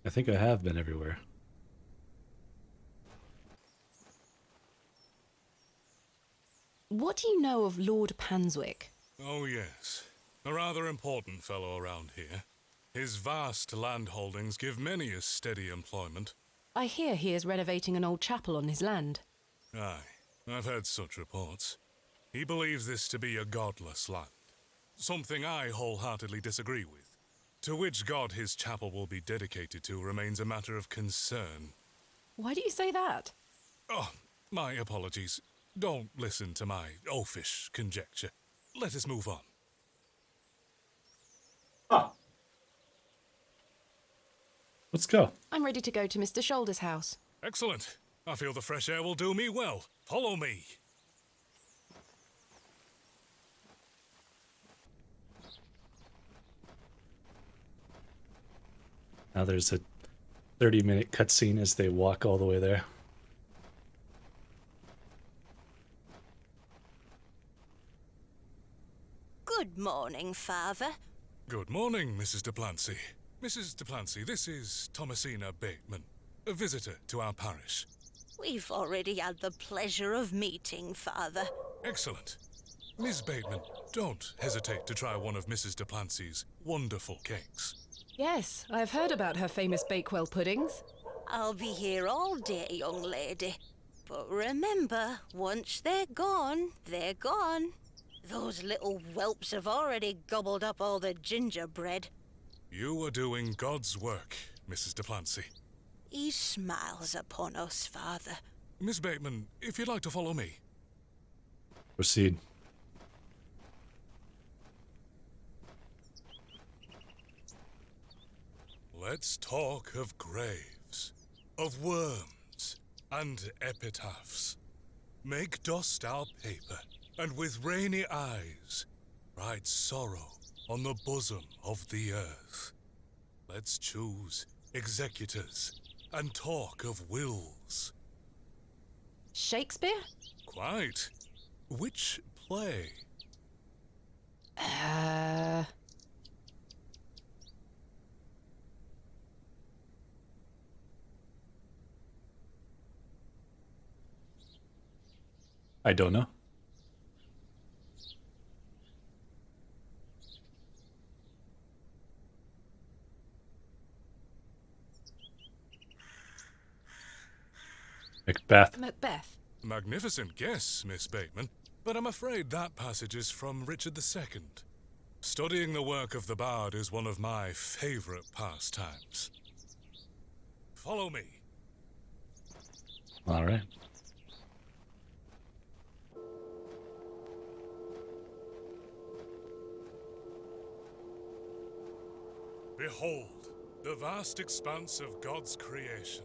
A: I think I have been everywhere.
C: What do you know of Lord Panswick?
B: Oh, yes. A rather important fellow around here. His vast land holdings give many a steady employment.
C: I hear he is renovating an old chapel on his land.
B: Aye, I've heard such reports. He believes this to be a godless land. Something I wholeheartedly disagree with. To which god his chapel will be dedicated to remains a matter of concern.
C: Why do you say that?
B: Oh, my apologies. Don't listen to my oafish conjecture. Let us move on.
A: Let's go.
C: I'm ready to go to Mr. Shoulder's house.
B: Excellent. I feel the fresh air will do me well. Follow me.
A: Now there's a 30-minute cutscene as they walk all the way there.
H: Good morning, Father.
B: Good morning, Mrs. Duplancy. Mrs. Duplancy, this is Thomasina Bateman, a visitor to our parish.
H: We've already had the pleasure of meeting, Father.
B: Excellent. Miss Bateman, don't hesitate to try one of Mrs. Duplancy's wonderful cakes.
C: Yes, I've heard about her famous Bakewell puddings.
H: I'll be here all day, young lady. But remember, once they're gone, they're gone. Those little whelps have already gobbled up all the gingerbread.
B: You are doing God's work, Mrs. Duplancy.
H: He smiles upon us, Father.
B: Miss Bateman, if you'd like to follow me.
A: Proceed.
B: Let's talk of graves, of worms, and epitaphs. Make dust our paper, and with rainy eyes, write sorrow on the bosom of the earth. Let's choose executors, and talk of wills.
C: Shakespeare?
B: Quite. Which play?
A: I don't know. Macbeth.
C: Macbeth.
B: Magnificent guess, Miss Bateman, but I'm afraid that passage is from Richard II. Studying the work of the bard is one of my favorite pastimes. Follow me.
A: All right.
B: Behold, the vast expanse of God's creation.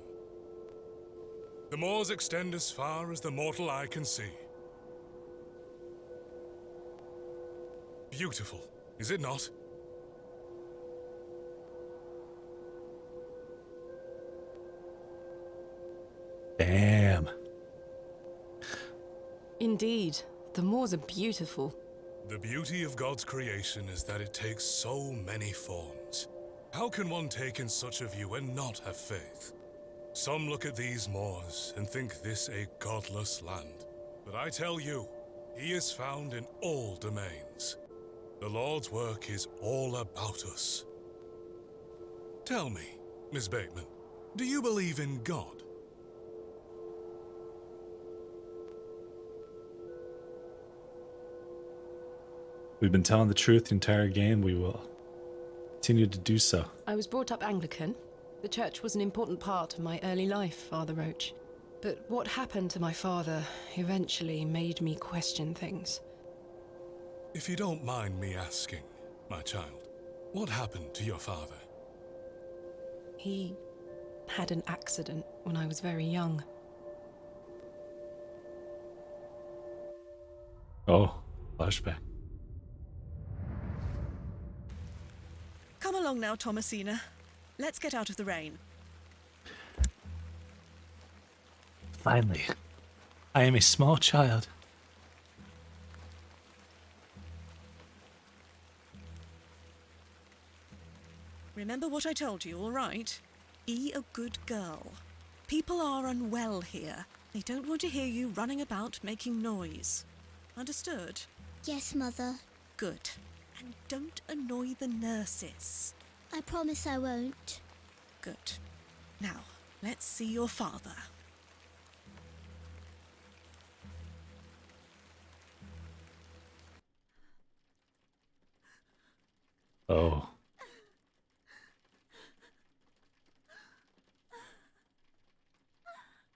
B: The moors extend as far as the mortal eye can see. Beautiful, is it not?
A: Damn.
C: Indeed, the moors are beautiful.
B: The beauty of God's creation is that it takes so many forms. How can one take in such a view and not have faith? Some look at these moors and think this a godless land. But I tell you, he is found in all domains. The Lord's work is all about us. Tell me, Miss Bateman, do you believe in God?
A: We've been telling the truth the entire game. We will continue to do so.
C: I was brought up Anglican. The church was an important part of my early life, Father Roach. But what happened to my father eventually made me question things.
B: If you don't mind me asking, my child, what happened to your father?
C: He had an accident when I was very young.
A: Oh, flashback.
J: Come along now, Thomasina. Let's get out of the rain.
A: Finally, I am a small child.
J: Remember what I told you, all right? Be a good girl. People are unwell here. They don't want to hear you running about making noise. Understood?
M: Yes, Mother.
J: Good. And don't annoy the nurses.
M: I promise I won't.
J: Good. Now, let's see your father.
A: Oh.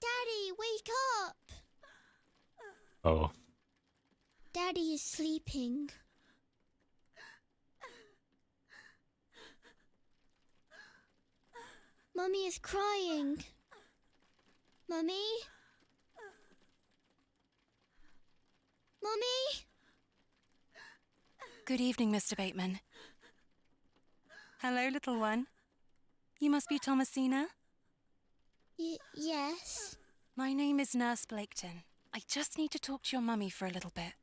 M: Daddy, wake up!
A: Oh.
M: Daddy is sleeping. Mummy is crying. Mummy? Mummy?
N: Good evening, Mr. Bateman. Hello, little one. You must be Thomasina?
M: Yes.
N: My name is Nurse Blaketon. I just need to talk to your mummy for a little bit.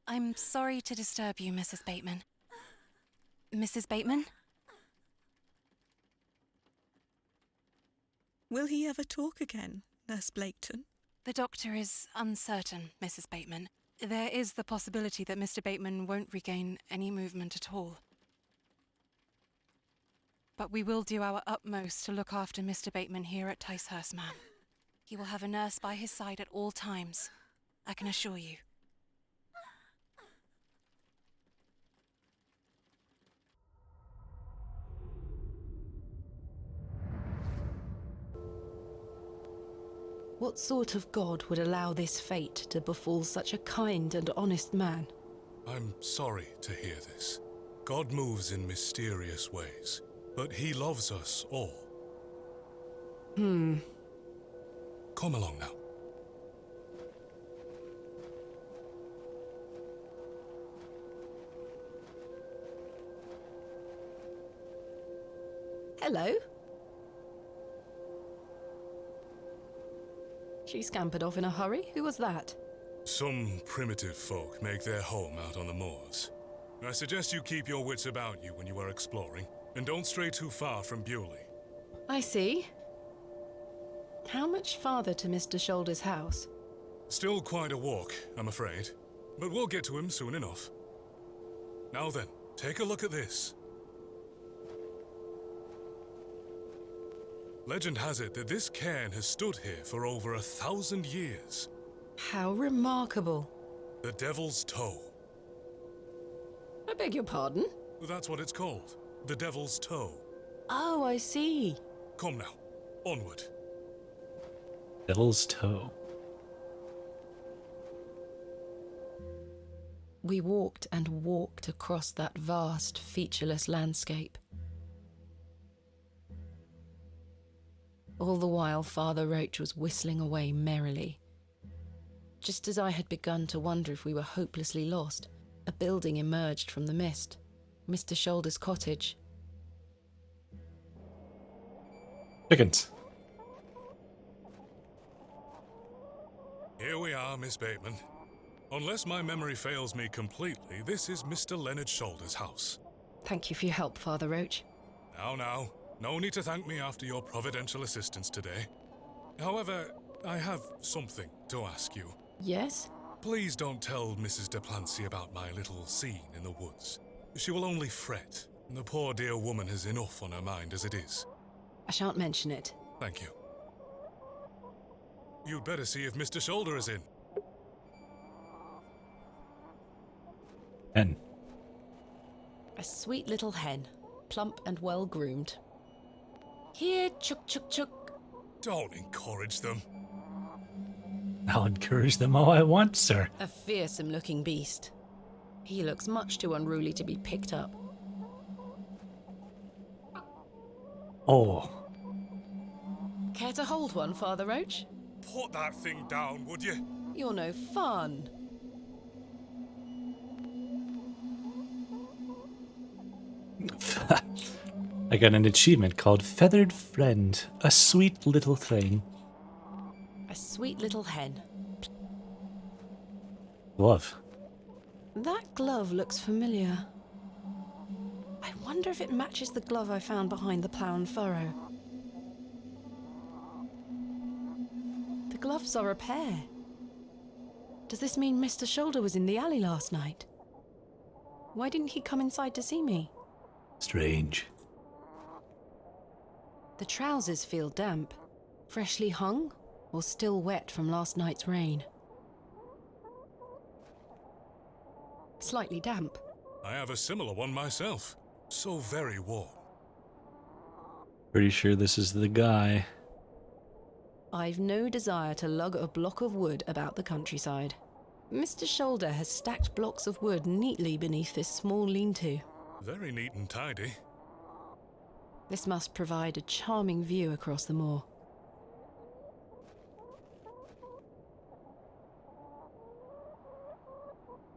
N: I'm sorry to disturb you, Mrs. Bateman. Mrs. Bateman?
J: Will he ever talk again, Nurse Blaketon?
N: The doctor is uncertain, Mrs. Bateman. There is the possibility that Mr. Bateman won't regain any movement at all. But we will do our utmost to look after Mr. Bateman here at Ticehurst, ma'am. He will have a nurse by his side at all times, I can assure you.
C: What sort of god would allow this fate to befall such a kind and honest man?
B: I'm sorry to hear this. God moves in mysterious ways, but he loves us all. Come along now.
C: Hello? She scampered off in a hurry. Who was that?
B: Some primitive folk make their home out on the moors. I suggest you keep your wits about you when you are exploring, and don't stray too far from Bewley.
C: I see. How much farther to Mr. Shoulder's house?
B: Still quite a walk, I'm afraid, but we'll get to him soon enough. Now then, take a look at this. Legend has it that this cairn has stood here for over 1,000 years.
C: How remarkable.
B: The Devil's Toe.
C: I beg your pardon?
B: That's what it's called. The Devil's Toe.
C: Oh, I see.
B: Come now, onward.
A: Devil's Toe.
C: We walked and walked across that vast, featureless landscape. All the while, Father Roach was whistling away merrily. Just as I had begun to wonder if we were hopelessly lost, a building emerged from the mist. Mr. Shoulder's cottage.
A: Chickens.
B: Here we are, Miss Bateman. Unless my memory fails me completely, this is Mr. Leonard Shoulder's house.
C: Thank you for your help, Father Roach.
B: Now, no need to thank me after your providential assistance today. However, I have something to ask you.
C: Yes?
B: Please don't tell Mrs. de Plancy about my little scene in the woods. She will only fret, and the poor dear woman has enough on her mind as it is.
C: I shan't mention it.
B: Thank you. You'd better see if Mr. Shoulder is in.
A: Hen.
C: A sweet little hen, plump and well-groomed. Here, chuk chuk chuk.
B: Don't encourage them.
A: I'll encourage them all I want, sir.
C: A fearsome-looking beast. He looks much too unruly to be picked up.
A: Oh.
C: Care to hold one, Father Roach?
B: Put that thing down, would you?
C: You're no fun.
A: I got an achievement called Feathered Friend. A sweet little thing.
C: A sweet little hen.
A: Glove.
C: That glove looks familiar. I wonder if it matches the glove I found behind the plough and furrow. The gloves are a pair. Does this mean Mr. Shoulder was in the alley last night? Why didn't he come inside to see me?
A: Strange.
C: The trousers feel damp. Freshly hung or still wet from last night's rain? Slightly damp.
B: I have a similar one myself. So very warm.
A: Pretty sure this is the guy.
C: I've no desire to lug a block of wood about the countryside. Mr. Shoulder has stacked blocks of wood neatly beneath this small lean-to.
B: Very neat and tidy.
C: This must provide a charming view across the moor.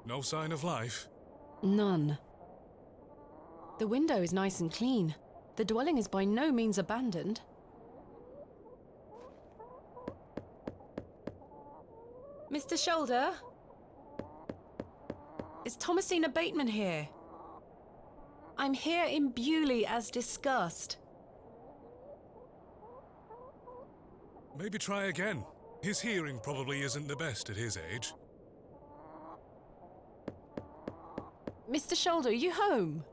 B: No sign of life?
C: None. The window is nice and clean. The dwelling is by no means abandoned. Mr. Shoulder? Is Thomasina Bateman here? I'm here in Bewley as discussed.
B: Maybe try again. His hearing probably isn't the best at his age.
C: Mr. Shoulder, are you home?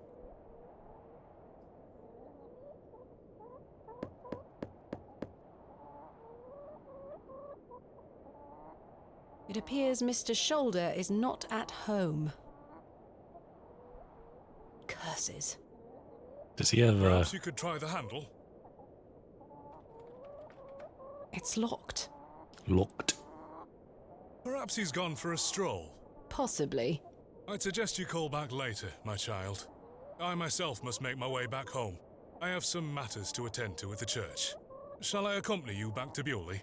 C: It appears Mr. Shoulder is not at home. Curses.
A: Does he have
B: Perhaps you could try the handle?
C: It's locked.
A: locked?
B: Perhaps he's gone for a stroll.
C: Possibly.
B: I'd suggest you call back later, my child. I myself must make my way back home. I have some matters to attend to at the church. Shall I accompany you back to Bewley?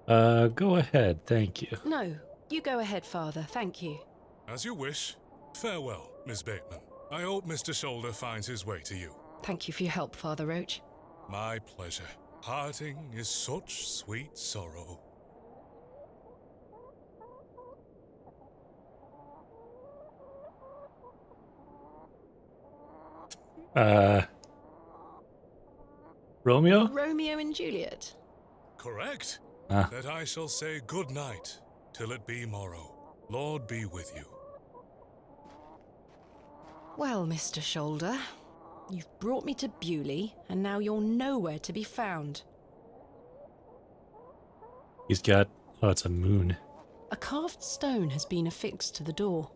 A: Go ahead, thank you.
C: No, you go ahead, Father, thank you.
B: As you wish. Farewell, Miss Bateman. I hope Mr. Shoulder finds his way to you.
C: Thank you for your help, Father Roach.
B: My pleasure. Parting is such sweet sorrow.
A: Romeo?
C: Romeo and Juliet.
B: Correct.
A: Ah.
B: That I shall say good night till it be morrow. Lord be with you.
C: Well, Mr. Shoulder, you've brought me to Bewley, and now you're nowhere to be found.
A: He's got... Oh, it's a moon.
C: A carved stone has been affixed to the door.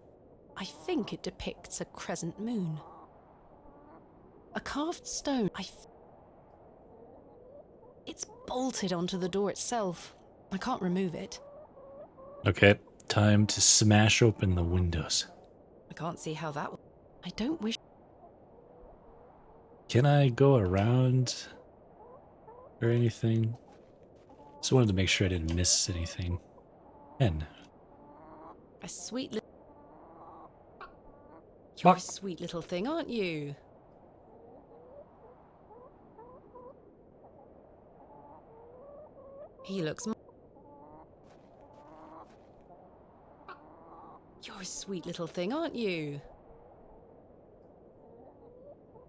C: I think it depicts a crescent moon. A carved stone, It's bolted onto the door itself. I can't remove it.
A: Okay, time to smash open the windows.
C: I can't see how that... I don't wish...
A: Can I go around or anything? Just wanted to make sure I didn't miss anything. N.
C: A sweet little... You're a sweet little thing, aren't you? He looks... You're a sweet little thing, aren't you?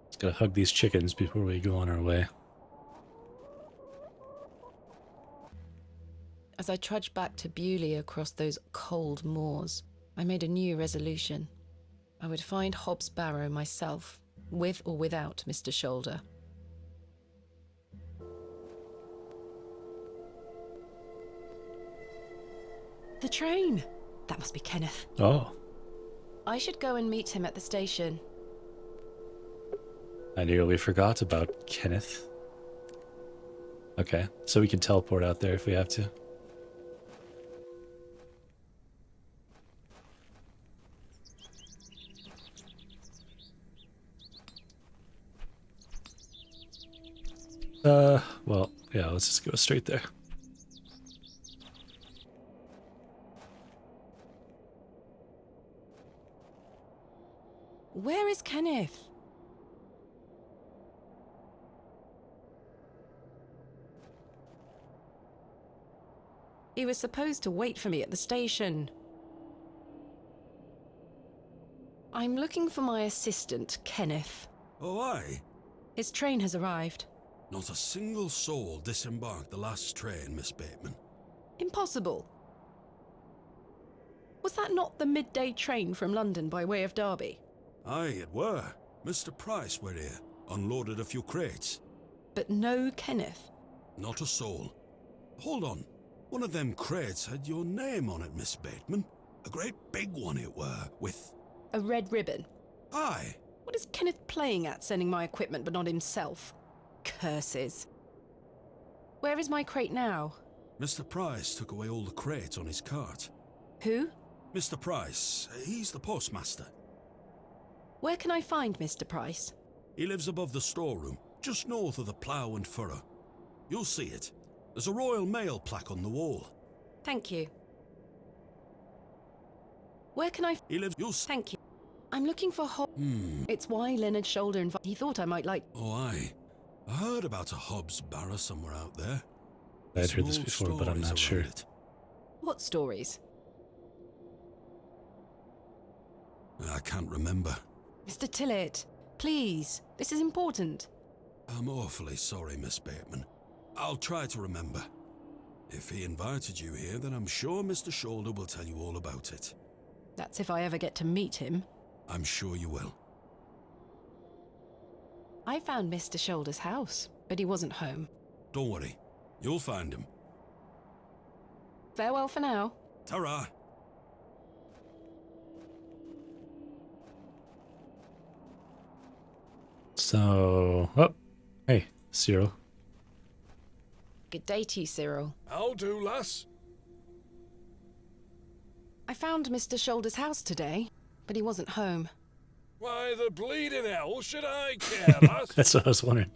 A: Just gotta hug these chickens before we go on our way.
C: As I trudged back to Bewley across those cold moors, I made a new resolution. I would find Hobbs Barrow myself, with or without Mr. Shoulder. The train! That must be Kenneth.
A: Oh,
C: I should go and meet him at the station.
A: I nearly forgot about Kenneth. Okay, so we can teleport out there if we have to. Well, yeah, let's just go straight there.
C: Where is Kenneth? He was supposed to wait for me at the station. I'm looking for my assistant, Kenneth.
E: Oh, aye.
C: His train has arrived.
E: Not a single soul disembarked the last train, Miss Bateman.
C: Impossible. Was that not the midday train from London by way of Derby?
E: Aye, it were. Mr. Price were here, unloaded a few crates.
C: But no Kenneth.
E: Not a soul. Hold on. One of them crates had your name on it, Miss Bateman. A great big one it were, with...
C: A red ribbon.
E: Aye.
C: What is Kenneth playing at, sending my equipment but not himself? Curses. Where is my crate now?
E: Mr. Price took away all the crates on his cart.
C: Who?
E: Mr. Price, he's the postmaster.
C: Where can I find Mr. Price?
E: He lives above the storeroom, just north of the plough and furrow. You'll see it. There's a Royal Mail plaque on the wall.
C: Thank you. Where can I...
E: He lives... You'll...
C: Thank you. I'm looking for It's why Leonard Shoulder he thought I might like...
E: Oh, aye. I heard about a Hobbs Barrow somewhere out there.
A: I'd heard this before, but I'm not sure.
C: What stories?
E: I can't remember.
C: Mr. Tillett, please. This is important.
E: I'm awfully sorry, Miss Bateman. I'll try to remember. If he invited you here, then I'm sure Mr. Shoulder will tell you all about it.
C: That's if I ever get to meet him.
E: I'm sure you will.
C: I found Mr. Shoulder's house, but he wasn't home.
E: Don't worry. You'll find him.
C: Farewell for now.
E: Ta-ra!
A: So... Oh, hey, Cyril.
C: Good day to you, Cyril.
G: How do, lass?
C: I found Mr. Shoulder's house today, but he wasn't home.
G: Why the bleeding hell should I care, lass?
A: That's what I was wondering.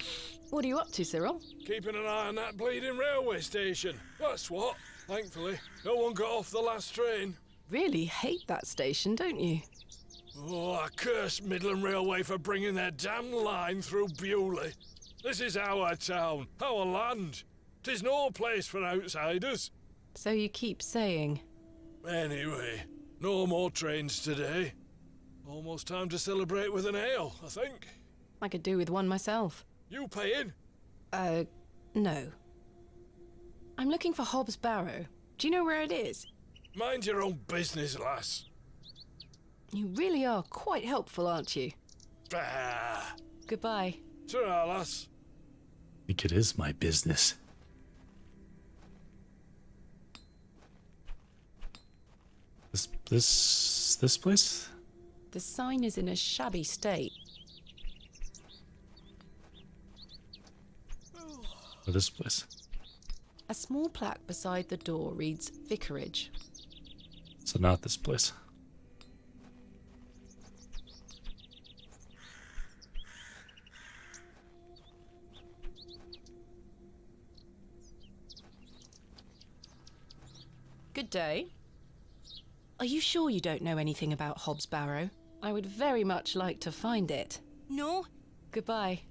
C: What are you up to, Cyril?
G: Keeping an eye on that bleeding railway station. That's what. Thankfully, no one got off the last train.
C: Really hate that station, don't you?
G: Oh, I curse Midland Railway for bringing their damn line through Bewley. This is our town, our land. 'Tis no place for outsiders.
C: So you keep saying.
G: Anyway, no more trains today. Almost time to celebrate with an ale, I think.
C: I could do with one myself.
G: You paying?
C: No. I'm looking for Hobbs Barrow. Do you know where it is?
G: Mind your own business, lass.
C: You really are quite helpful, aren't you?
G: Ah.
C: Goodbye.
G: Ta-ra, lass.
A: I think it is my business. This place?
C: The sign is in a shabby state.
A: Or this place?
C: A small plaque beside the door reads Vicarage.
A: So not this place.
C: Good day. Are you sure you don't know anything about Hobbs Barrow? I would very much like to find it.
H: No.
C: Goodbye.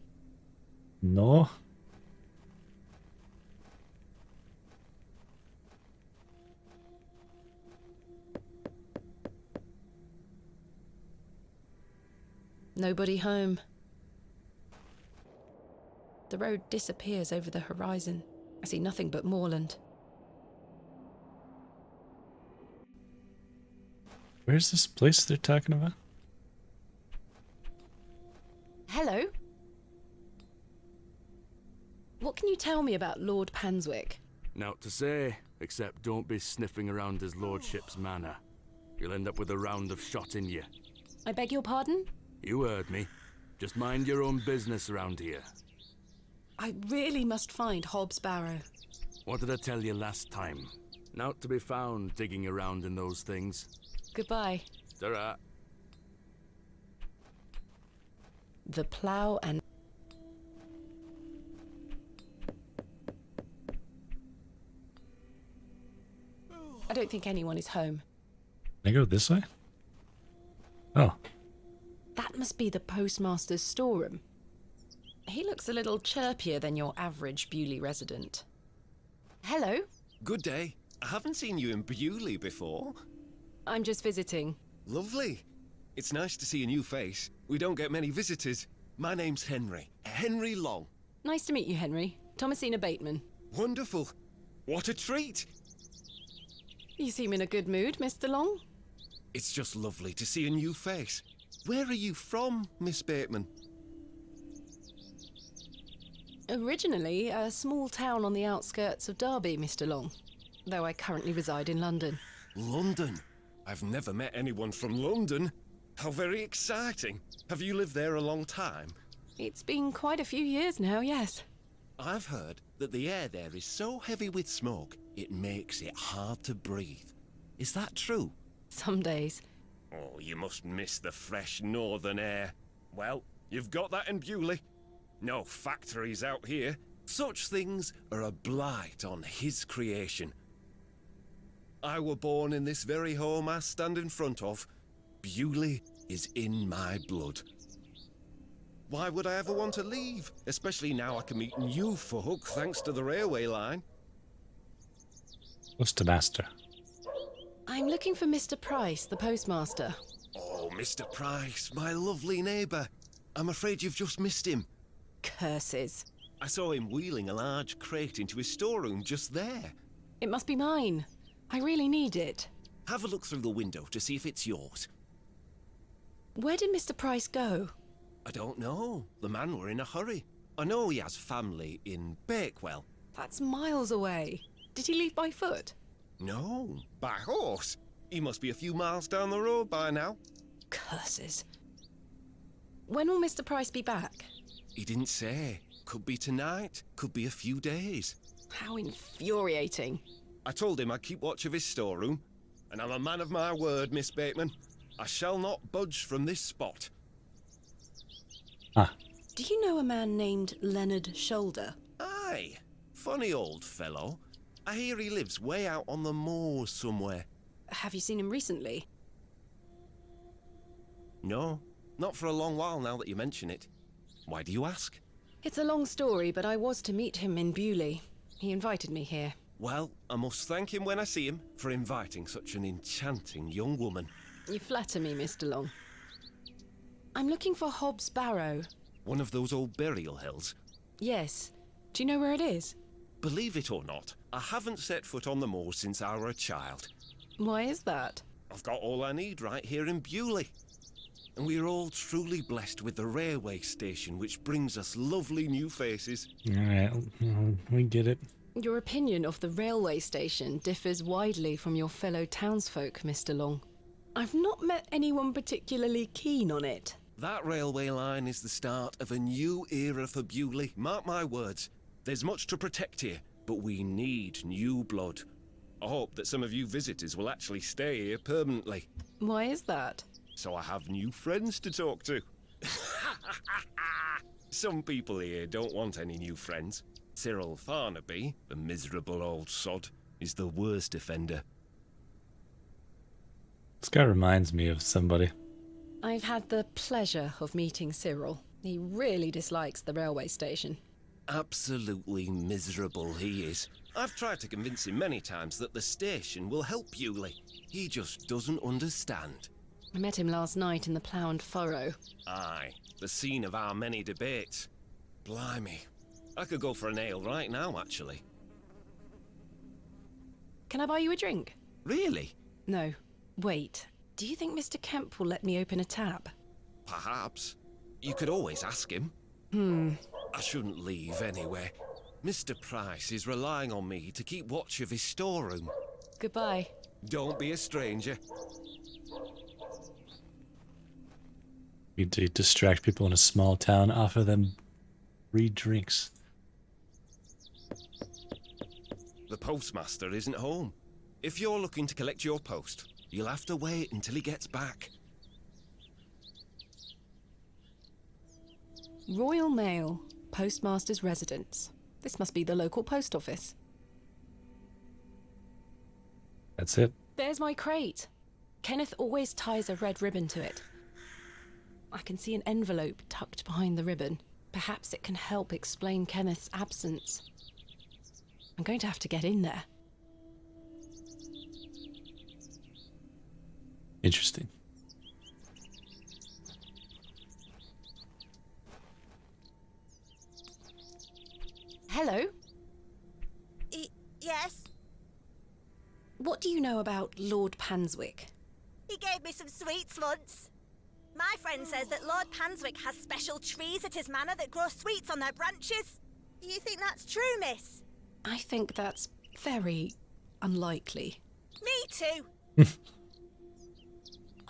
A: No?
C: Nobody home. The road disappears over the horizon. I see nothing but moorland.
A: Where's this place they're talking about?
C: Hello? What can you tell me about Lord Panswick?
I: Naught to say, except don't be sniffing around his lordship's manor. You'll end up with a round of shot in you.
C: I beg your pardon?
I: You heard me. Just mind your own business around here.
C: I really must find Hobbs Barrow.
I: What did I tell you last time? Naught to be found digging around in those things.
C: Goodbye.
I: Ta-ra.
C: The plough and... I don't think anyone is home.
A: Can I go this way? Oh,
C: That must be the postmaster's storeroom. He looks a little chirpier than your average Bewley resident. Hello,
O: Good day. I haven't seen you in Bewley before.
C: I'm just visiting.
O: Lovely. It's nice to see a new face. We don't get many visitors. My name's Henry. Henry Long.
C: Nice to meet you, Henry. Thomasina Bateman.
O: Wonderful. What a treat.
C: You seem in a good mood, Mr. Long.
O: It's just lovely to see a new face. Where are you from, Miss Bateman?
C: Originally a small town on the outskirts of Derby, Mr. Long, though I currently reside in London.
O: London? I've never met anyone from London. How very exciting. Have you lived there a long time?
C: It's been quite a few years now, yes.
O: I've heard that the air there is so heavy with smoke, it makes it hard to breathe. Is that true?
C: Some days.
O: Oh, you must miss the fresh northern air. Well, you've got that in Bewley. No factories out here. Such things are a blight on his creation. I were born in this very home I stand in front of. Bewley is in my blood. Why would I ever want to leave? Especially now I can meet new folk thanks to the railway line.
A: what's the master?
C: I'm looking for Mr. Price, the postmaster.
O: Oh, Mr. Price, my lovely neighbour. I'm afraid you've just missed him.
C: Curses.
O: I saw him wheeling a large crate into his storeroom just there.
C: It must be mine. I really need it.
O: Have a look through the window to see if it's yours.
C: Where did Mr. Price go?
O: I don't know. The man were in a hurry. I know he has family in Bakewell.
C: That's miles away. Did he leave by foot?
O: No, by horse. He must be a few miles down the road by now.
C: Curses. When will Mr. Price be back?
O: He didn't say. Could be tonight, could be a few days.
C: How infuriating.
O: I told him I'd keep watch of his storeroom, and I'm a man of my word, Miss Bateman. I shall not budge from this spot.
A: Ah,
C: Do you know a man named Leonard Shoulder?
O: Aye, funny old fellow. I hear he lives way out on the moors somewhere.
C: Have you seen him recently?
O: No, not for a long while now that you mention it. Why do you ask?
C: It's a long story, but I was to meet him in Bewley. He invited me here.
O: Well, I must thank him when I see him for inviting such an enchanting young woman.
C: You flatter me, Mr. Long. I'm looking for Hobbs Barrow.
O: One of those old burial hills.
C: Yes. Do you know where it is?
O: Believe it or not, I haven't set foot on the moors since I were a child.
C: Why is that?
O: I've got all I need right here in Bewley. And we are all truly blessed with the railway station, which brings us lovely new faces.
A: all right, we get it.
C: Your opinion of the railway station differs widely from your fellow townsfolk, Mr. Long. I've not met anyone particularly keen on it.
O: That railway line is the start of a new era for Bewley. Mark my words. There's much to protect here, but we need new blood. I hope that some of you visitors will actually stay here permanently.
C: Why is that?
O: So I have new friends to talk to. Some people here don't want any new friends. Cyril Farnaby, the miserable old sod, is the worst offender.
A: This guy reminds me of somebody.
C: I've had the pleasure of meeting Cyril. He really dislikes the railway station.
O: Absolutely miserable he is. I've tried to convince him many times that the station will help Bewley. He just doesn't understand.
C: I met him last night in the Plough and Furrow.
O: Aye, the scene of our many debates. Blimey. I could go for an ale right now, actually.
C: Can I buy you a drink?
O: Really?
C: No. Wait. Do you think Mr. Kemp will let me open a tap?
O: Perhaps. You could always ask him. I shouldn't leave anyway. Mr. Price is relying on me to keep watch of his storeroom.
C: Goodbye.
O: Don't be a stranger.
A: You to distract people in a small town, offer them free drinks.
O: The postmaster isn't home. If you're looking to collect your post, you'll have to wait until he gets back.
C: Royal Mail, Postmaster's Residence. This must be the local post office.
A: That's it.
C: There's my crate. Kenneth always ties a red ribbon to it. I can see an envelope tucked behind the ribbon. Perhaps it can help explain Kenneth's absence. I'm going to have to get in there.
A: Interesting.
C: Hello?
D: Yes?
C: What do you know about Lord Panswick?
D: He gave me some sweets once. My friend says that Lord Panswick has special trees at his manor that grow sweets on their branches. You think that's true, miss?
C: I think that's very unlikely.
D: Me too.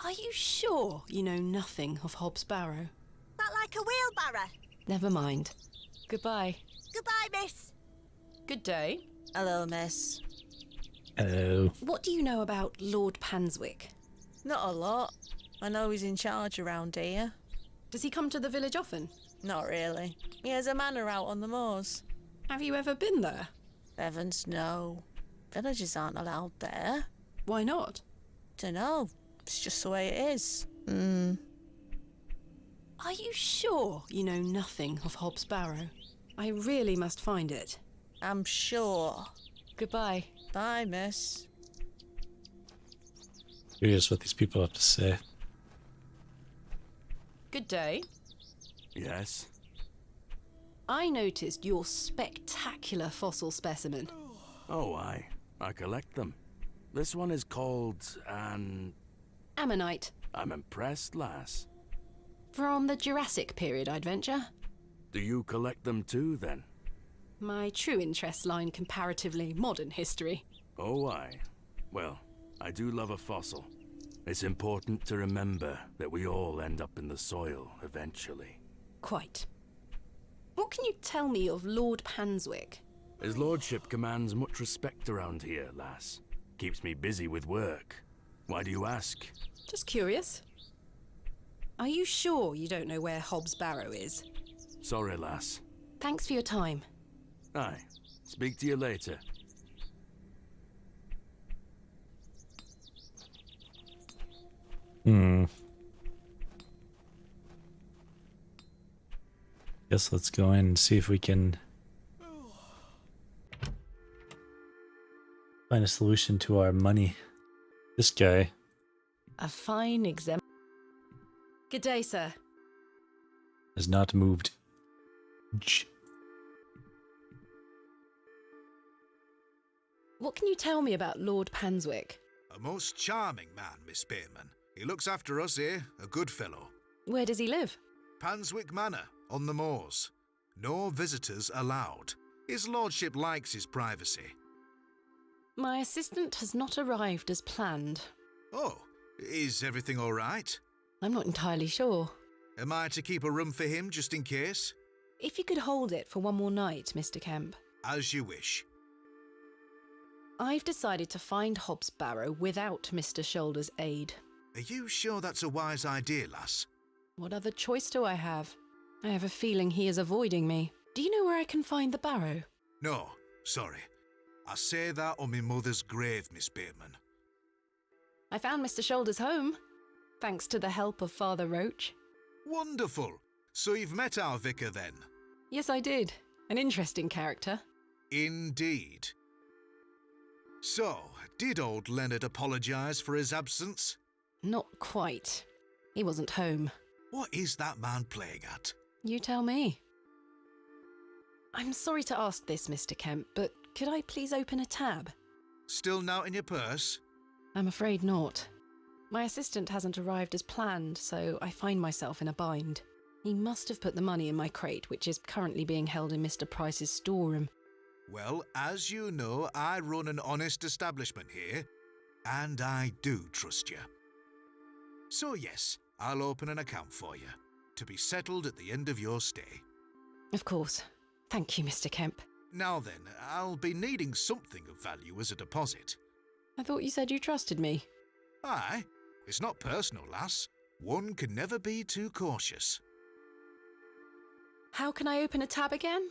C: Are you sure you know nothing of Hobbs Barrow?
D: That like a wheelbarrow?
C: Never mind. Goodbye.
D: Goodbye, miss.
C: Good day.
J: Hello, miss.
A: Hello.
C: What do you know about Lord Panswick?
J: Not a lot. I know he's in charge around here.
C: Does he come to the village often?
J: Not really. He has a manor out on the moors.
C: Have you ever been there?
J: Heavens, no. Villagers aren't allowed there.
C: Why not?
J: Dunno. It's just the way it is.
C: Are you sure you know nothing of Hobbs Barrow? I really must find it.
J: I'm sure.
C: Goodbye.
J: Bye, miss.
A: Curious what these people have to say.
C: Good day.
I: Yes?
C: I noticed your spectacular fossil specimen.
I: Oh, I collect them. This one is called an...
C: Ammonite.
I: I'm impressed, lass.
C: From the Jurassic period, I'd venture.
I: Do you collect them too, then?
C: My true interests lie in comparatively modern history.
I: Oh, aye. Well, I do love a fossil. It's important to remember that we all end up in the soil eventually.
C: Quite. What can you tell me of Lord Panswick?
I: His lordship commands much respect around here, lass. Keeps me busy with work. Why do you ask?
C: Just curious. Are you sure you don't know where Hobbs Barrow is?
I: Sorry, lass.
C: Thanks for your time.
I: Aye. Speak to you later.
A: Guess let's go in and see if we can find a solution to our money. This guy.
C: A fine example. Good day, sir.
A: Has not moved.
C: What can you tell me about Lord Panswick?
F: A most charming man, Miss Bateman. He looks after us here, a good fellow.
C: Where does he live?
F: Panswick Manor, on the moors. No visitors allowed. His lordship likes his privacy.
C: My assistant has not arrived as planned.
F: Oh, is everything all right?
C: I'm not entirely sure.
F: Am I to keep a room for him just in case?
C: If you could hold it for one more night, Mr. Kemp.
F: As you wish.
C: I've decided to find Hobbs Barrow without Mr. Shoulder's aid.
F: Are you sure that's a wise idea, lass?
C: What other choice do I have? I have a feeling he is avoiding me. Do you know where I can find the barrow?
F: No, sorry. I say that on my mother's grave, Miss Bateman.
C: I found Mr. Shoulder's home, thanks to the help of Father Roach.
F: Wonderful. So you've met our vicar then?
C: Yes, I did. An interesting character.
F: Indeed. So, did old Leonard apologise for his absence?
C: Not quite. He wasn't home.
F: What is that man playing at?
C: You tell me. I'm sorry to ask this, Mr. Kemp, but could I please open a tab?
F: Still not in your purse?
C: I'm afraid not. My assistant hasn't arrived as planned, so I find myself in a bind. He must have put the money in my crate, which is currently being held in Mr. Price's storeroom.
F: Well, as you know, I run an honest establishment here, and I do trust you. So yes, I'll open an account for you, to be settled at the end of your stay.
C: Of course. Thank you, Mr. Kemp.
F: Now then, I'll be needing something of value as a deposit.
C: I thought you said you trusted me.
F: Aye, it's not personal, lass. One can never be too cautious.
C: How can I open a tab again?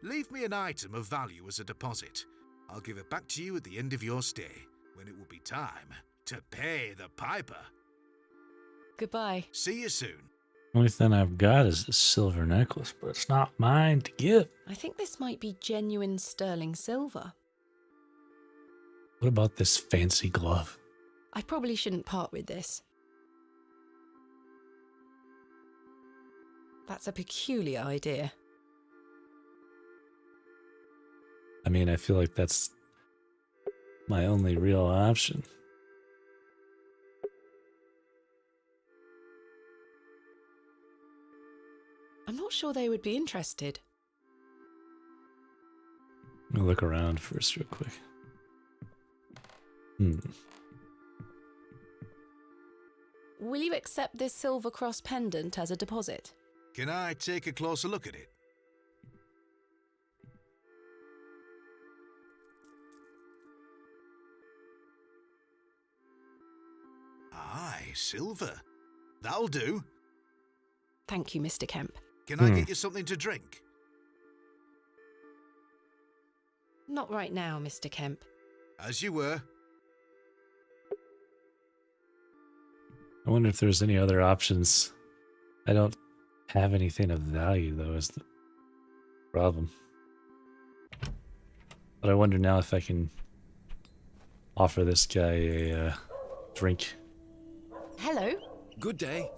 F: Leave me an item of value as a deposit. I'll give it back to you at the end of your stay, when it will be time to pay the piper.
C: Goodbye.
F: See you soon.
A: Only thing I've got is this silver necklace, but it's not mine to give.
C: I think this might be genuine sterling silver.
A: What about this fancy glove?
C: I probably shouldn't part with this. That's a peculiar idea.
A: I mean, I feel like that's my only real option.
C: I'm not sure they would be interested.
A: Let me look around first real quick.
C: Will you accept this silver cross pendant as a deposit?
F: Can I take a closer look at it? Aye, silver. That'll do.
C: Thank you, Mr. Kemp.
F: Can I get you something to drink?
C: Not right now, Mr. Kemp.
F: As you were.
A: I wonder if there's any other options. I don't have anything of value, though, is the problem. But I wonder now if I can offer this guy a drink.
C: Hello.
O: Good day.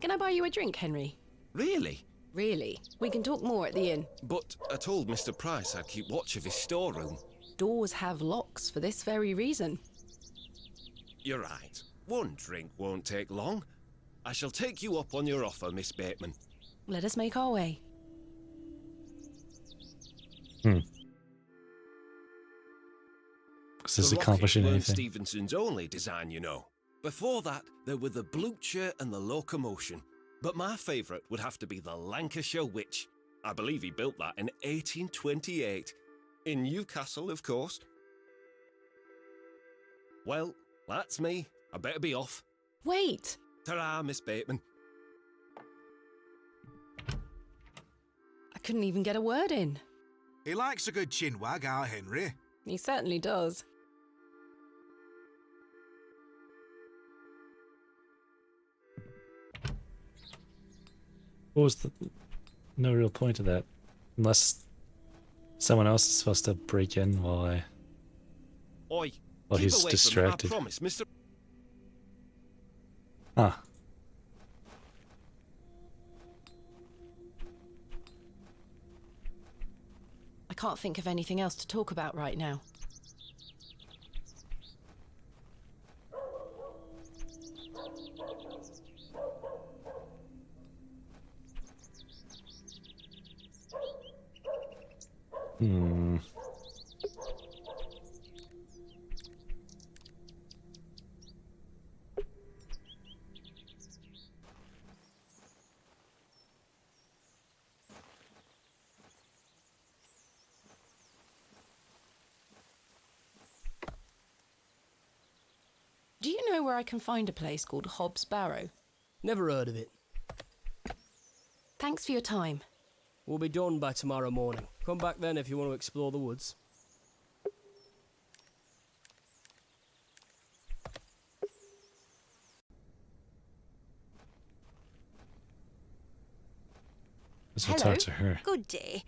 C: Can I buy you a drink, Henry?
O: Really?
C: Really. We can talk more at the inn.
O: But I told Mr. Price I'd keep watch of his storeroom.
C: Doors have locks for this very reason.
O: You're right. One drink won't take long. I shall take you up on your offer, Miss Bateman.
C: Let us make our way.
A: Is this accomplishing
O: weren't
A: anything?
O: Stevenson's only design, you know. Before that, there were the Blucher and the Locomotion. But my favourite would have to be the Lancashire Witch. I believe he built that in 1828. In Newcastle, of course. Well, that's me. I better be off.
C: Wait!
O: Ta-ra, Miss Bateman.
C: I couldn't even get a word in.
F: He likes a good chinwag, our Henry.
C: He certainly does.
A: What was the... No real point to that. Unless someone else is supposed to break in while
O: Oi,
A: while
O: keep
A: he's
O: away
A: distracted.
O: From him, I promise, Mr.
A: Huh.
C: I can't think of anything else to talk about right now. Do you know where I can find a place called Hobbs Barrow?
L: Never heard of it.
C: Thanks for your time.
L: We'll be done by tomorrow morning. Come back then if you want to explore the woods.
A: Let's go talk to her.
H: Good day.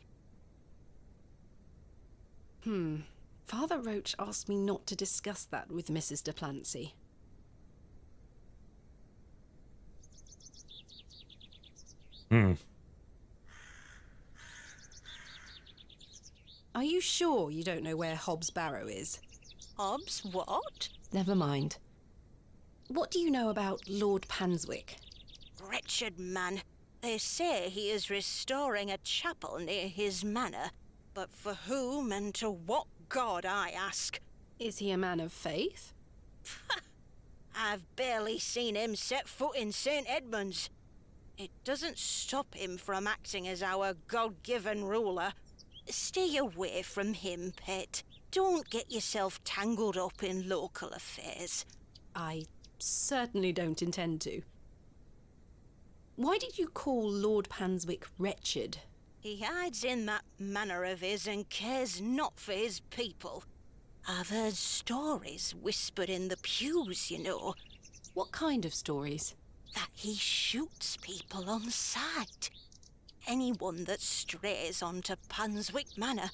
C: Father Roach asked me not to discuss that with Mrs. de Plancy. Are you sure you don't know where Hobbs Barrow is?
H: Hobbs what?
C: Never mind. What do you know about Lord Panswick?
H: Wretched man. They say he is restoring a chapel near his manor. But for whom and to what god, I ask?
C: Is he a man of faith?
H: I've barely seen him set foot in St. Edmunds. It doesn't stop him from acting as our God-given ruler. Stay away from him, pet. Don't get yourself tangled up in local affairs.
C: I certainly don't intend to. Why did you call Lord Panswick wretched?
H: He hides in that manner of his and cares not for his people. I've heard stories whispered in the pews, you know,
C: What kind of stories?
H: that he shoots people on sight. Anyone that strays onto Panswick Manor.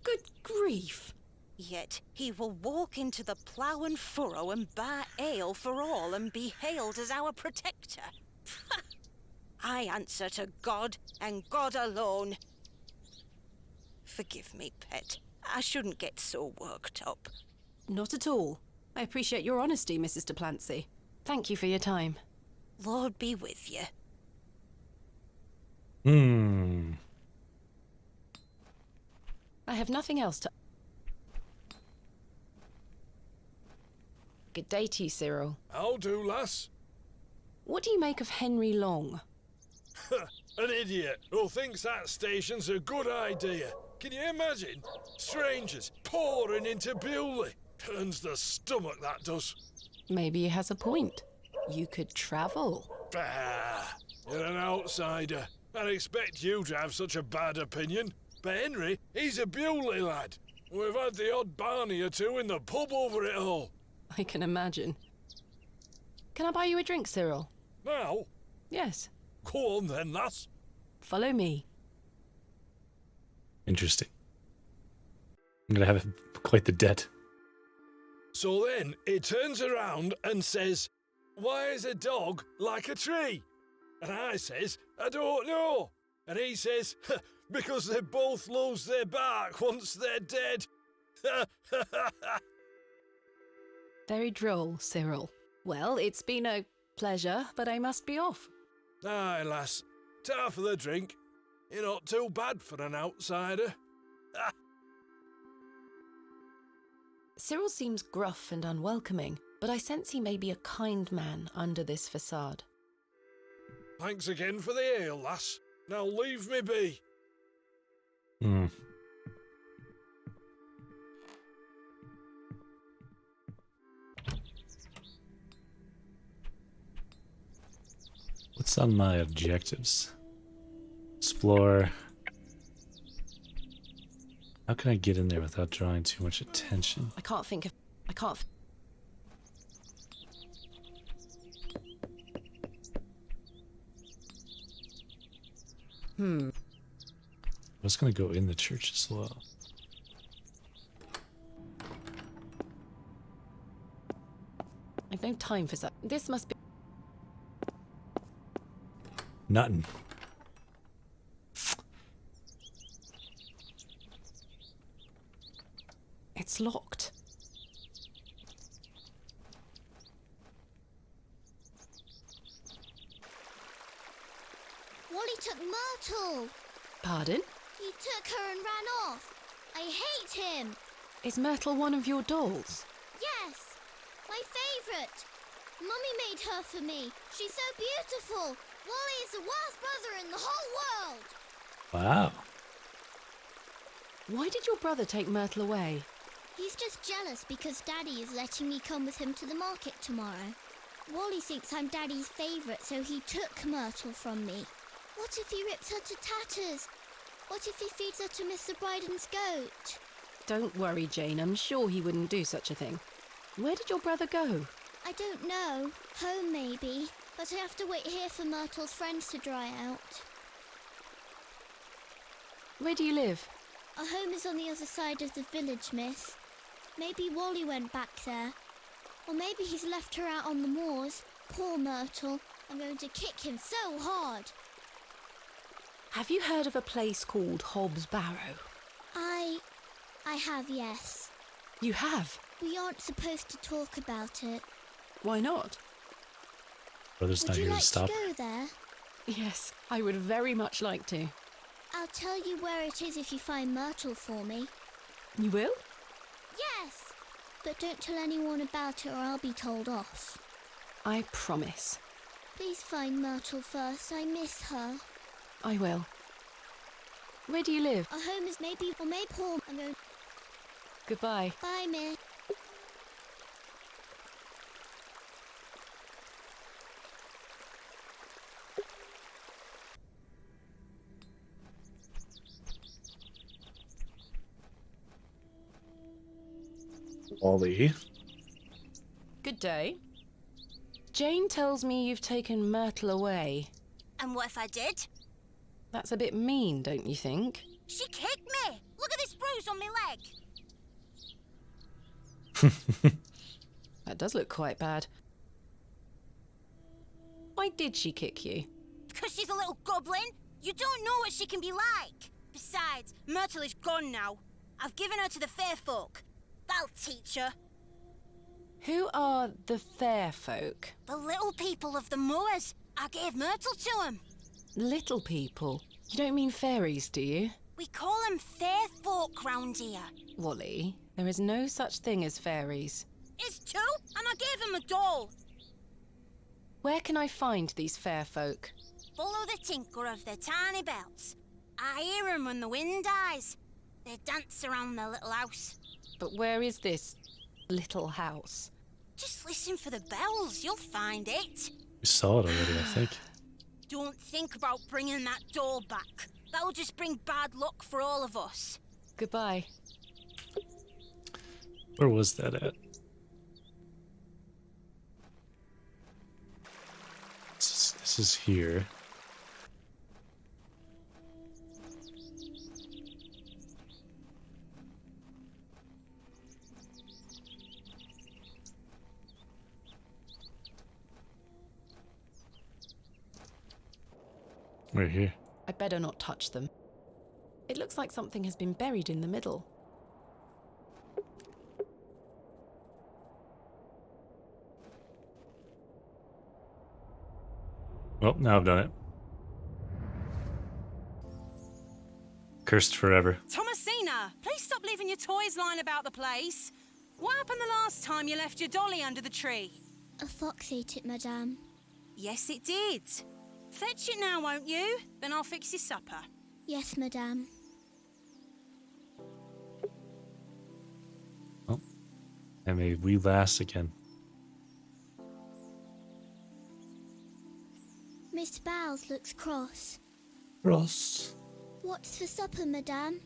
C: Good grief!
H: Yet he will walk into the plough and furrow and bar ale for all and be hailed as our protector. I answer to God and God alone. Forgive me, pet. I shouldn't get so worked up.
C: Not at all. I appreciate your honesty, Mrs. Duplancy. Thank you for your time.
H: Lord be with you.
C: I have nothing else to... Good day to you, Cyril.
G: How do, lass?
C: What do you make of Henry Long?
G: An idiot who thinks that station's a good idea. Can you imagine? Strangers pouring into Bewley. Turns the stomach, that does.
C: Maybe he has a point. You could travel.
G: Bah! You're an outsider. I'd expect you to have such a bad opinion. But Henry, he's a Bewley lad. We've had the odd Barney or two in the pub over it all.
C: I can imagine. Can I buy you a drink, Cyril?
G: Now?
C: Yes.
G: Go on then, lass.
C: Follow me.
A: Interesting. I'm gonna have quite the debt.
G: So then he turns around and says, "Why is a dog like a tree?" And I says, "I don't know." And he says, "Because they both lose their bark once they're dead."
C: Very droll, Cyril. Well, it's been a pleasure, but I must be off.
G: Aye, lass. Ta for the drink. You're not too bad for an outsider.
C: Cyril seems gruff and unwelcoming, but I sense he may be a kind man under this facade.
G: Thanks again for the ale, lass. Now leave me be.
A: What's on my objectives? Explore. How can I get in there without drawing too much attention?
C: I can't think of... I can't...
A: I was gonna go in the church as well.
C: I've no time for that. This must be...
A: Nothing.
C: It's locked.
M: Wally took Myrtle.
C: Pardon?
M: He took her and ran off. I hate him.
C: Is Myrtle one of your dolls?
M: Yes, my favourite. Mummy made her for me. She's so beautiful. Wally is the worst brother in the whole world.
A: Wow.
C: Why did your brother take Myrtle away?
M: He's just jealous because Daddy is letting me come with him to the market tomorrow. Wally thinks I'm Daddy's favourite, so he took Myrtle from me. What if he rips her to tatters? What if he feeds her to Mr. Bryden's goat?
C: Don't worry, Jane. I'm sure he wouldn't do such a thing. Where did your brother go?
M: I don't know. Home, maybe. But I have to wait here for Myrtle's friends to dry out.
C: Where do you live?
M: Our home is on the other side of the village, miss. Maybe Wally went back there. Or maybe he's left her out on the moors. Poor Myrtle. I'm going to kick him so hard.
C: Have you heard of a place called Hobbs Barrow?
M: I have, yes.
C: You have?
M: We aren't supposed to talk about it.
C: Why not?
A: Brother's
M: Would
A: not
M: you
A: here
M: like
A: to stop.
M: to go there?
C: Yes, I would very much like to.
M: I'll tell you where it is if you find Myrtle for me.
C: You will?
M: Yes! But don't tell anyone about it or I'll be told off.
C: I promise.
M: Please find Myrtle first. I miss her.
C: I will. Where do you live?
M: Our home is maybe or Maypole. I'm going...
C: Goodbye.
M: Bye, miss.
A: Wally.
C: Good day. Jane tells me you've taken Myrtle away.
H: And what if I did?
C: That's a bit mean, don't you think?
H: She kicked me! Look at this bruise on my leg!
C: That does look quite bad. Why did she kick you?
H: Because she's a little goblin. You don't know what she can be like. Besides, Myrtle is gone now. I've given her to the fair folk. That'll teach her.
C: Who are the fair folk?
H: The little people of the moors. I gave Myrtle to them.
C: Little people? You don't mean fairies, do you?
H: We call them fair folk round here.
C: Wally, there is no such thing as fairies.
H: It's two, and I gave them a doll.
C: Where can I find these fair folk?
H: Follow the tinkle of their tiny bells. I hear them when the wind dies. They dance around their little house.
C: But where is this little house?
H: Just listen for the bells, you'll find it.
A: We saw it already, I think.
H: Don't think about bringing that doll back. That'll just bring bad luck for all of us.
C: Goodbye.
A: Where was that at? This is here. We're here.
C: I'd better not touch them. It looks like something has been buried in the middle.
A: Well, now I've done it. Cursed forever.
N: Thomasina, please stop leaving your toys lying about the place. What happened the last time you left your dolly under the tree?
M: A fox ate it, madame.
N: Yes, it did. Fetch it now, won't you? Then I'll fix your supper.
M: Yes, madame.
A: Oh, and may we last again.
M: Mr. Bowles looks cross.
A: Ross.
M: What's for supper, madame?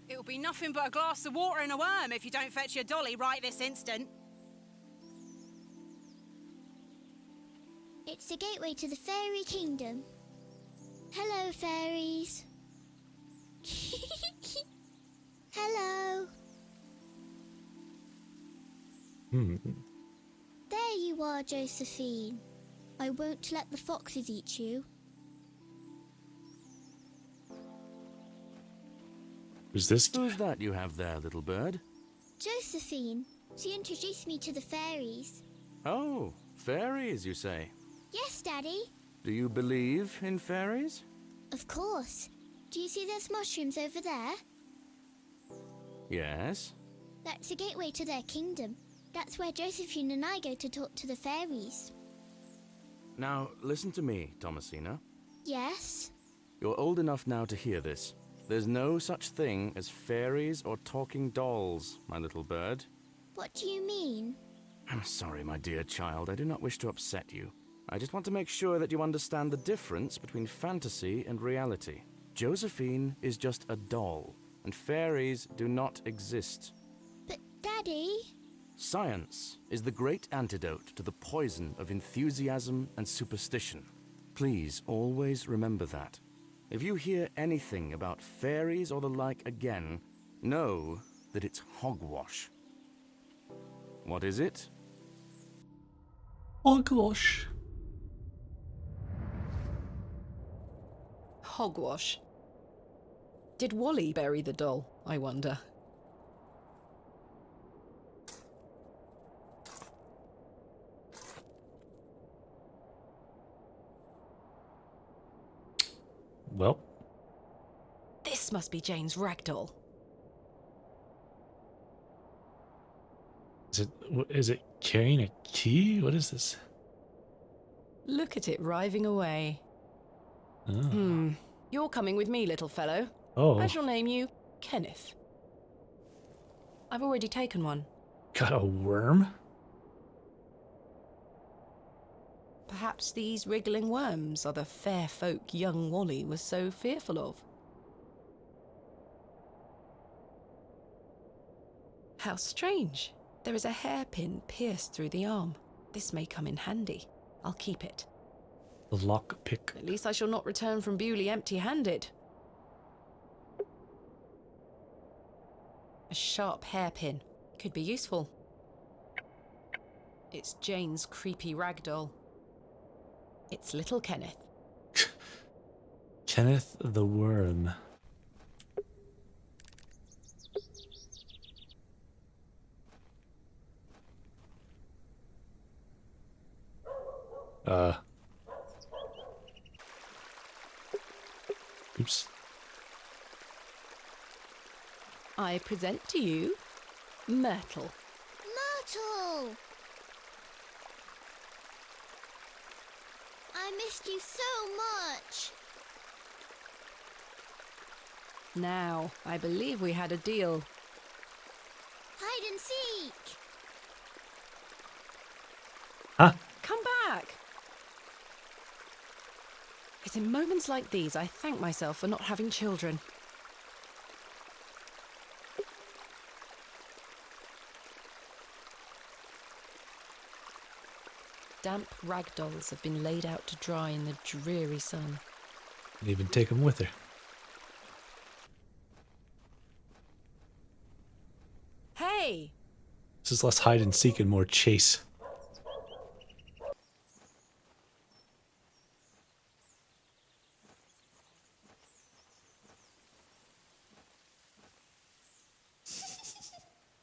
N: It'll be nothing but a glass of water and a worm if you don't fetch your dolly right this instant.
M: It's the gateway to the fairy kingdom. Hello, fairies. Hello. There you are, Josephine. I won't let the foxes eat you.
A: Who's this guy?
I: Who's that you have there, little bird?
M: Josephine. She introduced me to the fairies.
I: Oh, fairies, you say?
M: Yes, Daddy.
I: Do you believe in fairies?
M: Of course. Do you see those mushrooms over there?
I: Yes.
M: That's the gateway to their kingdom. That's where Josephine and I go to talk to the fairies.
I: Now, listen to me, Thomasina.
M: Yes?
I: You're old enough now to hear this. There's no such thing as fairies or talking dolls, my little bird.
M: What do you mean?
I: I'm sorry, my dear child. I do not wish to upset you. I just want to make sure that you understand the difference between fantasy and reality. Josephine is just a doll, and fairies do not exist.
M: But, Daddy...
I: Science is the great antidote to the poison of enthusiasm and superstition. Please always remember that. If you hear anything about fairies or the like again, know that it's hogwash. What is it?
A: Hogwash.
C: Hogwash. Did Wally bury the doll, I wonder?
A: Well.
C: This must be Jane's ragdoll.
A: Is it carrying a key? What is this?
C: Look at it writhing away.
A: Oh.
C: You're coming with me, little fellow.
A: Oh.
C: I shall name you Kenneth. I've already taken one.
A: Got a worm?
C: Perhaps these wriggling worms are the fair folk young Wally was so fearful of. How strange. There is a hairpin pierced through the arm. This may come in handy. I'll keep it.
A: The lockpick.
C: At least I shall not return from Bewley empty-handed. A sharp hairpin. Could be useful. It's Jane's creepy ragdoll. It's little Kenneth.
A: Kenneth the Worm. Oops.
C: I present to you Myrtle.
M: Myrtle! I missed you so much.
C: Now, I believe we had a deal.
M: Hide and seek.
A: Huh?
C: Come back! It's in moments like these I thank myself for not having children. Damp ragdolls have been laid out to dry in the dreary sun.
A: And even take them with her.
C: Hey!
A: This is less hide and seek and more chase.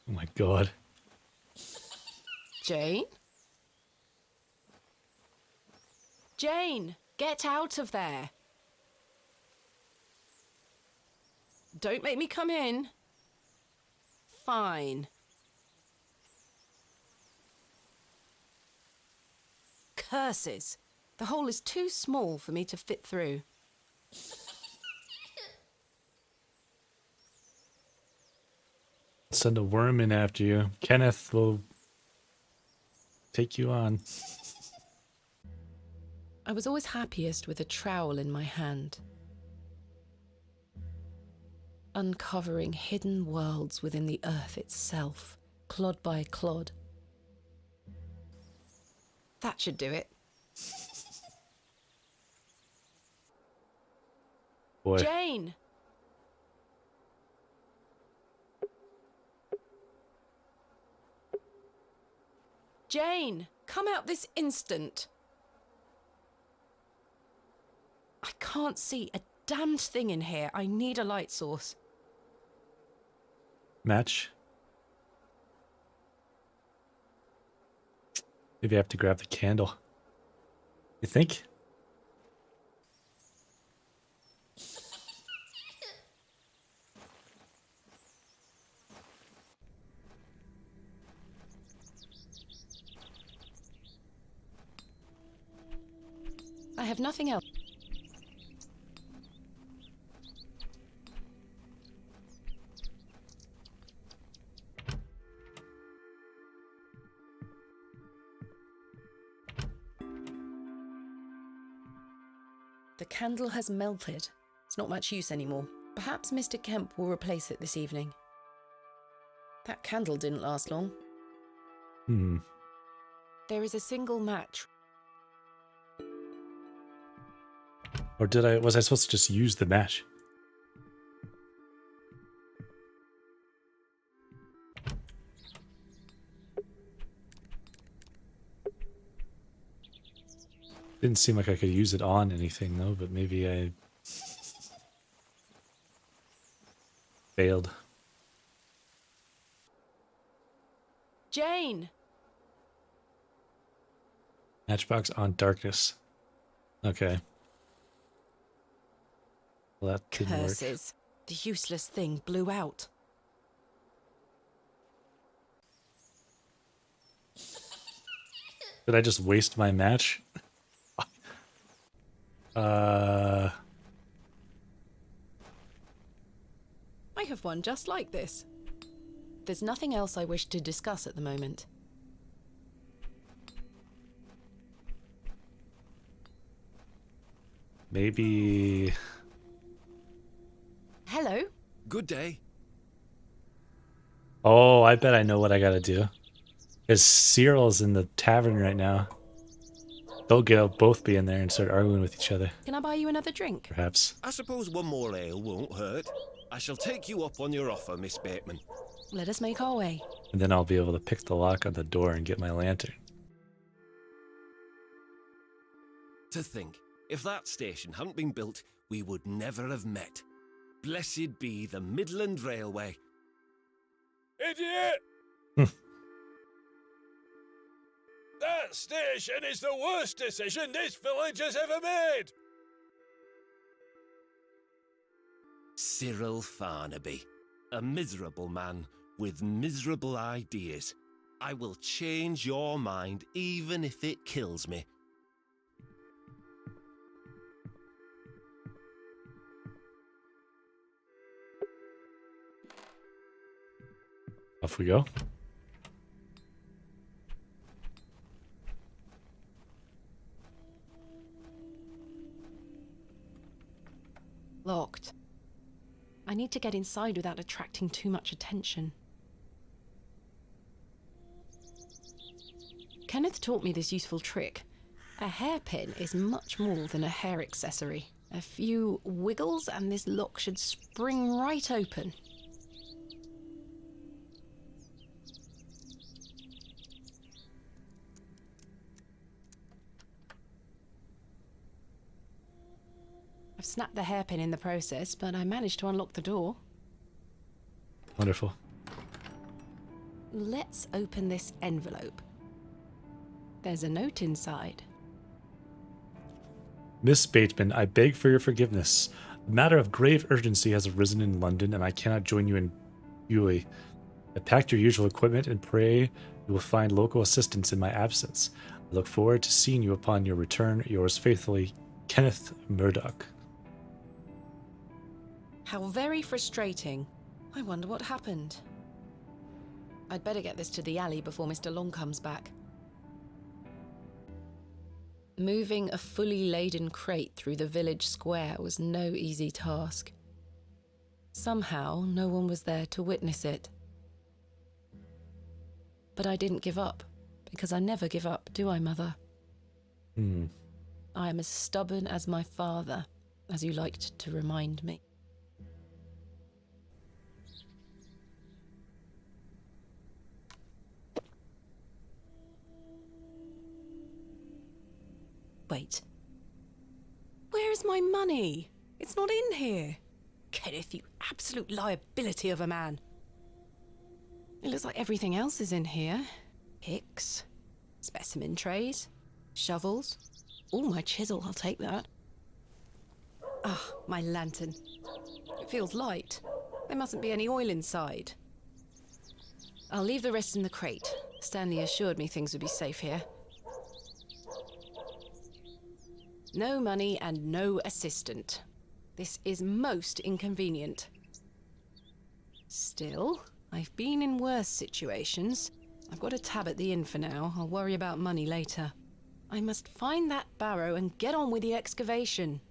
A: Oh my god.
C: Jane? Jane, get out of there. Don't make me come in. Fine. Curses. The hole is too small for me to fit through.
A: Send a worm in after you. Kenneth will take you on.
C: I was always happiest with a trowel in my hand. Uncovering hidden worlds within the earth itself, clod by clod. That should do it.
A: Boy.
C: Jane! Jane, come out this instant. I can't see a damned thing in here. I need a light source.
A: Match. Maybe I have to grab the candle. You think?
C: I have nothing else. The candle has melted. It's not much use anymore. Perhaps Mr. Kemp will replace it this evening. That candle didn't last long. There is a single match.
A: Or was I supposed to just use the match? Didn't seem like I could use it on anything though, but maybe I failed.
C: Jane!
A: Matchbox on darkness. Okay. Well, that didn't work.
C: Curses. The useless thing blew out.
A: Did I just waste my match?
C: I have one just like this. There's nothing else I wish to discuss at the moment.
A: Maybe...
C: Hello?
O: Good day.
A: Oh, I bet I know what I gotta do. Because Cyril's in the tavern right now. They'll both be in there and start arguing with each other,
C: Can I buy you another drink?
A: perhaps.
O: I suppose one more ale won't hurt. I shall take you up on your offer, Miss Bateman.
C: Let us make our way.
A: And then I'll be able to pick the lock on the door and get my lantern.
O: To think, if that station hadn't been built, we would never have met. Blessed be the Midland Railway.
G: Idiot! That station is the worst decision this village has ever made!
O: Cyril Farnaby, a miserable man with miserable ideas. I will change your mind even if it kills me.
A: Off we go.
C: Locked. I need to get inside without attracting too much attention. Kenneth taught me this useful trick. A hairpin is much more than a hair accessory. A few wiggles and this lock should spring right open. I've snapped the hairpin in the process, but I managed to unlock the door.
A: Wonderful.
C: Let's open this envelope. There's a note inside.
A: Miss Bateman, I beg for your forgiveness. A matter of grave urgency has arisen in London, and I cannot join you in Bewley. I packed your usual equipment and pray you will find local assistance in my absence. I look forward to seeing you upon your return. Yours faithfully, Kenneth Murdoch.
C: How very frustrating. I wonder what happened. I'd better get this to the alley before Mr. Long comes back. Moving a fully laden crate through the village square was no easy task. Somehow, no one was there to witness it. But I didn't give up, because I never give up, do I, Mother? I am as stubborn as my father, as you liked to remind me. Wait. Where is my money? It's not in here. Kenneth, you absolute liability of a man. It looks like everything else is in here. Picks, specimen trays, shovels. Oh, my chisel, I'll take that. Ah, my lantern. It feels light. There mustn't be any oil inside. I'll leave the rest in the crate. Stanley assured me things would be safe here. No money and no assistant. This is most inconvenient. Still, I've been in worse situations. I've got a tab at the inn for now. I'll worry about money later. I must find that Barrow and get on with the excavation.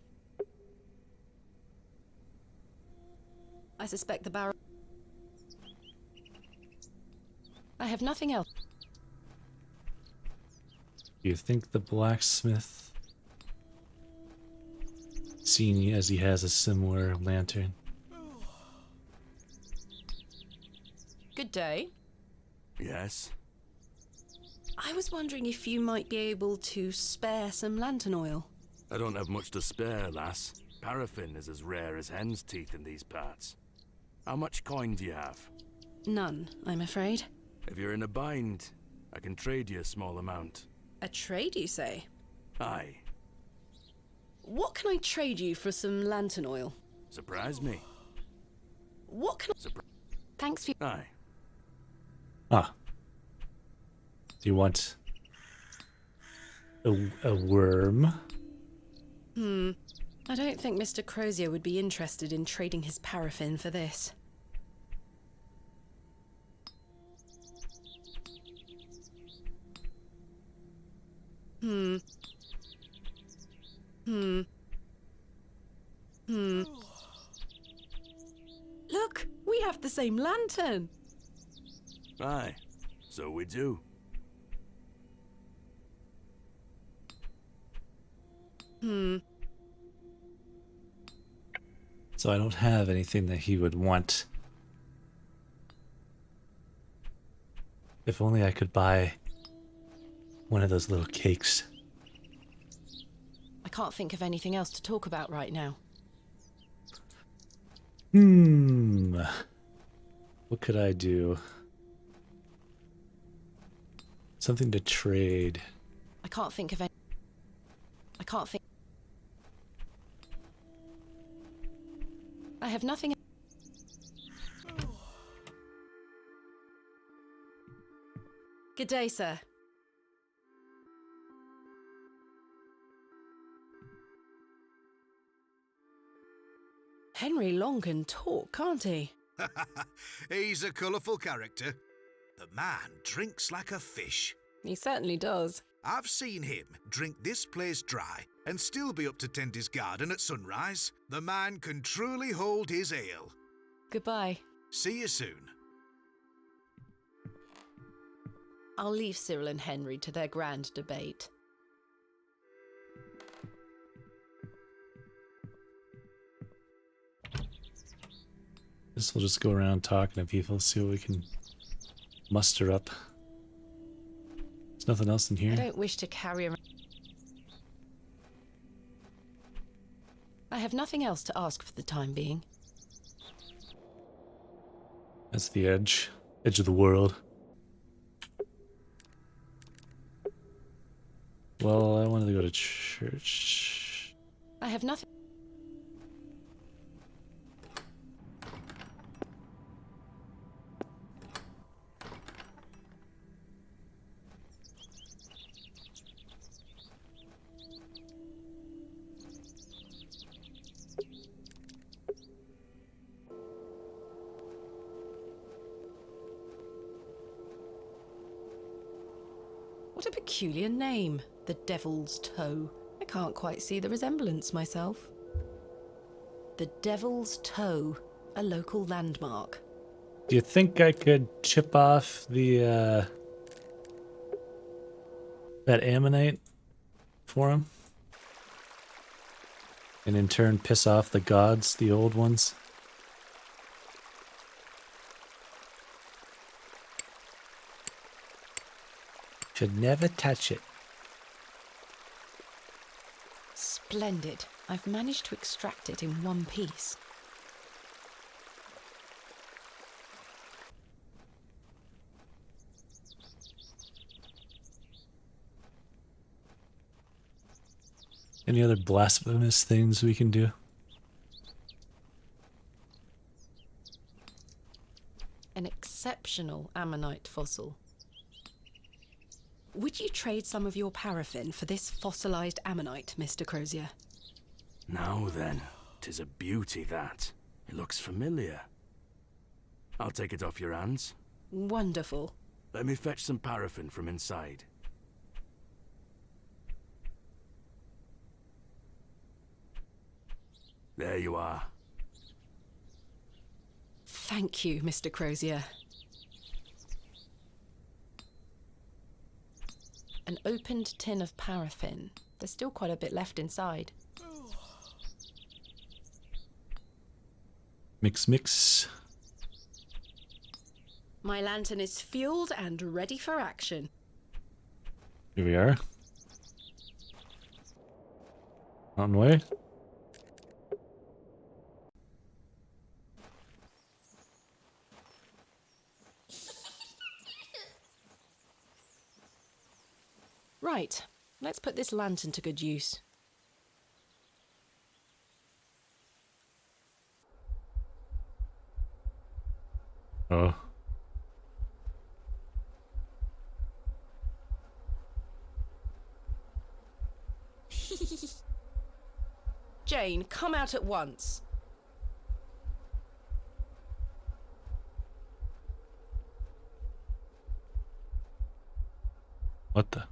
C: I suspect the Barrow... I have nothing else.
A: Do you think the blacksmith, seeing as he has a similar lantern?
C: Good day.
I: Yes?
C: I was wondering if you might be able to spare some lantern oil.
I: I don't have much to spare, lass. Paraffin is as rare as hen's teeth in these parts. How much coin do you have?
C: None, I'm afraid.
I: If you're in a bind, I can trade you a small amount.
C: A trade, you say?
I: Aye.
C: What can I trade you for some lantern oil?
I: Surprise me.
C: What can I... Thanks for...
I: Aye.
A: Ah. Do you want a worm?
C: I don't think Mr. Crozier would be interested in trading his paraffin for this. Look, we have the same lantern.
I: Aye. So we do.
A: So I don't have anything that he would want. If only I could buy one of those little cakes.
C: I can't think of anything else to talk about right now.
A: What could I do? Something to trade.
C: I can't think of any. I can't think. I have nothing. Good day, sir. Henry Long can talk, can't he?
F: He's a colourful character. The man drinks like a fish.
C: He certainly does.
F: I've seen him drink this place dry and still be up to tend his garden at sunrise. The man can truly hold his ale.
C: Goodbye.
F: See you soon.
C: I'll leave Cyril and Henry to their grand debate.
A: Guess we'll just go around talking to people, see what we can muster up. There's nothing else in here.
C: I don't wish to carry around. I have nothing else to ask for the time being.
A: That's the edge of the world. Well, I wanted to go to church.
C: I have nothing. What a peculiar name, the Devil's Toe. I can't quite see the resemblance myself. The Devil's Toe, a local landmark.
A: Do you think I could chip off the that ammonite for him? And in turn piss off the gods, the old ones? Should never touch it.
C: Splendid. I've managed to extract it in one piece.
A: Any other blasphemous things we can do?
C: An exceptional ammonite fossil. Would you trade some of your paraffin for this fossilized ammonite, Mr. Crozier?
I: Now then, 'tis a beauty that. It looks familiar. I'll take it off your hands.
C: Wonderful.
I: Let me fetch some paraffin from inside. There you are.
C: Thank you, Mr. Crozier. An opened tin of paraffin. There's still quite a bit left inside.
A: Mix, mix.
C: My lantern is fueled and ready for action.
A: Here we are. On the way.
C: Right, let's put this lantern to good use.
A: Oh.
C: Jane, come out at once.
A: What the?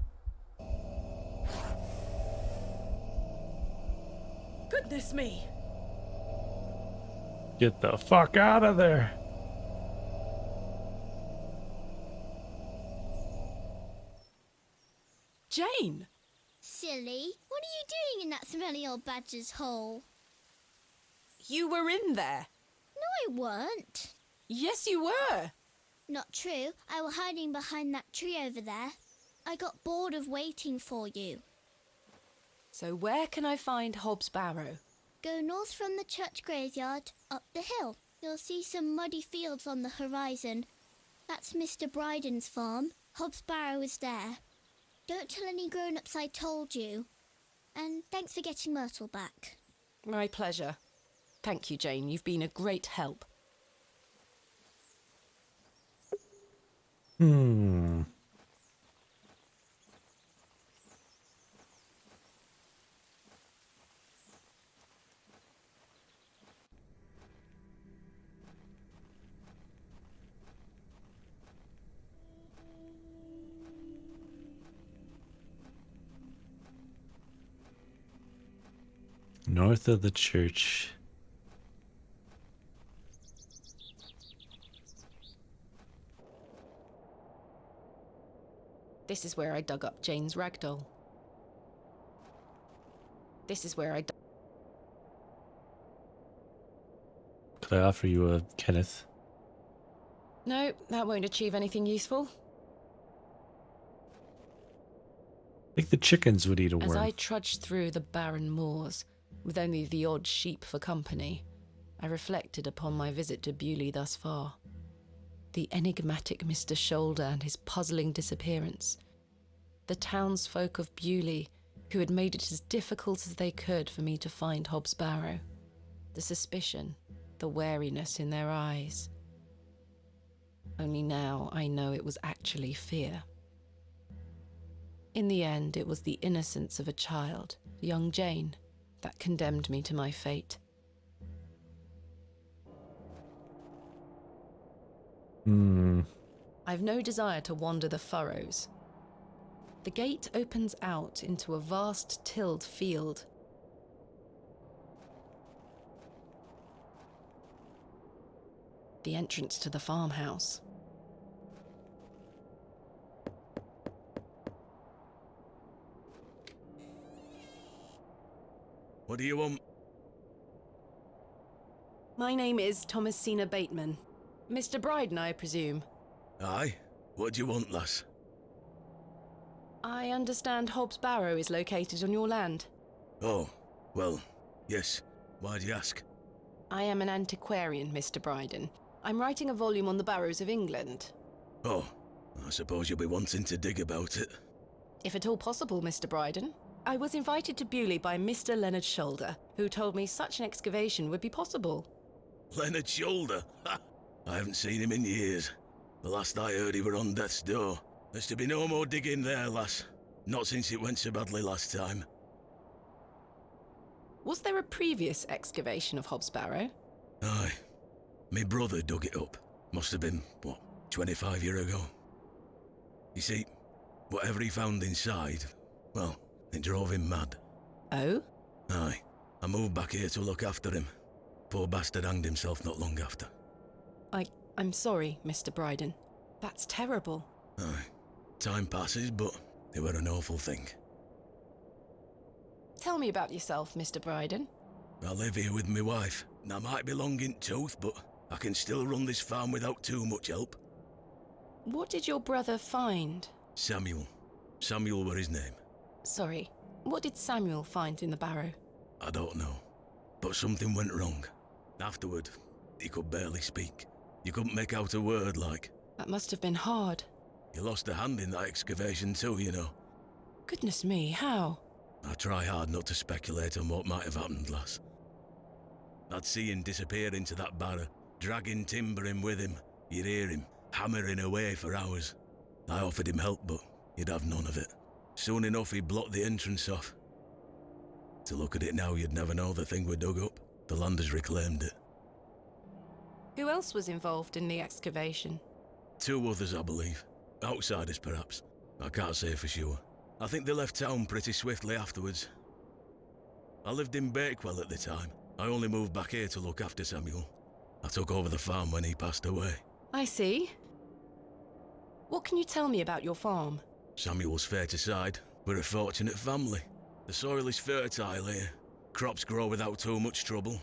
C: Goodness me!
A: Get the fuck out of there!
C: Jane!
M: Silly. What are you doing in that smelly old badger's hole?
C: You were in there.
M: No, I weren't.
C: Yes, you were.
M: Not true. I was hiding behind that tree over there. I got bored of waiting for you.
C: So where can I find Hobbs Barrow?
M: Go north from the church graveyard, up the hill. You'll see some muddy fields on the horizon. That's Mr. Bryden's farm. Hobbs Barrow is there. Don't tell any grown-ups I told you. And thanks for getting Myrtle back.
C: My pleasure. Thank you, Jane. You've been a great help.
A: North of the church.
C: This is where I dug up Jane's ragdoll. This is where I dug...
A: Could I offer you a Kenneth?
C: No, that won't achieve anything useful.
A: I think the chickens would eat a worm.
C: As I trudged through the barren moors, with only the odd sheep for company, I reflected upon my visit to Bewley thus far. The enigmatic Mr. Shoulder and his puzzling disappearance. The townsfolk of Bewley, who had made it as difficult as they could for me to find Hobbs Barrow. The suspicion, the wariness in their eyes. Only now I know it was actually fear. In the end, it was the innocence of a child, young Jane, that condemned me to my fate. I've no desire to wander the furrows. The gate opens out into a vast tilled field. The entrance to the farmhouse.
I: What do you want?
C: My name is Thomasina Bateman. Mr. Bryden, I presume.
I: Aye? What do you want, lass?
C: I understand Hobbs Barrow is located on your land.
I: Oh, well, yes. Why do you ask?
C: I am an antiquarian, Mr. Bryden. I'm writing a volume on the Barrows of England.
I: Oh, I suppose you'll be wanting to dig about it.
C: If at all possible, Mr. Bryden. I was invited to Bewley by Mr. Leonard Shoulder, who told me such an excavation would be possible.
I: Leonard Shoulder? Ha! I haven't seen him in years. The last I heard he were on death's door. There's to be no more digging there, lass. Not since it went so badly last time.
C: Was there a previous excavation of Hobbs Barrow?
I: Aye. Me brother dug it up. Must have been, 25 years ago. You see, whatever he found inside, well, it drove him mad.
C: Oh?
I: Aye. I moved back here to look after him. Poor bastard hanged himself not long after.
C: I'm sorry, Mr. Bryden. That's terrible.
I: Aye. Time passes, but it were an awful thing.
C: Tell me about yourself, Mr. Bryden.
I: I live here with my wife. And I might be long in tooth, but I can still run this farm without too much help.
C: What did your brother find?
I: Samuel. Samuel were his name.
C: Sorry, what did Samuel find in the barrow?
I: I don't know. But something went wrong. Afterward, he could barely speak. You couldn't make out a word, like.
C: That must have been hard.
I: He lost a hand in that excavation too, you know.
C: Goodness me, how?
I: I try hard not to speculate on what might have happened, lass. I'd see him disappear into that barrow, dragging timber in with him. You'd hear him hammering away for hours. I offered him help, but he'd have none of it. Soon enough, he blocked the entrance off. To look at it now, you'd never know the thing we dug up. The land has reclaimed it.
C: Who else was involved in the excavation?
I: 2 others, I believe. Outsiders, perhaps. I can't say for sure. I think they left town pretty swiftly afterwards. I lived in Bakewell at the time. I only moved back here to look after Samuel. I took over the farm when he passed away.
C: I see. What can you tell me about your farm?
I: Samuel's fair to side.
P: We're a fortunate family. The soil is fertile here. Crops grow without too much trouble.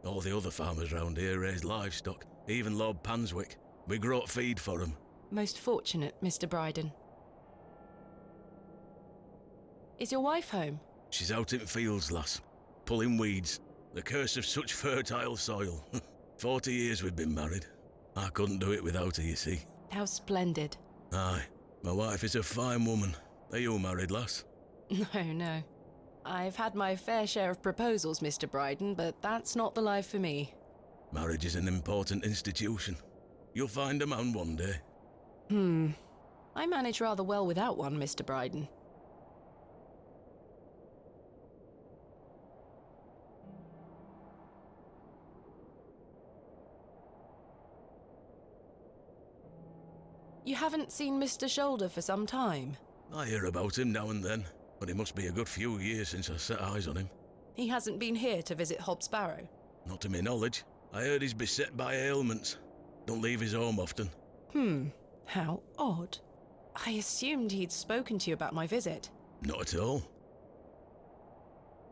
P: All the other farmers round here raise livestock, even Lord Panswick. We grow feed for him.
C: Most fortunate, Mr. Bryden. Is your wife home?
P: She's out in fields, lass, pulling weeds. The curse of such fertile soil. 40 years we've been married. I couldn't do it without her, you see.
C: How splendid.
P: Aye, my wife is a fine woman. Are you married, lass?
C: No. I've had my fair share of proposals, Mr. Bryden, but that's not the life for me.
P: Marriage is an important institution. You'll find a man one day.
C: I manage rather well without one, Mr. Bryden. You haven't seen Mr. Shoulder for some time?
P: I hear about him now and then, but it must be a good few years since I set eyes on him.
C: He hasn't been here to visit Hobbs Barrow?
P: Not to my knowledge. I heard he's beset by ailments. Don't leave his home often.
C: How odd. I assumed he'd spoken to you about my visit.
P: Not at all.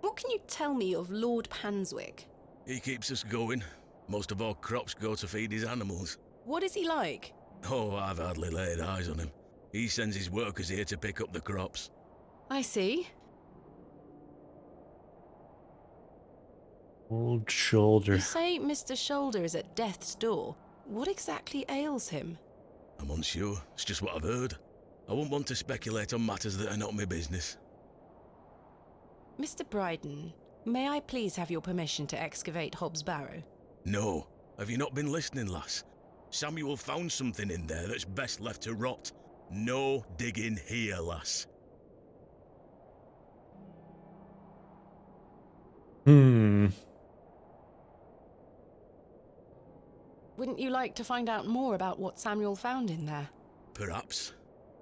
C: What can you tell me of Lord Panswick?
P: He keeps us going. Most of our crops go to feed his animals.
C: What is he like?
P: Oh, I've hardly laid eyes on him. He sends his workers here to pick up the crops.
C: I see.
A: Old shoulder.
C: You say Mr. Shoulder is at death's door. What exactly ails him?
P: I'm unsure. It's just what I've heard. I wouldn't want to speculate on matters that are not my business.
C: Mr. Bryden, may I please have your permission to excavate Hobbs Barrow?
P: No. Have you not been listening, lass? Samuel found something in there that's best left to rot. No digging here, lass.
C: Wouldn't you like to find out more about what Samuel found in there?
P: Perhaps.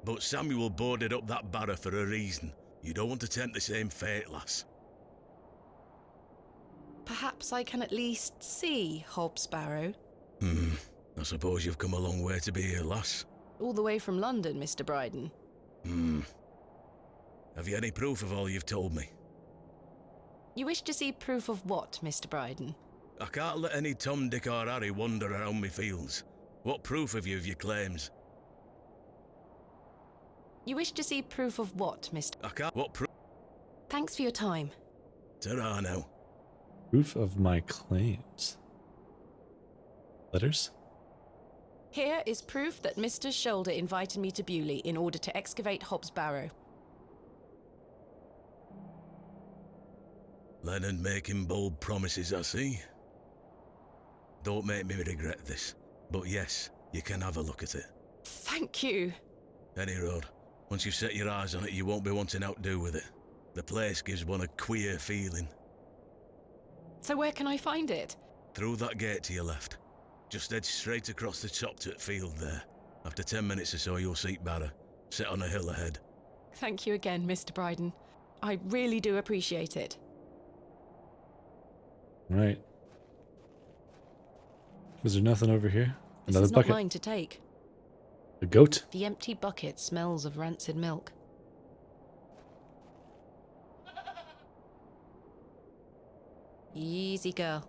P: But Samuel boarded up that barrow for a reason. You don't want to tempt the same fate, lass.
C: Perhaps I can at least see Hobbs Barrow.
P: I suppose you've come a long way to be here, lass.
C: All the way from London, Mr. Bryden.
P: Have you any proof of all you've told me?
C: You wish to see proof of what, Mr. Bryden?
P: I can't let any Tom, Dick or Harry wander around me fields. What proof have you of your claims?
C: You wish to see proof of what, Mr.
P: I can't. What proof?
C: Thanks for your time.
P: Ta-ra now.
A: Proof of my claims. Letters?
C: Here is proof that Mr. Shoulder invited me to Bewley in order to excavate Hobbs Barrow.
P: Leonard making bold promises, I see. Don't make me regret this, but yes, you can have a look at it.
C: Thank you.
P: Any road. Once you've set your eyes on it, you won't be wanting to outdo with it. The place gives one a queer feeling.
C: So where can I find it?
P: Through that gate to your left. Just head straight across the top to the field there. After 10 minutes or so, you'll see Barrow, set on a hill ahead.
C: Thank you again, Mr. Bryden. I really do appreciate it.
A: Right. Was there nothing over here?
C: This
A: Another
C: is
A: bucket.
C: not mine to take.
A: A goat?
C: The empty bucket smells of rancid milk. Easy, girl.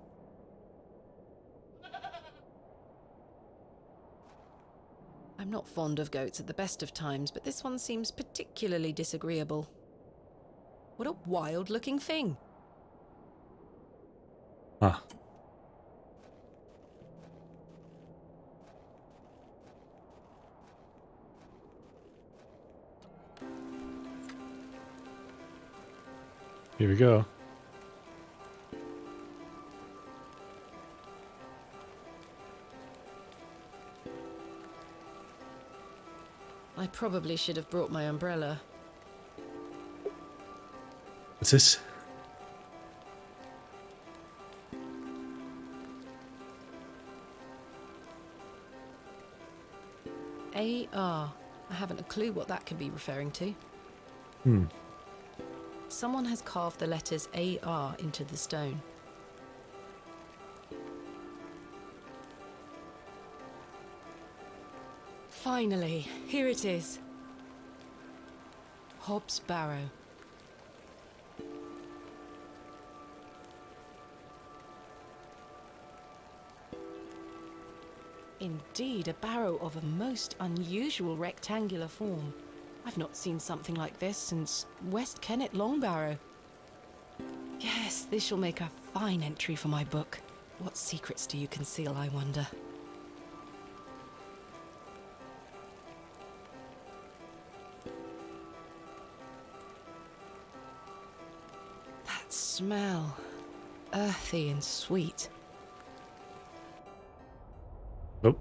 C: I'm not fond of goats at the best of times, but this one seems particularly disagreeable. What a wild-looking thing.
A: Ah. Here we go.
C: I probably should have brought my umbrella.
A: What's this?
C: AR. I haven't a clue what that could be referring to. Someone has carved the letters AR into the stone. Finally, here it is. Hobbs Barrow. Indeed, a barrow of a most unusual rectangular form. I've not seen something like this since West Kennet Long Barrow. Yes, this shall make a fine entry for my book. What secrets do you conceal, I wonder? That smell. Earthy and sweet.
A: Oh.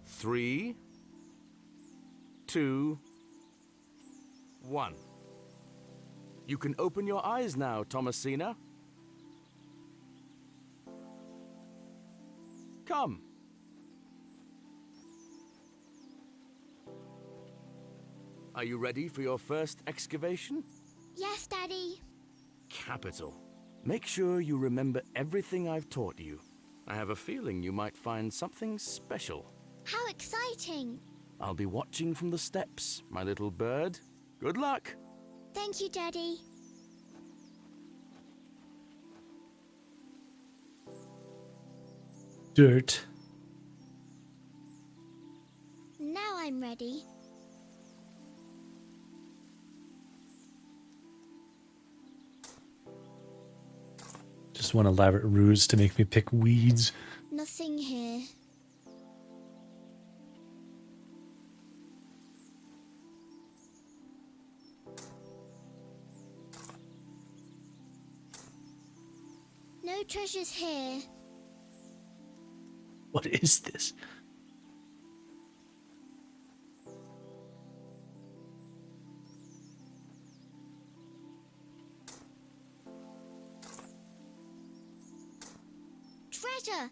I: 3, 2, 1. You can open your eyes now, Thomasina. Come. Are you ready for your first excavation?
M: Yes, Daddy.
I: Capital. Make sure you remember everything I've taught you. I have a feeling you might find something special.
M: How exciting!
I: I'll be watching from the steps, my little bird. Good luck!
M: Thank you, Daddy.
A: Dirt.
M: Now I'm ready.
A: Just one elaborate ruse to make me pick weeds.
M: Nothing here. No treasures here.
A: What is this?
M: Treasure!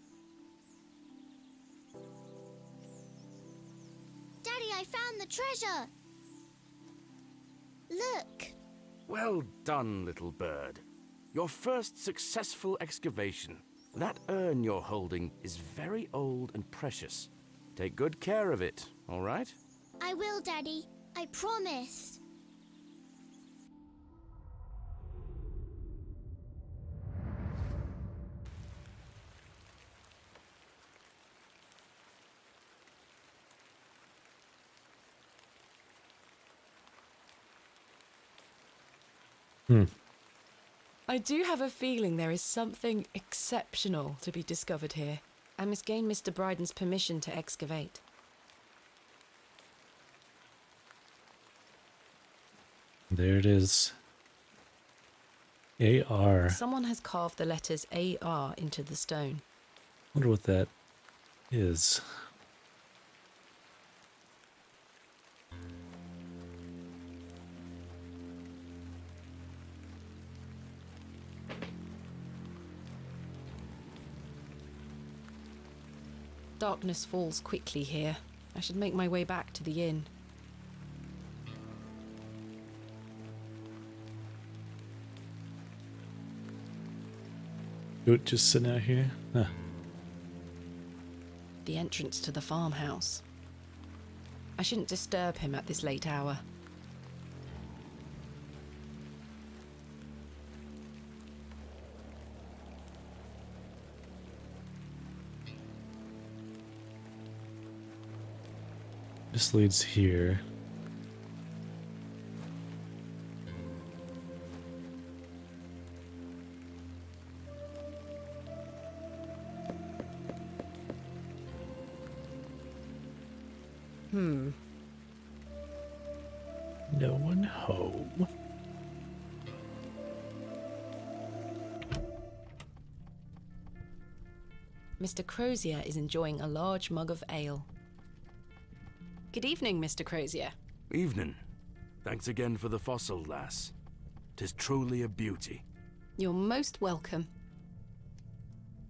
M: Daddy, I found the treasure! Look!
I: Well done, little bird. Your first successful excavation. That urn you're holding is very old and precious. Take good care of it, all right?
M: I will, Daddy. I promise.
C: I do have a feeling there is something exceptional to be discovered here. I must gain Mr. Bryden's permission to excavate.
A: There it is. AR.
C: Someone has carved the letters AR into the stone.
A: Wonder what that is.
C: Darkness falls quickly here. I should make my way back to the inn.
A: Goat just sitting out here. Huh.
C: The entrance to the farmhouse. I shouldn't disturb him at this late hour.
A: This leads here. No one home.
C: Mr. Crozier is enjoying a large mug of ale. Good evening, Mr. Crozier.
I: Evening. Thanks again for the fossil, lass. 'Tis truly a beauty.
C: You're most welcome.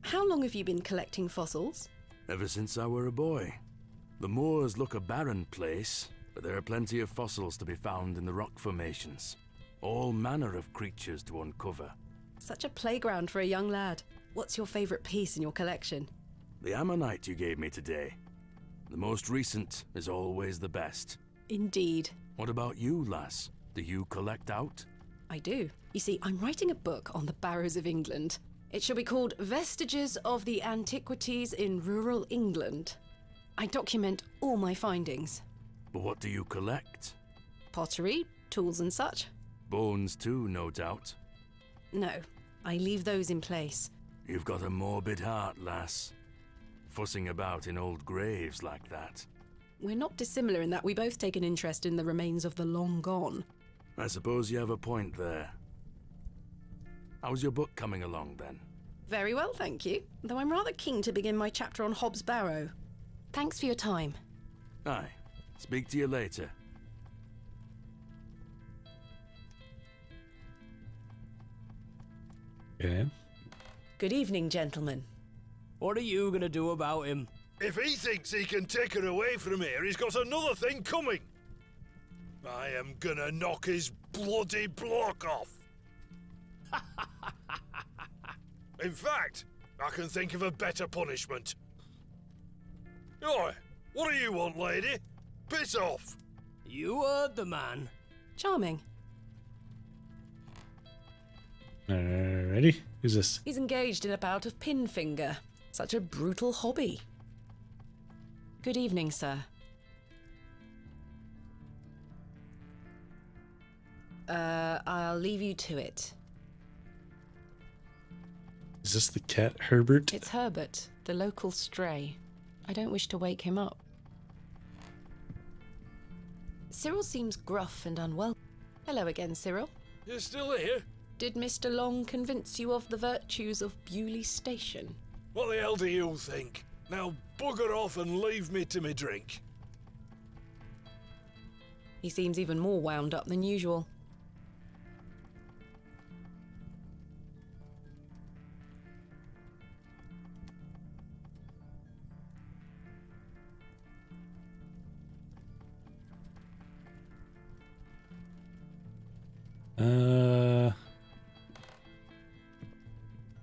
C: How long have you been collecting fossils?
I: Ever since I were a boy. The moors look a barren place, but there are plenty of fossils to be found in the rock formations. All manner of creatures to uncover.
C: Such a playground for a young lad. What's your favourite piece in your collection?
I: The ammonite you gave me today.
P: The most recent is always the best.
C: Indeed.
P: What about you, lass? Do you collect out?
C: I do. You see, I'm writing a book on the Barrows of England. It shall be called Vestiges of the Antiquities in Rural England. I document all my findings.
P: But what do you collect?
C: Pottery, tools and such.
P: Bones too, no doubt.
C: No, I leave those in place.
P: You've got a morbid heart, lass. Fussing about in old graves like that.
C: We're not dissimilar in that we both take an interest in the remains of the long gone.
P: I suppose you have a point there. How's your book coming along, then?
C: Very well, thank you. Though I'm rather keen to begin my chapter on Hobbs Barrow. Thanks for your time.
P: Aye. Speak to you later.
A: Okay.
C: Good evening, gentlemen.
L: What are you gonna do about him?
G: If he thinks he can take her away from here, he's got another thing coming. I am gonna knock his bloody block off. In fact, I can think of a better punishment. Oi, what do you want, lady? Piss off.
L: You heard the man.
C: Charming.
A: Alrighty. Who's this?
C: He's engaged in a bout of pinfinger. Such a brutal hobby. Good evening, sir. I'll leave you to it.
A: Is this the cat Herbert?
C: It's Herbert, the local stray. I don't wish to wake him up. Cyril seems gruff and unwell. Hello again, Cyril.
G: You're still here?
C: Did Mr. Long convince you of the virtues of Bewley Station?
G: What the hell do you think? Now bugger off and leave me to me drink.
C: He seems even more wound up than usual.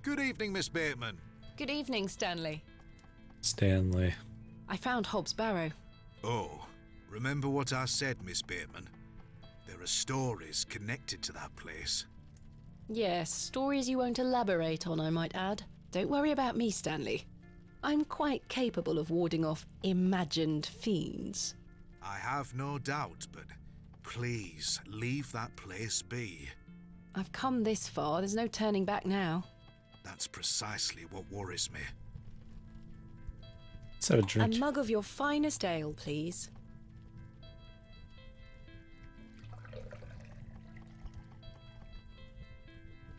F: Good evening, Miss Bateman.
C: Good evening, Stanley.
A: Stanley.
C: I found Hobbs Barrow.
F: Oh, remember what I said, Miss Bateman? There are stories connected to that place.
C: Yes, stories you won't elaborate on, I might add. Don't worry about me, Stanley. I'm quite capable of warding off imagined fiends.
F: I have no doubt, but please leave that place be.
C: I've come this far, there's no turning back now.
F: That's precisely what worries me.
A: Let's have a drink.
C: A mug of your finest ale, please.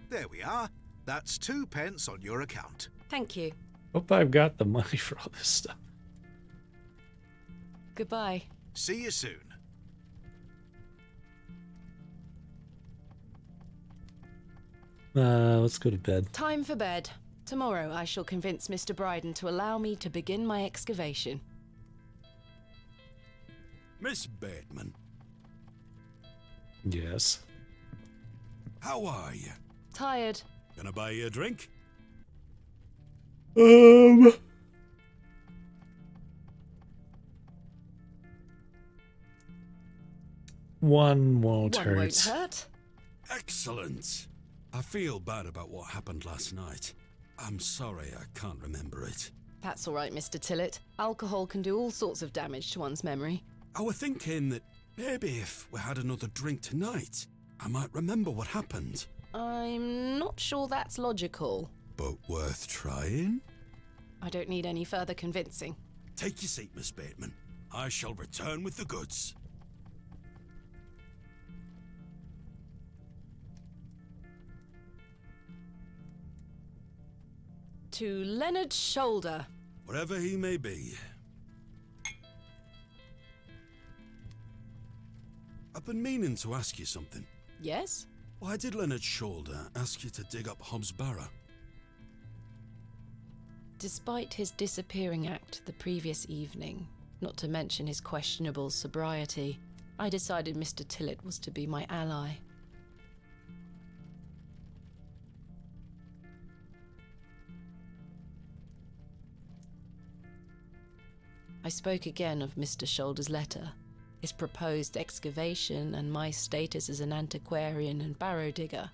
F: There we are. That's 2 pence on your account.
C: Thank you.
A: Hope I've got the money for all this stuff.
C: Goodbye.
F: See you soon.
A: Let's go to bed.
C: Time for bed. Tomorrow I shall convince Mr. Bryden to allow me to begin my excavation.
E: Miss Bateman,
A: Yes.
E: how are you?
C: Tired.
E: Gonna buy you a drink?
A: One won't
C: One
A: hurt.
C: won't hurt.
E: Excellent. I feel bad about what happened last night. I'm sorry I can't remember it.
C: That's all right, Mr. Tillett. Alcohol can do all sorts of damage to one's memory.
E: I was thinking that maybe if we had another drink tonight, I might remember what happened.
C: I'm not sure that's logical.
E: But worth trying?
C: I don't need any further convincing.
E: Take your seat, Miss Bateman. I shall return with the goods.
C: To Leonard Shoulder.
E: Wherever he may be. I've been meaning to ask you something.
C: Yes?
E: Why did Leonard Shoulder ask you to dig up Hobbs Barrow?
C: Despite his disappearing act the previous evening, not to mention his questionable sobriety, I decided Mr. Tillett was to be my ally. I spoke again of Mr. Shoulder's letter, his proposed excavation, and my status as an antiquarian and barrow digger.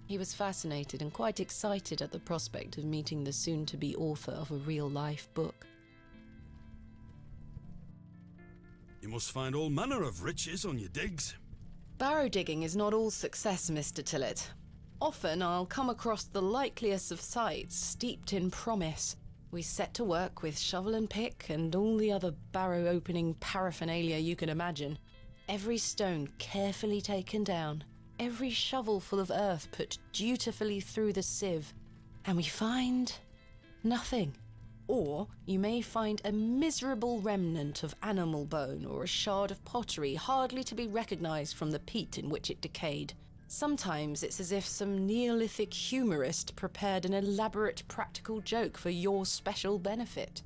C: He was fascinated and quite excited at the prospect of meeting the soon-to-be author of a real-life book.
E: You must find all manner of riches on your digs.
C: Barrow digging is not all success, Mr. Tillett. Often I'll come across the likeliest of sites steeped in promise. We set to work with shovel and pick and all the other barrow opening paraphernalia you can imagine. Every stone carefully taken down, every shovel full of earth put dutifully through the sieve, and we find nothing. Or you may find a miserable remnant of animal bone or a shard of pottery hardly to be recognised from the peat in which it decayed. Sometimes it's as if some Neolithic humorist prepared an elaborate practical joke for your special benefit.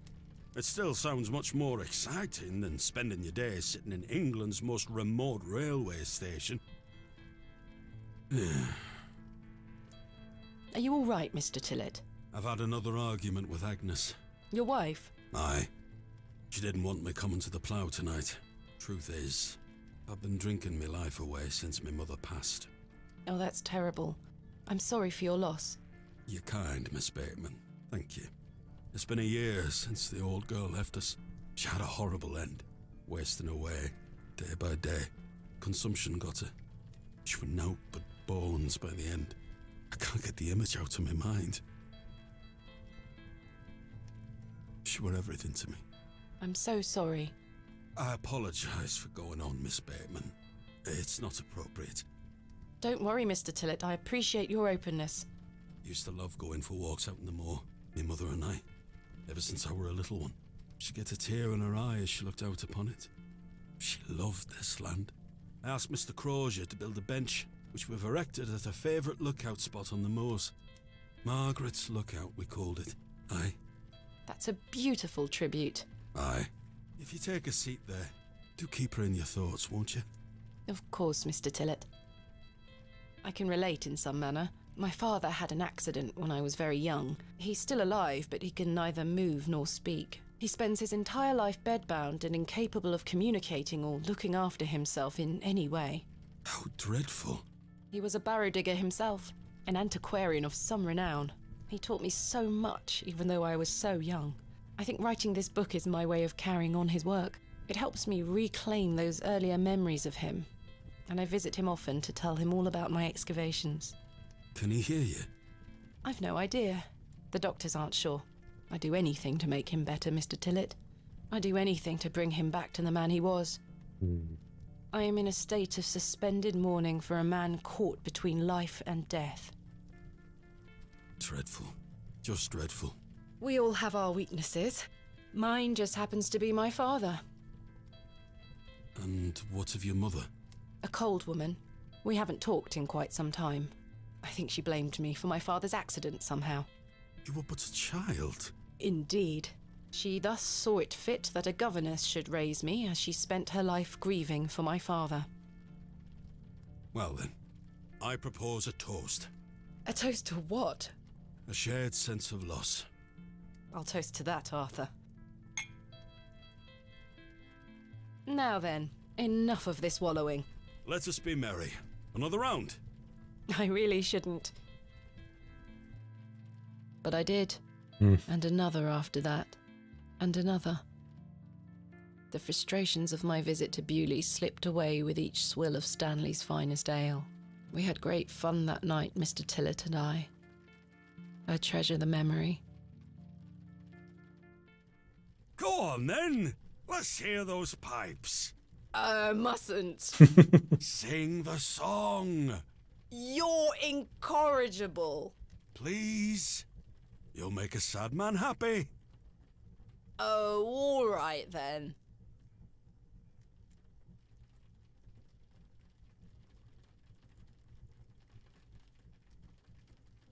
E: It still sounds much more exciting than spending your days sitting in England's most remote railway station.
C: Are you all right, Mr. Tillett?
E: I've had another argument with Agnes.
C: Your wife?
E: Aye. She didn't want me coming to the plough tonight. Truth is, I've been drinking my life away since my mother passed.
C: Oh, that's terrible. I'm sorry for your loss.
E: You're kind, Miss Bateman. Thank you. It's been a year since the old girl left us. She had a horrible end, wasting away, day by day. Consumption got her. She was naught but bones by the end. I can't get the image out of my mind. She were everything to me.
C: I'm so sorry.
E: I apologise for going on, Miss Bateman. It's not appropriate.
C: Don't worry, Mr. Tillett. I appreciate your openness.
E: Used to love going for walks out in the moor, my mother and I, ever since I were a little one. She'd get a tear in her eye as she looked out upon it. She loved this land. I asked Mr. Crozier to build a bench, which we've erected at a favourite lookout spot on the moors. Margaret's Lookout, we called it. Aye.
C: That's a beautiful tribute.
E: Aye. If you take a seat there, do keep her in your thoughts, won't you?
C: Of course, Mr. Tillett. I can relate in some manner. My father had an accident when I was very young. He's still alive, but he can neither move nor speak. He spends his entire life bedbound and incapable of communicating or looking after himself in any way.
E: How dreadful.
C: He was a barrow digger himself, an antiquarian of some renown. He taught me so much, even though I was so young. I think writing this book is my way of carrying on his work. It helps me reclaim those earlier memories of him, and I visit him often to tell him all about my excavations.
E: Can he hear you?
C: I've no idea. The doctors aren't sure. I'd do anything to make him better, Mr. Tillett. I'd do anything to bring him back to the man he was. I am in a state of suspended mourning for a man caught between life and death.
E: Dreadful. Just dreadful.
C: We all have our weaknesses. Mine just happens to be my father.
E: And what of your mother?
C: A cold woman. We haven't talked in quite some time. I think she blamed me for my father's accident somehow.
E: You were but a child.
C: Indeed. She thus saw it fit that a governess should raise me as she spent her life grieving for my father.
E: Well then, I propose a toast.
C: A toast to what?
E: A shared sense of loss.
C: I'll toast to that, Arthur. Now then, enough of this wallowing.
E: Let us be merry. Another round.
C: I really shouldn't. But I did. And another after that. And another. The frustrations of my visit to Bewley slipped away with each swill of Stanley's finest ale. We had great fun that night, Mr. Tillett and I. I treasure the memory.
E: Go on then. Let's hear those pipes.
C: Mustn't.
E: Sing the song.
C: You're incorrigible.
E: Please. You'll make a sad man happy.
C: Oh, all right then.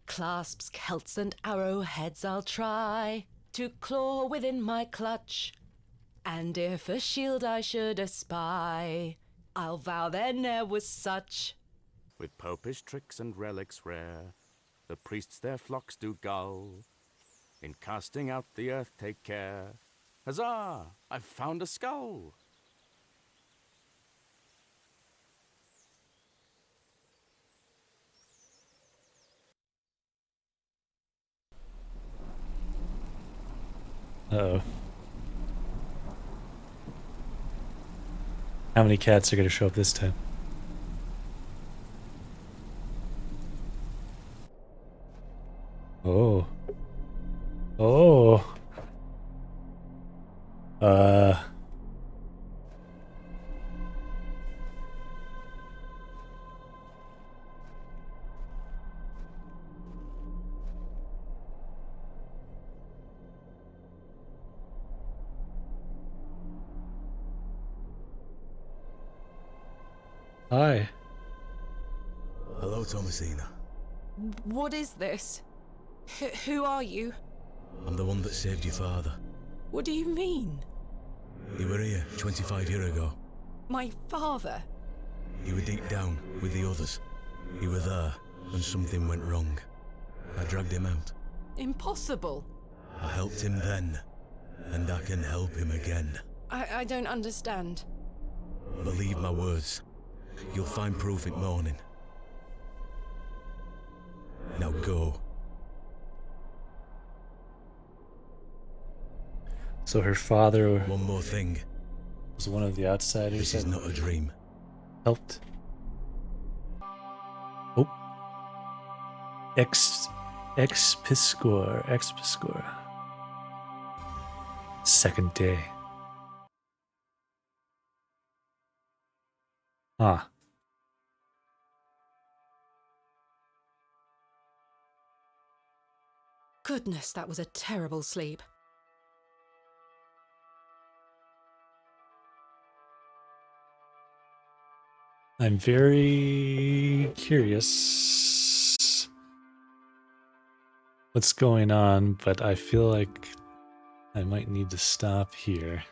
C: Clasps, celts, and arrowheads I'll try to claw within my clutch. And if a shield I should espy, I'll vow there ne'er was such.
I: With popish tricks and relics rare, the priests their flocks do gull. In casting out the earth, take care. Huzzah! I've found a skull.
A: Uh-oh. How many cats are going to show up this time? Oh. Oh. Hi.
P: Hello, Thomasina.
C: What is this? Who are you?
P: I'm the one that saved your father.
C: What do you mean?
P: He were here 25 years ago.
C: My father?
P: He were deep down with the others. He were there, and something went wrong. I dragged him out.
C: Impossible.
P: I helped him then, and I can help him again.
C: I don't understand.
P: Believe my words. You'll find proof in morning. Now go.
A: So her father
P: One more thing.
A: was one of the outsiders.
P: This is not a dream.
A: Helped. Oh. Expiscore. Second day. Ah.
C: Goodness, that was a terrible sleep.
A: I'm very curious what's going on, but I feel like I might need to stop here.